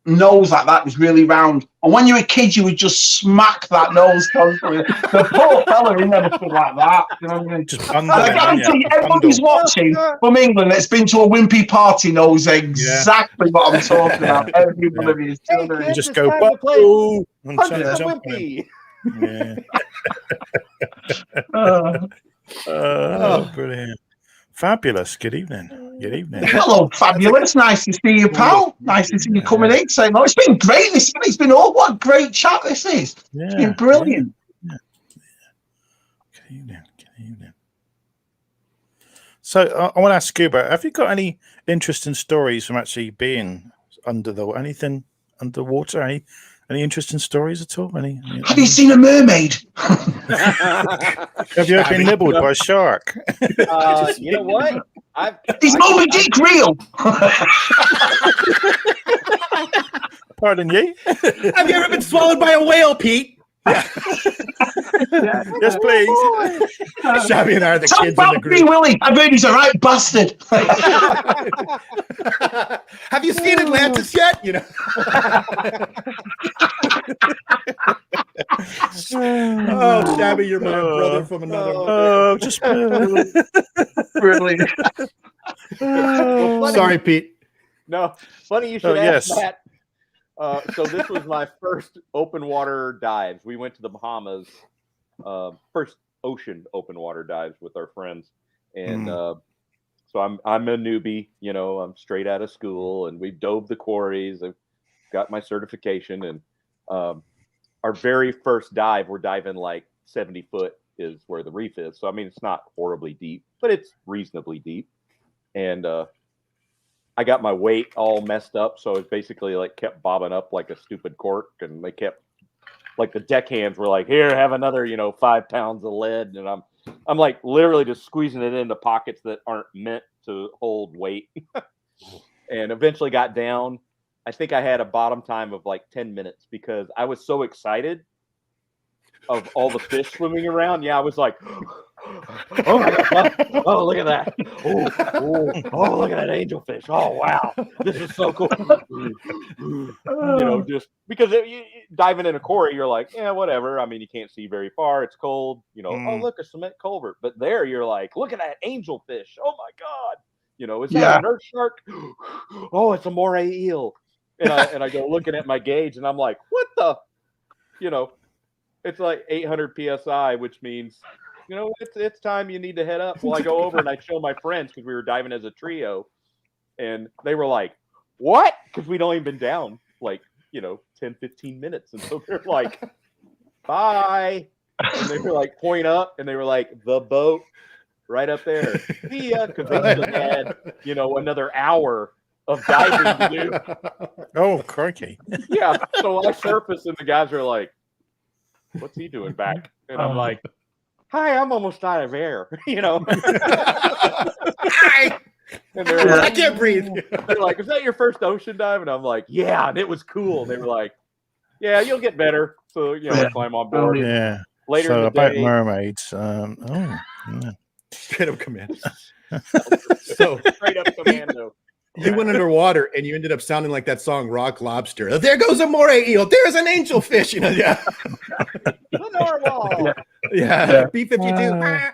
nose like that. It was really round, and when you were a kid, you would just smack that nose constantly. The poor fella, he never stood like that. You know what I mean? I guarantee everybody's watching from England that's been to a Wimpy party knows exactly what I'm talking about. Everybody is. Hey, kids, just it's go time to play and jump Wimpy. Brilliant. Fabulous. Good evening. Good evening. Hello, fabulous. Nice to see you, pal. Nice to see you coming in. Saying, it's been great. It's been what a great chat this is. It's been brilliant. Yeah. Good evening. Good evening. So I want to ask Scuba, have you got any interesting stories from actually being anything underwater? Any interesting stories at all? Have you seen a mermaid? Have you ever been nibbled by a shark? You know what? Is Moby Dick real? Pardon you? Have you ever been swallowed by a whale, Pete? Yeah. Yes, please. Shabby and I are the kids in the group. Free Willy. I heard he's a right bastard. Have you seen Atlantis yet? You know. Oh, Shabby, you're my brother from another. Oh, just Brilliant. Sorry, Pete. No, funny you should ask that. So this was my first open water dives. We went to the Bahamas, first ocean open water dives with our friends, and so I'm a newbie. You know, I'm straight out of school, and we dove the quarries. I've got my certification, and our very first dive, we're diving like 70 foot is where the reef is. So I mean, it's not horribly deep, but it's reasonably deep, and I got my weight all messed up, so it basically like kept bobbing up like a stupid cork, and they kept like the deckhands were like, "Here, have another, 5 pounds of lead," and I'm like literally just squeezing it into pockets that aren't meant to hold weight, and eventually got down. I think I had a bottom time of like 10 minutes because I was so excited of all the fish swimming around. Yeah, I was like, oh my God, oh, look at that. Oh, look at that angelfish. Oh, wow. This is so cool. Just because diving in a quarry, you're like, yeah, whatever. I mean, you can't see very far. It's cold. Oh, look, a cement culvert. But there you're like, look at that angelfish. Oh, my God. Is that a nurse shark? Oh, it's a moray eel. And I go looking at my gauge, and I'm like, what the, it's like 800 PSI, which means, it's time you need to head up. Well, I go over and I show my friends because we were diving as a trio, and they were like, what? Because we'd only been down like, 10, 15 minutes. And so they're like, bye. And they were like, point up, and they were like, the boat right up there. See ya. Because they just had, another hour of diving to do. Oh, crikey. Yeah. So I surface, and the guys are like, what's he doing back? And I'm like, hi, I'm almost out of air, Hi. And they're like, I can't breathe. They're like, is that your first ocean dive? And I'm like, yeah, and it was cool. And they were like, yeah, you'll get better. So, climb on board. Yeah. Later so in the about day, mermaids. Straight up commando. So straight up commando. You went underwater and you ended up sounding like that song Rock Lobster. There goes a moray eel. There's an angelfish. Yeah. Yeah. B-52.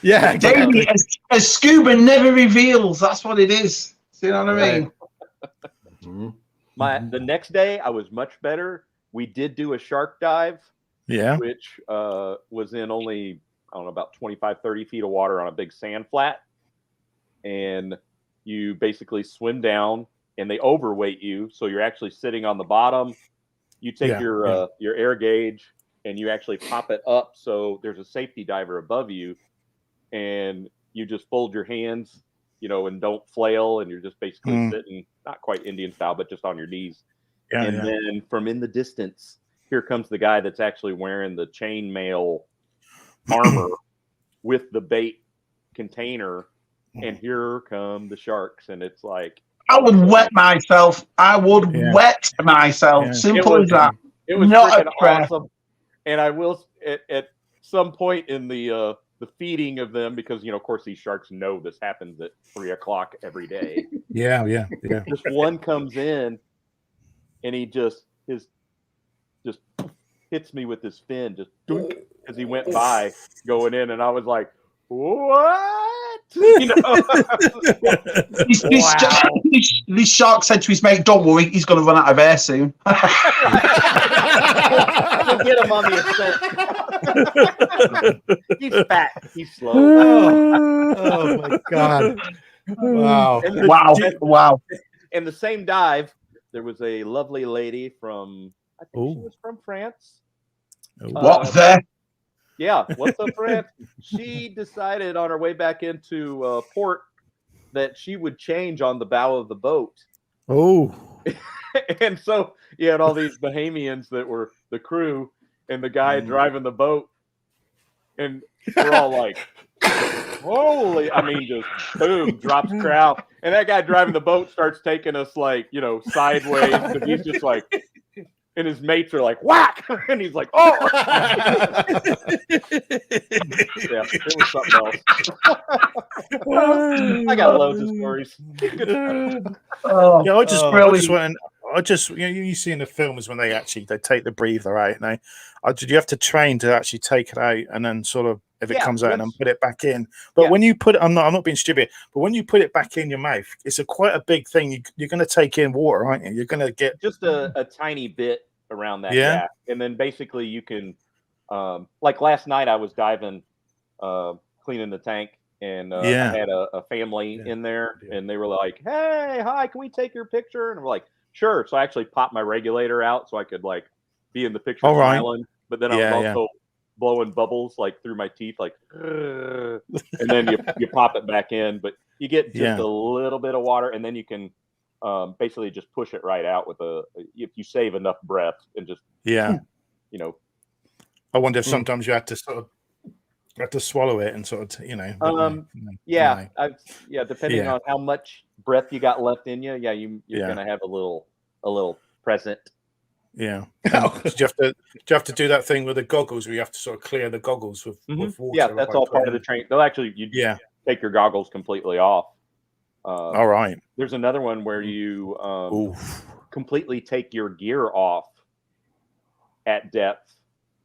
Yeah. Exactly. A scuba never reveals. That's what it is. See what I mean? The next day I was much better. We did do a shark dive. Yeah. Which was in only, I don't know, about 25, 30 feet of water on a big sand flat. And you basically swim down, and they overweight you. So you're actually sitting on the bottom. You take your air gauge, and you actually pop it up. So there's a safety diver above you, and you just fold your hands, and don't flail. And you're just basically sitting, not quite Indian style, but just on your knees. Then from in the distance, here comes the guy that's actually wearing the chainmail armor with the bait container. and here come the sharks, and it's like I would wet myself. I would wet myself. Simple as that. It was Not freaking a prayer. awesome. And I will at some point in the feeding of them, because of course these sharks know this happens at 3 o'clock every day. Yeah. This one comes in, and he just hits me with his fin, just as he went by going in, and I was like, "What?" This shark said to his mate, "Don't worry, he's going to run out of air soon." We'll get him on the ascent. He's fat. He's slow. Oh my God! Wow! Wow! In the same dive, there was a lovely lady from, I think she was from France. What's there? Yeah, what's up, France? She decided on her way back into port that she would change on the bow of the boat. Oh. And so you had all these Bahamians that were the crew and the guy driving the boat, and we're all like, holy, just boom, drops crowd. And that guy driving the boat starts taking us like, sideways, because he's just like, and his mates are like, whack! And he's like, oh! Yeah, it was something else. I got loads of stories. You see in the films when they take the breather out, and you have to train to actually take it out, and then sort of, if it comes out, and then put it back in. But when you put it, I'm not being stupid, but when you put it back in your mouth, it's quite a big thing. You're going to take in water, aren't you? You're going to get just a tiny bit around that gap, and then basically you can, like last night I was diving, cleaning the tank, and I had a family in there, and they were like, "Hey, hi, can we take your picture?" And we're like, "Sure." So I actually popped my regulator out so I could like be in the picture smiling, but then I was also blowing bubbles like through my teeth, like, and then you pop it back in, but you get just a little bit of water, and then you can basically just push it right out with if you save enough breath and just I wonder if sometimes you have to sort of swallow it and sort of depending on how much breath you got left in you, you're gonna have a little present. Do you have to do that thing with the goggles where you have to sort of clear the goggles with water? Yeah, that's all part of the training. They'll actually take your goggles completely off. All right. There's another one where you completely take your gear off at depth,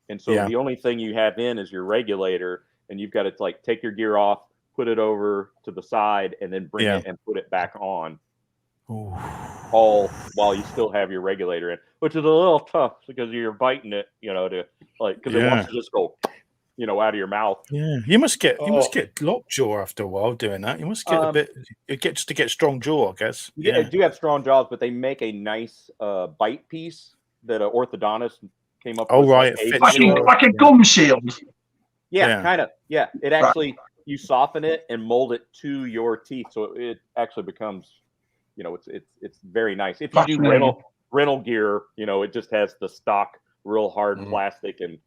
and so the only thing you have in is your regulator, and you've got to like take your gear off, put it over to the side, and then bring it and put it back on. All while you still have your regulator in, which is a little tough because you're biting it, to like, because it wants to just go, out of your mouth. Yeah, you must get lockjaw after a while doing that. You must get a bit. Just to get strong jaw, I guess. Yeah, do have strong jaws, but they make a nice bite piece that an orthodontist came up with. Oh right, like a gum shield. Yeah, kind of. Yeah, it actually you soften it and mold it to your teeth, so it actually becomes. It's very nice. If you do rental gear, it just has the stock, real hard plastic, and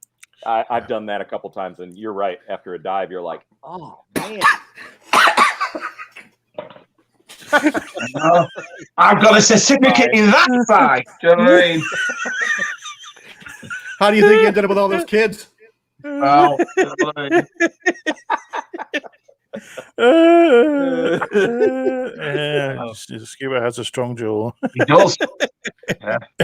I've done that a couple times. And you're right. After a dive, you're like, oh man, I've got a certificate in that side. Do you know what I mean? How do you think you ended up with all those kids? Well, Scuba has a strong jaw. He does.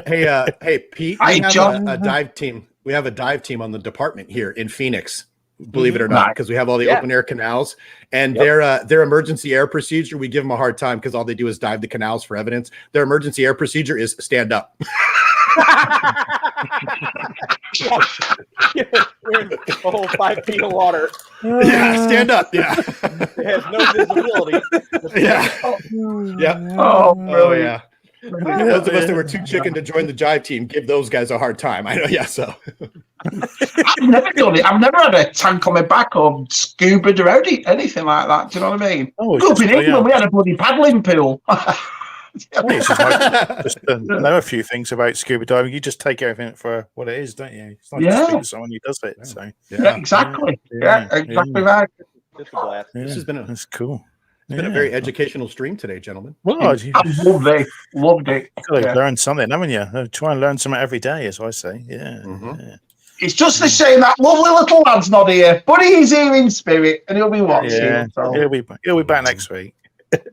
Hey, Pete. We have a dive team. We have a dive team on the department here in Phoenix. Believe it or not, because we have all the open air canals, and their emergency air procedure. We give them a hard time because all they do is dive the canals for evidence. Their emergency air procedure is stand up. We're in a whole 5 feet of water. Yeah, stand up. Yeah, it has no visibility. Oh yeah. Those of us that were too chicken to join the jive team give those guys a hard time. I know. Yeah, so I've never done it. I've never had a tank on my back or scuba or anything like that. Do you know what I mean? Up in England, we had a bloody paddling pool. Just know a few things about scuba diving. You just take everything for what it is, don't you? It's like to speak to someone who does it. So exactly. Yeah, exactly right. It's a blast. This has been that's cool. It's been a very educational stream today, gentlemen. Well, I loved it. Loved it. You've learned something, haven't you? Try and learn something every day, as I say. Yeah. Yeah. It's just a shame that lovely little lad's not here, but he's here in spirit and he'll be watching. Yeah. So. He'll be back next week.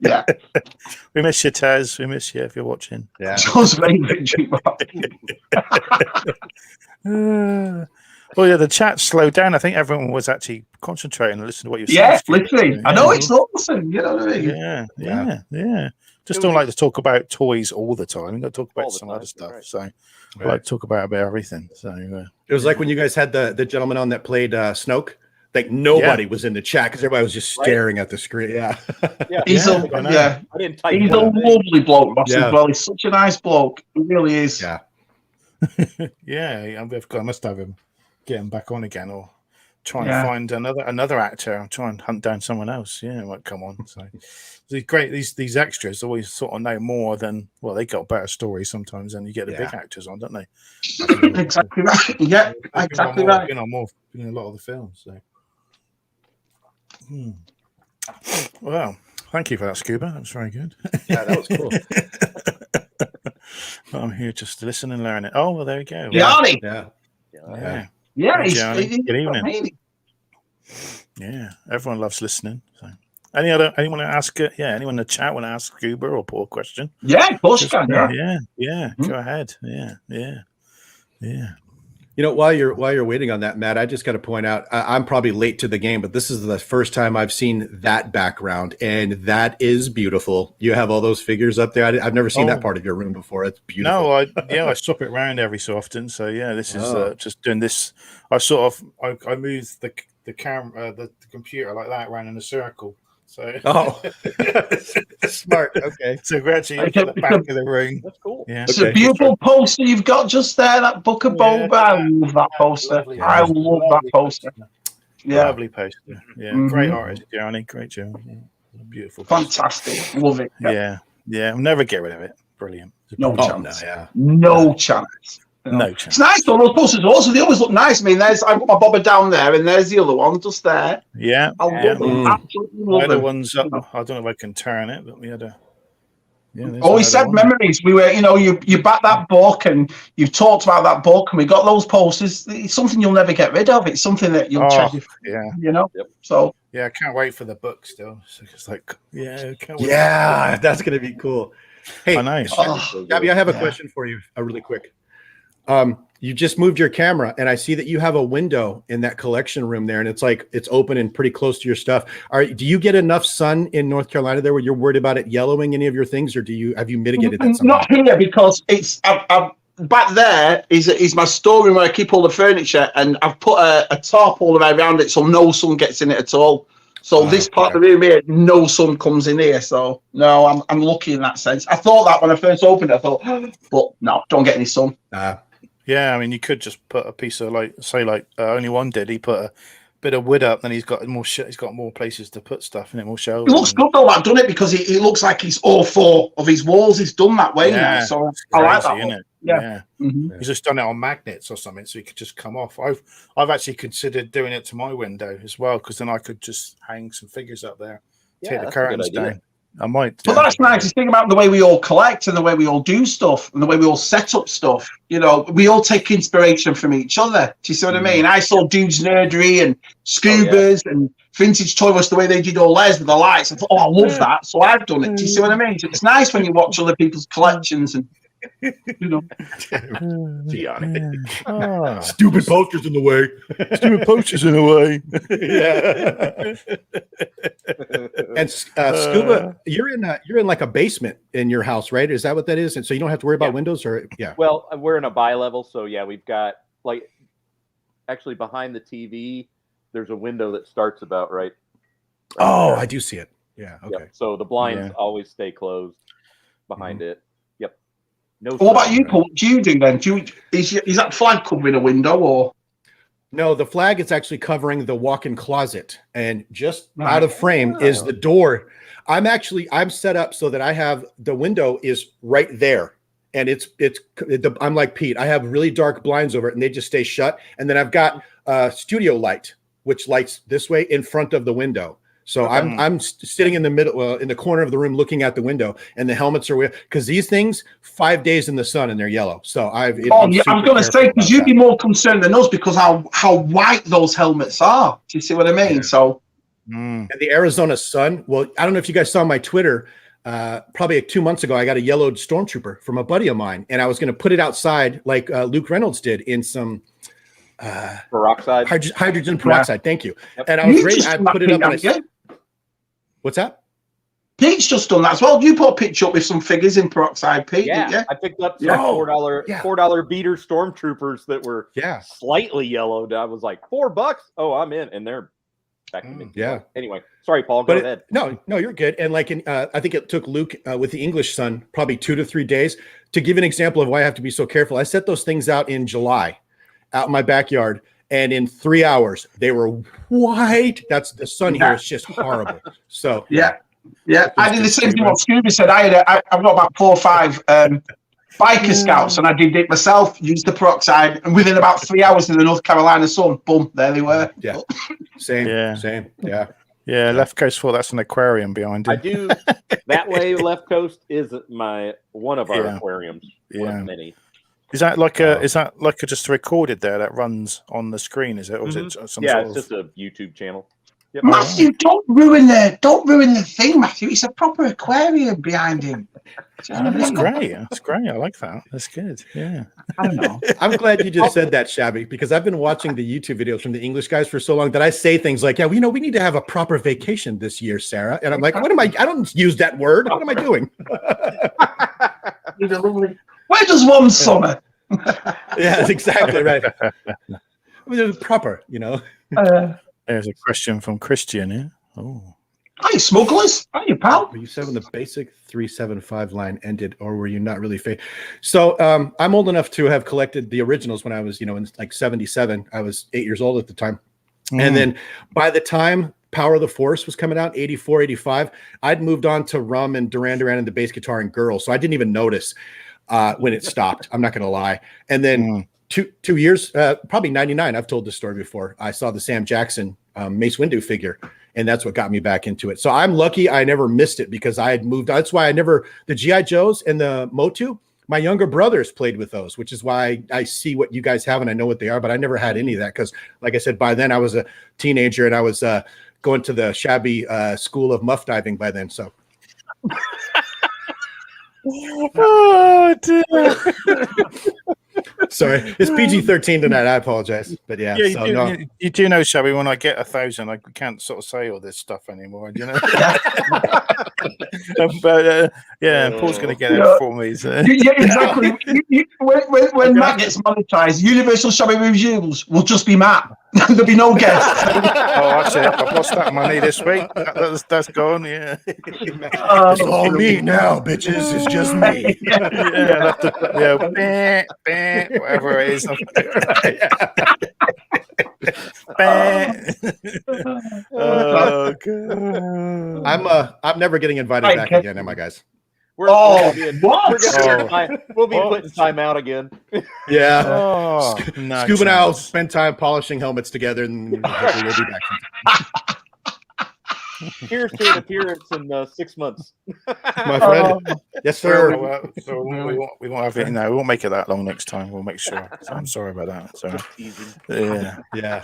Yeah. We miss you, Taz. We miss you if you're watching. Yeah. Just well, yeah, the chat slowed down. I think everyone was actually concentrating and listening to what you're saying. Yeah, literally. I know it's awesome. You know what I mean? Yeah. Just don't like to talk about toys all the time. We've got to talk about some other stuff. Right. So I like to talk about everything. So it was like when you guys had the gentleman on that played Snoke. Like nobody was in the chat because everybody was just staring at the screen. Yeah. He's a lovely bloke, Ross, as well. He's such a nice bloke. He really is. Yeah. I must have him get him back on again or try and find another actor and try and hunt down someone else. Yeah, it might come on. So it's great. These extras always sort of know more than they got better stories sometimes than you get the big actors on, don't they? Exactly right. Yeah, exactly right. Been on more in a lot of the films. So. Well, thank you for that, Scuba. That was very good. Yeah, that was cool. I'm here just to listen and learn it. Oh, well, there you go. Johnny. Yeah. Johnny. Good evening. Amazing. Yeah, everyone loves listening. So, anyone to ask? Anyone in the chat want to ask Scuba or Paul a question? Yeah, of course you can. Yeah. Go ahead. Yeah. You know, while you're waiting on that, Matt, I just got to point out I'm probably late to the game, but this is the first time I've seen that background, and that is beautiful. You have all those figures up there. I've never seen that part of your room before. It's beautiful. No, I swap it around every so often. So this is just doing this. I move the camera, the computer like that around in a circle. So smart. Okay. So gradually you get the back of the room. That's cool. Yeah. It's a beautiful poster you've got just there, that Book of Boba. I love that poster. I love that poster. Yeah. Lovely poster. Yeah. Great artist, Johnny. Great job. Yeah. Beautiful poster. Fantastic. Love it. Yeah. I'll never get rid of it. Brilliant. No chance. No chance. No chance. It's nice though. Those posters also, they always look nice. I mean, I've got my Boba down there, and there's the other one just there. Yeah. I love them. Absolutely love them. Ones up, I don't know if I can turn it, but we had a. We said memories. We were, you back that book, and you've talked about that book, and we got those posters. It's something you'll never get rid of. It's something that you'll treasure. Yeah. So. Yeah, I can't wait for the book still. So it's like, can't wait. Yeah, that's gonna be cool. Hey, I know. Gabby, I have a question for you, really quick. You just moved your camera, and I see that you have a window in that collection room there, and it's like it's open and pretty close to your stuff. Do you get enough sun in North Carolina there where you're worried about it yellowing any of your things, or have you mitigated that somehow? Not here, because it's back there is my storeroom where I keep all the furniture, and I've put a tarp all the way around it so no sun gets in it at all. So this part of the room here, no sun comes in here. So no, I'm lucky in that sense. I thought that when I first opened it, I thought, but no, don't get any sun. Yeah, I mean, you could just put a piece of only one did. He put a bit of wood up, then he's got more. He's got more places to put stuff in it, more shelves. It looks good though. I've done it because it looks like he's all four of his walls. He's done that way now, so I like that. Isn't it? Yeah. He's just done it on magnets or something, so he could just come off. I've actually considered doing it to my window as well, because then I could just hang some figures up there, take the curtains down. I might. But that's nice. You think about the way we all collect and the way we all do stuff and the way we all set up stuff. We all take inspiration from each other. Do you see what I mean? I saw Dude's Nerdery and Scubas and Vintage Toyless, the way they did all theirs with the lights. I thought, I love that. So I've done it. Do you see what I mean? It's nice when you watch other people's collections and, Stupid posters in the way. Stupid posters in the way. And Scuba, you're in like a basement in your house, right? Is that what that is? And so you don't have to worry about windows, or Well, we're in a bi-level, so we've got actually behind the TV, there's a window that starts about right oh, there. I do see it. Yeah. Okay. Yep. So the blinds always stay closed behind it. Yep. No. What about you, Paul? What do you do then? Is that flag covering a window or? No, the flag is actually covering the walk-in closet, and just out of frame is the door. I'm set up so that I have the window is right there, and I'm like Pete. I have really dark blinds over it, and they just stay shut. And then I've got studio light, which lights this way in front of the window. So I'm sitting in the middle, in the corner of the room, looking out the window, and the helmets are because these things 5 days in the sun and they're yellow. So I'm going to say, because you'd be more concerned than us because how white those helmets are. Do you see what I mean? Yeah. So, and the Arizona sun. Well, I don't know if you guys saw my Twitter. Probably 2 months ago, I got a yellowed stormtrooper from a buddy of mine, and I was going to put it outside like Luke Reynolds did in some peroxide, hydrogen peroxide. Thank you. Yep. And I was ready. I put it up on a. What's that? Pete's just done that as well. You put a picture up with some figures in peroxide, Pete. Yeah, I picked up some $4 beater stormtroopers that were slightly yellowed. I was like, $4. Oh, I'm in, and they're back to me. Yeah. Anyway, sorry, Paul. Go ahead. No, you're good. And like I think it took Luke with the English sun probably 2 to 3 days to give an example of why I have to be so careful. I set those things out in July, out in my backyard. And in 3 hours, they were white. That's the sun here is just horrible. So yeah. I did the same thing. What Scuba said. I've got about 4 or 5 biker scouts, and I did it myself. Used the peroxide, and within about 3 hours in the North Carolina sun, boom, there they were. Yeah, same. Yeah. Left Coast thought that's an aquarium behind him. I do. That way, Left Coast is one of our aquariums. One of many. Is that like a just recorded there that runs on the screen? Is it? Or is it some it's just a YouTube channel. Yep. Matthew, don't ruin the thing, Matthew. It's a proper aquarium behind him. That's great. That's great. I like that. That's good. Yeah. I don't know. I'm glad you just said that, Shabby, because I've been watching the YouTube videos from the English guys for so long that I say things like, we need to have a proper vacation this year, Sarah. And I'm like, what am I don't use that word. What am I doing? Where does one summer? Yeah, exactly right. Proper, There's a question from Christian, yeah? Oh. Hi, smugglers. Hi, pal. Were you said when the basic 375 line ended, or were you not really So I'm old enough to have collected the originals when I was, in like 77. I was 8 years old at the time. And then by the time Power of the Force was coming out, 84, 85, I'd moved on to Rum and Duran Duran and the bass guitar and Girl. So I didn't even notice when it stopped. I'm not going to lie. And then 2 years, probably 99, I've told this story before. I saw the Sam Jackson Mace Windu figure, and that's what got me back into it. So I'm lucky I never missed it because I had moved. That's why the G.I. Joes and the Motu, my younger brothers played with those, which is why I see what you guys have and I know what they are, but I never had any of that because, like I said, by then I was a teenager and I was going to the Shabby school of muff diving by then. So. Oh, dear. Sorry, it's PG-13 tonight. I apologize, but you do know, Shabby, when I get 1,000, I can't sort of say all this stuff anymore. But Paul's going to get it for me. So. Yeah, exactly. When Matt gets monetized, Universal Shabby Reviews will just be Matt. There'll be no guests. That's it. I've lost that money this week. That's gone. Yeah. It's all me now, bitches. It's just me. Whatever it is. Oh, God. I'm never getting invited back again, am I, guys? We'll be putting time out again. Yeah. Scuba and I'll spend time polishing helmets together, and hopefully we'll be back. Here's to an appearance in 6 months. My friend. Yes, sir. So we won't have it. We won't make it that long next time. We'll make sure. So I'm sorry about that. So yeah.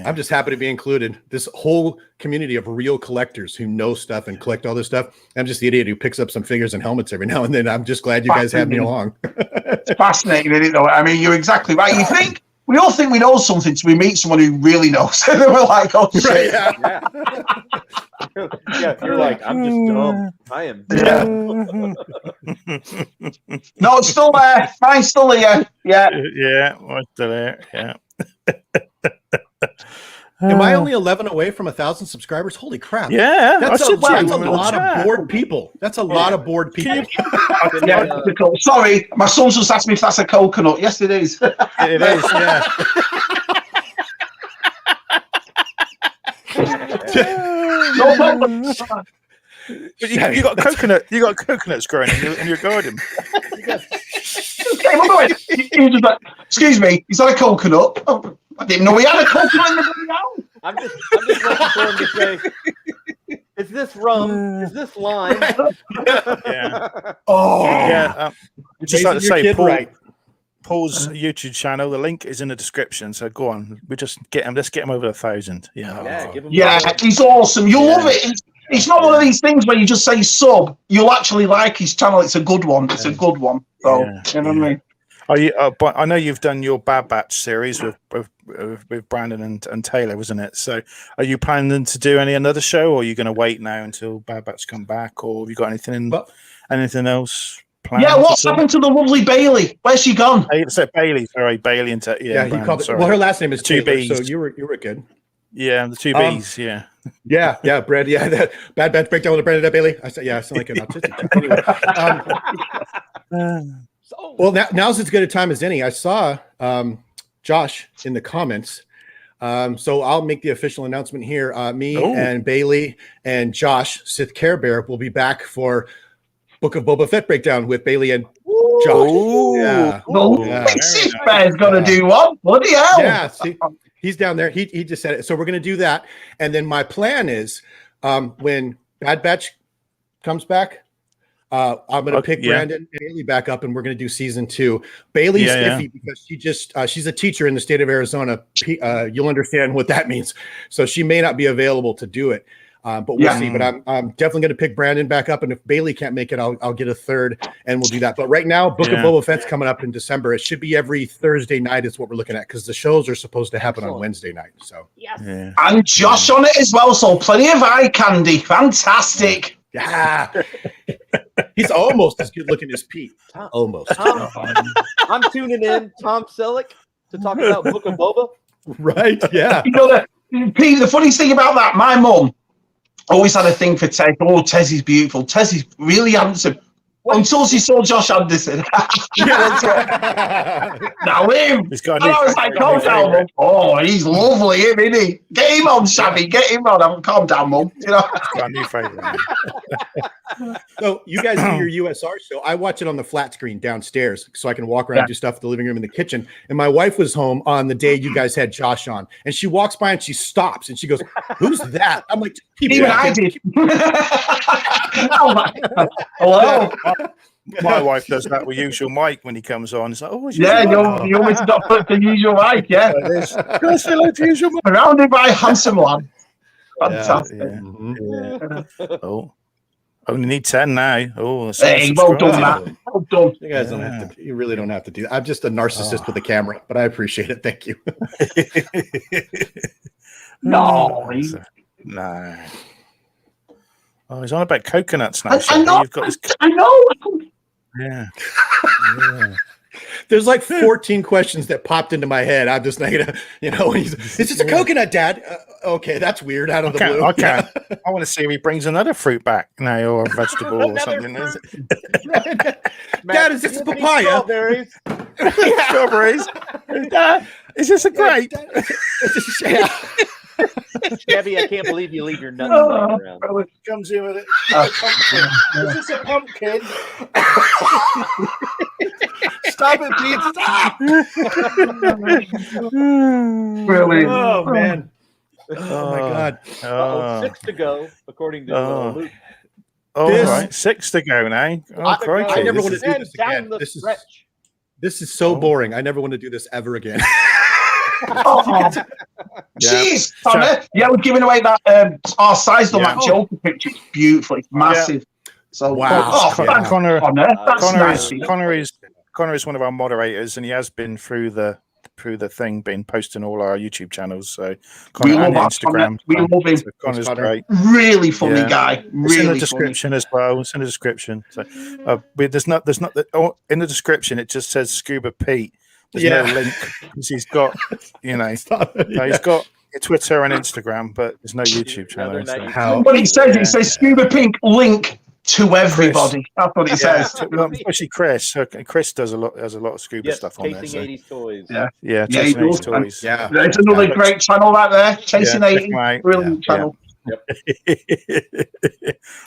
I'm just happy to be included. This whole community of real collectors who know stuff and collect all this stuff. I'm just the idiot who picks up some figures and helmets every now and then. I'm just glad you guys have me along. It's fascinating, isn't it? Though I mean, you're exactly right. You think. We all think we know something until we meet someone who really knows. And then we're like, oh, shit. Yeah, you're like, I'm just dumb. I am dumb. No, it's still there. Mine's still there. Yeah. Yeah, mine's still there. Yeah. Am I only 11 away from 1,000 subscribers? Holy crap. Yeah. That's a lot of bored people. That's a lot of bored people. Sorry, my son just asked me if that's a coconut. Yes, it is. It is, yeah. No problem. But you got coconut. You got coconuts growing in your garden. Excuse me, is that a coconut? Oh, I didn't know we had a coconut in the house. I'm just waiting for him to say, "Is this rum? Is this lime?" Yeah. Oh, Yeah. Just like to say, kid Paul, right. Paul's YouTube channel. The link is in the description. So go on. We just get him. Let's get him over 1,000. Yeah. Give him he's awesome. You'll love it. It's not one of these things where you just say sub. You'll actually like his channel. It's a good one. It's a good one. So you know what I mean. Are you? But I know you've done your Bad Batch series with Brandon and Taylor, wasn't it? So, are you planning to do another show, or are you going to wait now until Bad Batch come back, or have you got anything else planned? Yeah, what's happened to the lovely Bailey? Where's she gone? Bailey. Sorry, Bailey and he called it. Well, her last name is Two Taylor, B's. so you were good. Yeah, the two B's. Yeah, Brad. Yeah, that Bad Batch breakdown with Brandon Bailey. I said, I sound like an autistic. Anyway, well, now's as good a time as any. I saw Josh in the comments. So I'll make the official announcement here. Me and Bailey and Josh, Sith Care Bear, will be back for Book of Boba Fett breakdown with Bailey and Josh. The Sith Bear's going to do one. Bloody hell. Yeah, see, he's down there. He just said it. So we're going to do that. And then my plan is when Bad Batch comes back, I'm going to pick Brandon and Bailey back up, and we're going to do season 2. Bailey's iffy because she's a teacher in the state of Arizona. You'll understand what that means. So she may not be available to do it, but we'll see. But I'm definitely going to pick Brandon back up, and if Bailey can't make it, I'll get a third, and we'll do that. But right now, Book of Boba Fett's coming up in December. It should be every Thursday night is what we're looking at, because the shows are supposed to happen on Wednesday night. So and Josh on it as well. So plenty of eye candy. Fantastic. Yeah. He's almost as good looking as Pete. Almost. I'm tuning in, Tom Selleck, to talk about Book of Boba. Right? Yeah. Pete, the funniest thing about that, my mum always had a thing for Tez. Oh, Tez is beautiful. Tez is really handsome. Until she saw Josh Anderson. Now him. And I was like, calm down, Mum. Oh, he's lovely, isn't he? Get him on, Shabby. Get him on. Calm down, Mum. You know? New favorite. So you guys do your USR show. I watch it on the flat screen downstairs so I can walk around and do stuff in the living room and the kitchen. And my wife was home on the day you guys had Josh on. And she walks by and she stops and she goes, "Who's that?" I'm like, even I did. Hello. My wife does that with Usual Mike when he comes on. It's like, you always got the Usual Mike, yeah. Usual Mike. Surrounded by handsome lad. Fantastic. Oh, only need 10 now. Oh, hey, well done, Matt. Well done. You guys don't have to. You really don't have to do that. I'm just a narcissist with a camera, but I appreciate it. Thank you. No. Oh, he's on about coconuts now. I know. I know. Yeah. There's like 14 questions that popped into my head. I'm just like, it's just a coconut, Dad. Okay, that's weird. Out of the blue. I can't. I want to see if he brings another fruit back now, or a vegetable or something. Dad, is this a papaya? Strawberries. Strawberries. Is this a grape? Shabby, I can't believe you leave your nuts around. Comes in with it. Is this a pumpkin? Stop it, Pete! Stop! Brilliant. Oh man! Oh my God! 6 to go, according to Luke. Right, 6 to go now. I never want to do this again. This is so boring. I never want to do this ever again. Jeez, Connor. Yeah, we're giving away that our size on that Joker picture. It's beautiful. It's massive. So wow. Thanks, Connor. That's nice. Connor is one of our moderators, and he has been through the thing, been posting all our YouTube channels. So Connor on Instagram. We love him. So Connor's great. Really funny guy. Really it's in the description as well. It's in the description. So there's not in the description. It just says Scuba Pete. There's no link because he's got, he's got Twitter and Instagram, but there's no YouTube channel. So. What he says Scuba Pink link to everybody. That's what it says. Especially Chris. Chris does a lot of scuba stuff on there. Chasing 80s toys. Chasing 80s toys. Yeah, it's another great channel out there. Chasing 80s, brilliant channel.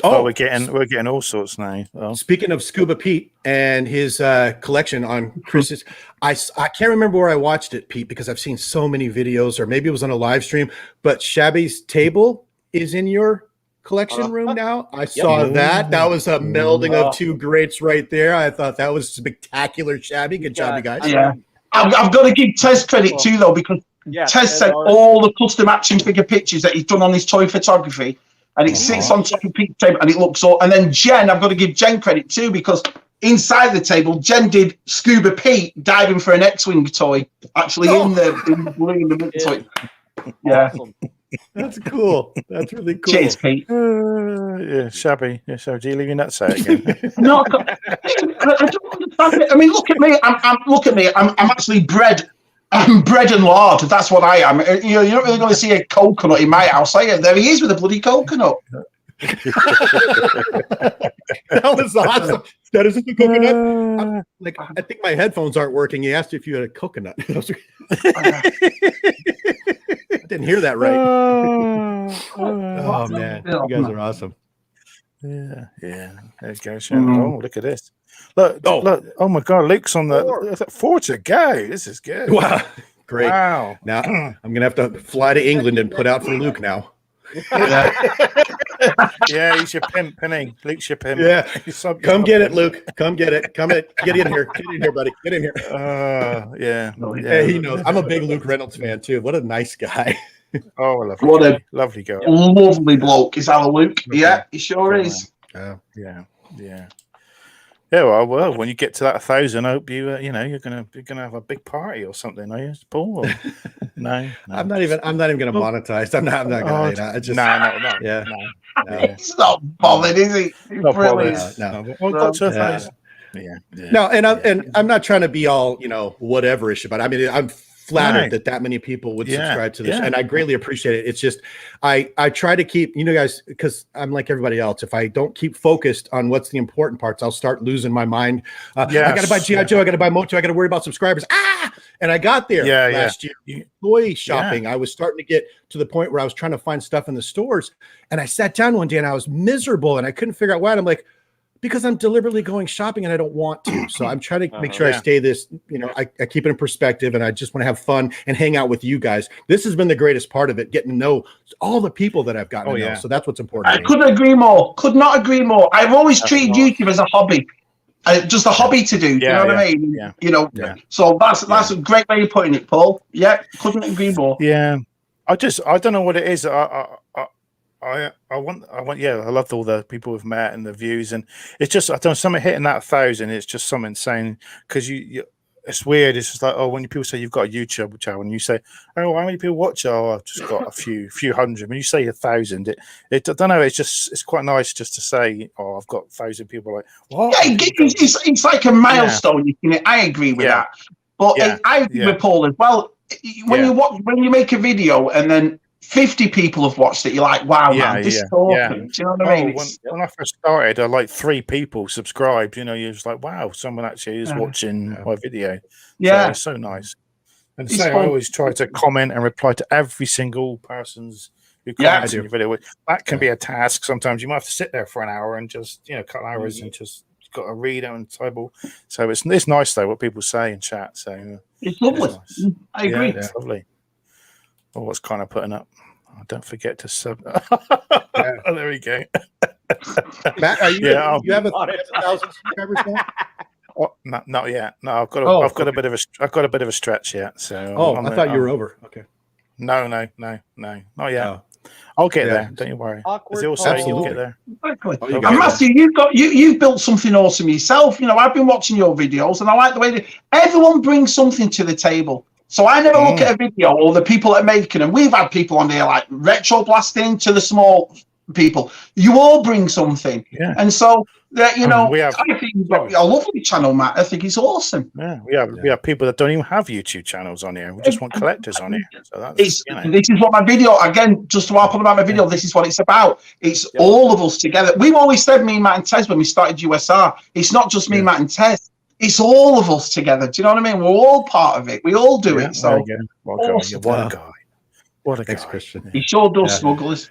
Oh, we're getting all sorts now. Oh. Speaking of Scuba Pete and his collection on Chris's, I can't remember where I watched it, Pete, because I've seen so many videos, or maybe it was on a live stream. But Shabby's table is in your collection room now. I saw that. That was a melding of two greats right there. I thought that was spectacular. Shabby, good job, you guys. Yeah, I've got to give Tez credit too, though, because Tez sent all the custom action figure pictures that he's done on his toy photography, and it sits on top of Pete's table, and it looks so. And then Jen, I've got to give Jen credit too, because inside the table, Jen did Scuba Pete diving for an X-wing toy, actually in the blue in the middle toy. Yeah. That's cool. That's really cool. Cheers, Pete. Yeah, Shabby. Yeah, so do you leave your nuts out again? No, I don't understand it. I mean, look at me. I'm actually bred. I'm bread and lard. That's what I am. You know, you're not really going to see a coconut in my house, are you? There he is with a bloody coconut. That was awesome. That is a coconut. I think my headphones aren't working. He asked you if you had a coconut. I didn't hear that right. Oh man, you guys are awesome. Yeah. There you go. Oh, look at this. Look. Oh my God, Luke's on the 4 to go. This is good. Wow, great. Wow. Now I'm gonna have to fly to England and put out for Luke now. Yeah, he's your pimp, penny. Luke's your pimp. Yeah, come get it, Luke. Come get it. Get in here. Get in here, buddy. Get in here. Yeah. He knows. I'm a big Luke Reynolds fan too. What a nice guy. Oh, lovely. What a lovely guy. Lovely bloke. Is that a Luke? Yeah, he sure is. Yeah. Well, when you get to that 1,000, I hope you're gonna have a big party or something. Are you, Paul? Or... No, I'm not even gonna monetize. I'm not gonna. I just no. Yeah. No. He's not bothered, is he? He's brilliant. No, and I'm not trying to be all whatever-ish about it. I mean, I'm flattered that many people would subscribe to this, and I greatly appreciate it. It's just I try to keep guys, because I'm like everybody else. If I don't keep focused on what's the important parts, I'll start losing my mind. I got to buy G.I.joe. I got to buy Moto. I got to worry about subscribers. And I got there last year. Toy shopping. I was starting to get to the point where I was trying to find stuff in the stores, and I sat down one day and I was miserable and I couldn't figure out why. And I'm like, because I'm deliberately going shopping and I don't want to. So I'm trying to make sure I stay this, I keep it in perspective, and I just want to have fun and hang out with you guys. This has been the greatest part of it, getting to know all the people that I've gotten to know. So that's what's important. I couldn't agree more. Could not agree more. I've always treated YouTube as a hobby. Just a hobby to do. You know what I mean? Yeah. So that's a great way of putting it, Paul. Yeah, couldn't agree more. Yeah. I don't know what it is. I love all the people we've met and the views, and it's just I don't know, something hitting that 1,000. It's just something insane, because it's weird. It's just like, when people say you've got a YouTube channel and you say, oh, how many people watch? Oh, I've just got a few hundred. When you say 1,000, I don't know. It's quite nice just to say, oh, I've got 1,000 people. Like, what? Yeah, it's like a milestone. I agree with that. But I agree with Paul as well. When you make a video and then 50 people have watched it, you're like, wow, man, this is awesome. Do you know what I mean? When I first started, I like 3 people subscribed. You're just like, wow, someone actually is watching my video. So it's so nice. And I always try to comment and reply to every single person's who comments in your video. That can be a task. Sometimes you might have to sit there for an hour and just couple hours and just got to read it on the table. So it's nice though what people say in chat. So it's lovely. Nice. I agree. It's lovely. Oh, what's kind of putting up? Oh, don't forget to sub. Oh, there we go. Matt, you have 1,000 subscribers now? Oh, not yet. No, I've got a bit of a stretch yet. So I thought you were over. Okay. No, not yet. Oh. I'll get there. Don't you worry. As they all say, you'll get there. Exactly. And Matthew, you've built something awesome yourself. I've been watching your videos, and I like the way that everyone brings something to the table. So I never look at a video or the people that are making them. We've had people on there like retro blasting to the small people. You all bring something, and so that I think you've got a lovely channel, Matt. I think it's awesome. Yeah, we have people that don't even have YouTube channels on here. We just want collectors on here. So this is what my video again. Just to harp on about my video, this is what it's about. It's all of us together. We've always said, me, Matt, and Tez, when we started USR, it's not just me, Matt, and Tez. It's all of us together. Do you know what I mean? We're all part of it. We all do it. So awesome. What a guy. What a guy. Christian. He sure does, smugglers.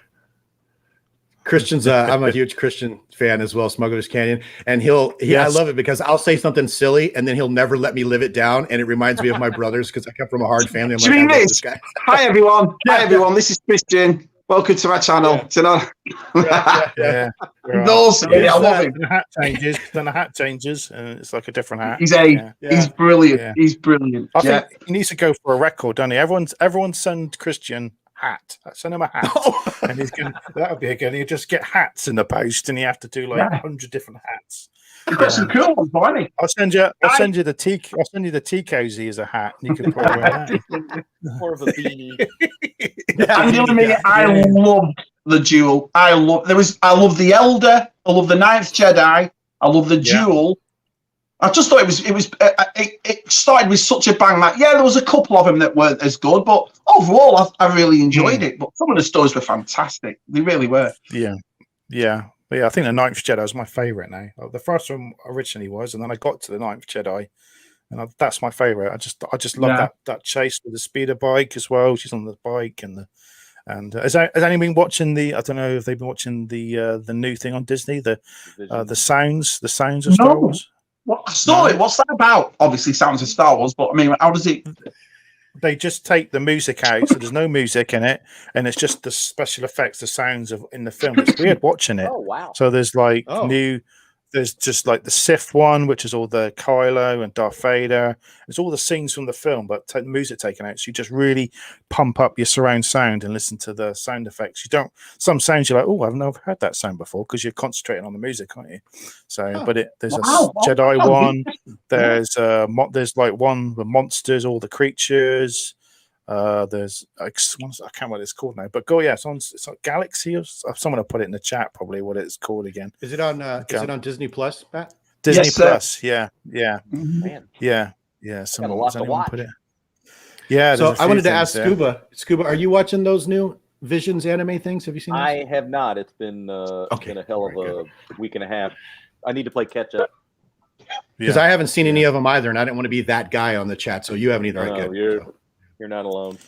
Christian's I'm a huge Christian fan as well, Smuggler's Canyon, and I love it because I'll say something silly and then he'll never let me live it down, and it reminds me of my brothers because I come from a hard family. I'm like, I love this guy. Hi everyone. Hi everyone. This is Christian. Welcome to my channel. Yeah. Awesome. I love him. The hat changes. Then the hat changes, and it's like a different hat. He's brilliant. Yeah. He's brilliant. I think he needs to go for a record, doesn't he? Everyone send Christian hat. Send him a hat, and that would be a good. You just get hats in the post, and you have to do like 100 different hats. You've got some cool ones, Barney. I'll send you the tea cozy as a hat, and you can probably wear that. More of a beanie. I loved the Duel. I love the Elder. I love the Ninth Jedi. I love the Duel. I just thought it started with such a bang that there was a couple of them that weren't as good, but overall I really enjoyed it. But some of the stories were fantastic. They really were. Yeah. But I think the Ninth Jedi is my favorite now. The first one originally was, and then I got to the Ninth Jedi, and that's my favorite. I just love that chase with the speeder bike as well. She's on the bike, and has anyone been watching I don't know if they've been watching the new thing on Disney, the sounds of Star Wars. What story? What's that about? Obviously, sounds of Star Wars, but I mean, how does it? They just take the music out, so there's no music in it, and it's just the special effects, the sounds in the film. It's weird watching it. Oh wow! So there's like there's just like the Sith one, which is all the Kylo and Darth Vader. It's all the scenes from the film, but the music taken out. So you just really pump up your surround sound and listen to the sound effects. Some sounds you're like, oh, I've never heard that sound before, because you're concentrating on the music, aren't you? So, but there's a Jedi one. There's like one with monsters, all the creatures. There's I can't remember what it's called now, but it's on Galaxy, or someone will put it in the chat probably what it's called again. Is it on Disney Plus, Pat? Disney Plus, yeah. Man. Yeah. Got a lot to watch. Put it. Yeah. So I wanted to ask Scuba, are you watching those new Visions anime things? Have you seen those? I have not. It's been been a hell of a week and a half. I need to play catch up. Because I haven't seen any of them either, and I didn't want to be that guy on the chat, so you haven't either. You're not alone.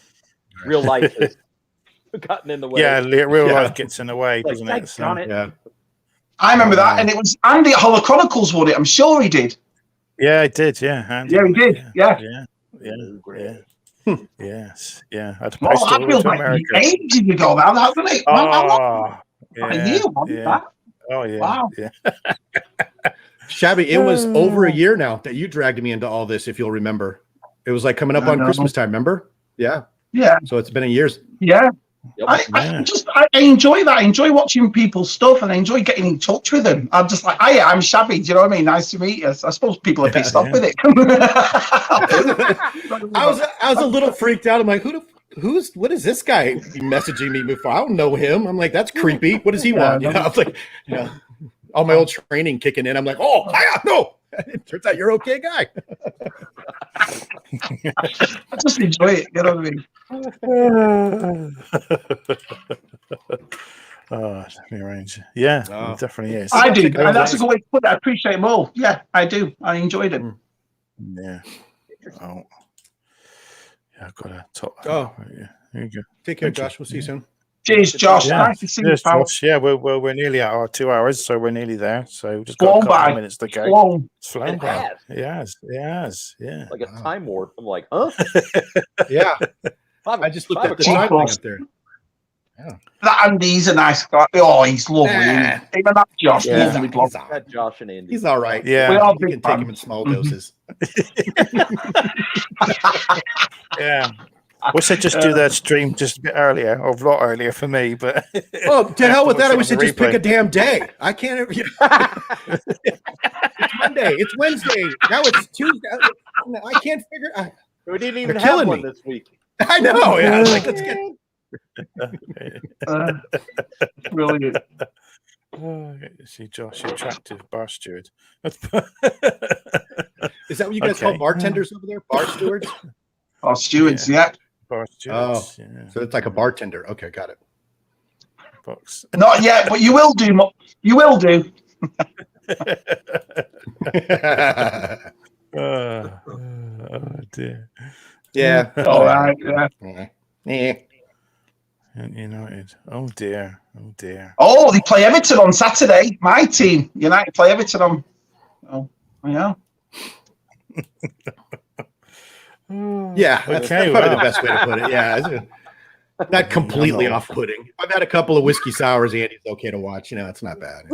Real life has gotten in the way. Yeah, real life gets in the way, doesn't it? Yeah. I remember that, and it was Andy at Hollow Chronicles, won it. I'm sure he did. Yeah, he did. Yeah, Andy. Yeah, he did. Yeah. Yes. Yeah. That feels like ages ago now, hasn't it? Oh yeah. Wow. Yeah. Shabby, it was over a year now that you dragged me into all this, if you'll remember. It was like coming up on Christmas time, remember? Yeah. So it's been a year. Yeah. I enjoy that. I enjoy watching people's stuff, and I enjoy getting in touch with them. I'm just like, I'm Shabby. Do you know what I mean? Nice to meet you. I suppose people are pissed off with it. I was a little freaked out. I'm like, what is this guy messaging me before? I don't know him. I'm like, that's creepy. What does he want? I was like, all my old training kicking in. I'm like, no. It turns out you're okay guy. I just enjoy it. You know what I mean? Definitely arrange. Yeah, it definitely is. I do, and that's a good way to put it. I appreciate them all. Yeah, I do. I enjoyed it. Yeah. Yeah, I've got a top. Yeah. There you go. Take care, Josh. We'll see you soon. Cheers, Josh. Nice to see you, pal. Josh. Yeah, we're nearly at our 2 hours, so we're nearly there. So we've just got a couple of minutes to go. It's flown by. Yes. Yeah. Like a time warp. I'm like, huh? Yeah. I just looked at the time thing up there. Yeah. That Andy's a nice guy. Oh, he's lovely. Even that Josh, lovely bloke. That Josh and Andy. He's all right. Yeah. You can take him in small doses. Yeah. Wish I'd just do that stream just a bit earlier, or a lot earlier for me, but to hell with that. I wish I'd just pick a damn day. I can't. It's Monday. It's Wednesday. Now it's Tuesday. I can't figure. We didn't even have one this week. I know. Yeah. Like, let's get. Brilliant. See, Josh, attractive bar steward. Is that what you guys call bartenders over there? Bar stewards? Bar stewards, yeah. Bar stewards. So it's like a bartender. Okay, got it. Box. Not yet, but you will do. You will do. Oh dear. Yeah. All right. Yeah. United. Oh dear. Oh dear. Oh, they play Everton on Saturday. My team, United, play Everton on. Oh, yeah. Yeah, that's Okay, probably wow. the best way to put it. Yeah, not completely off-putting. I've had a couple of whiskey sours. Andy's okay to watch. It's not bad.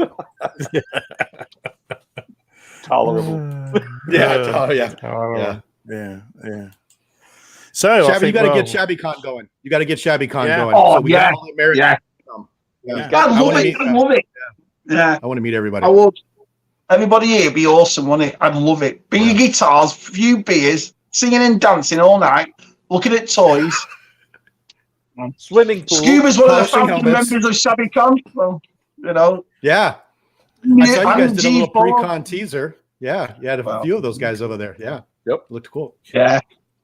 Tolerable. Yeah. So Shabby, I think, you got to get Shabby Con going. You got to get Shabby Con going. Oh, So we got all the Americans. yeah. Yeah. I love it. Yeah. I want to meet everybody. I would. Everybody here would be awesome, wouldn't it? I'd love it. Bring your guitars, few beers, singing and dancing all night, looking at toys. Swimming pool. Scuba's one of the polishing founding helmets. members of Shabby Con. So, Yeah. I saw you guys did a little pre-con teaser. Yeah, you had a few of those guys over there. Yeah. Yep. Looked cool. Yeah.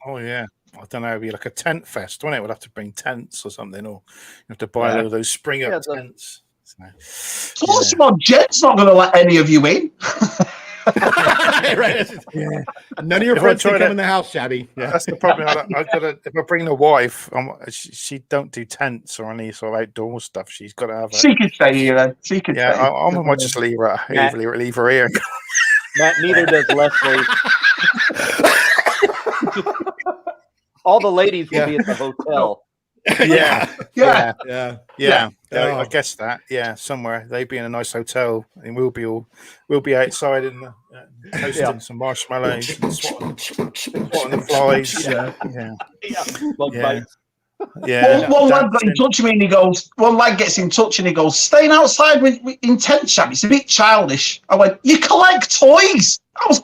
Oh yeah. I don't know. It'd be like a tent fest, wouldn't it? We'll have to bring tents or something, or you have to buy a load of those spring up tents. So, Jed's not going to let any of you in. Right. Yeah. None of your friends can come in the house, Shabby. Yeah. That's the problem. If I bring the wife, she don't do tents or any sort of outdoor stuff. She's got to have. She could stay here then. She could. Yeah, I might just leave her. Leave her here. Matt, neither does Leslie. All the ladies will be at the hotel. Yeah. Oh. I guess that. Yeah, somewhere they'd be in a nice hotel, and we'll be outside in the toasting some marshmallows, and swatting the flies. Bug bites. One lad got in touch with me and he goes, one lad gets in touch and he goes, staying outside in tent, Shabby, it's a bit childish. I went, you collect toys. I was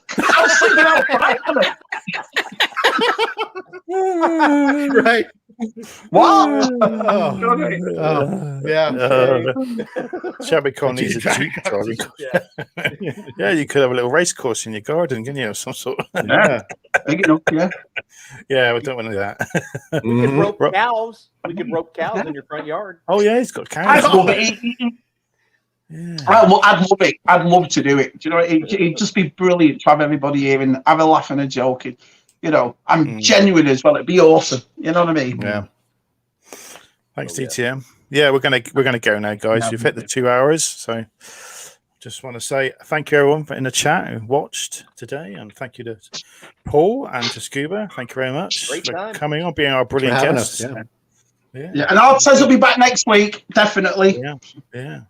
sleeping outside. Right. What? Shabby Con needs a Jeep driving. Yeah, you could have a little race course in your garden, couldn't you? Of some sort. Big enough, yeah. Yeah, we don't want to do that. We could rope cows. We could rope cows in your front yard. Oh yeah, he's got cows. I'd love it. I'd love to do it. Do you know, it'd just be brilliant to have everybody here and have a laugh and a joke. I'm genuine as well. It'd be awesome. You know what I mean? Yeah. Thanks, DTM. Yeah, we're gonna go now, guys. You've hit the 2 hours, so just want to say thank you everyone in the chat who watched today, and thank you to Paul and to Scuba. Thank you very much for coming on, being our brilliant guests. And Artez will be back next week, definitely. Yeah.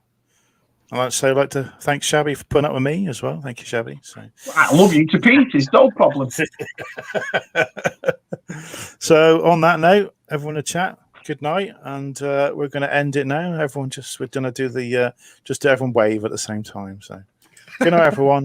I'd like to thank Shabby for putting up with me as well. Thank you, Shabby. So I love you to pieces, no problem. So on that note, everyone in the chat, good night, and we're going to end it now. We're going to do the just everyone wave at the same time. So good night, everyone.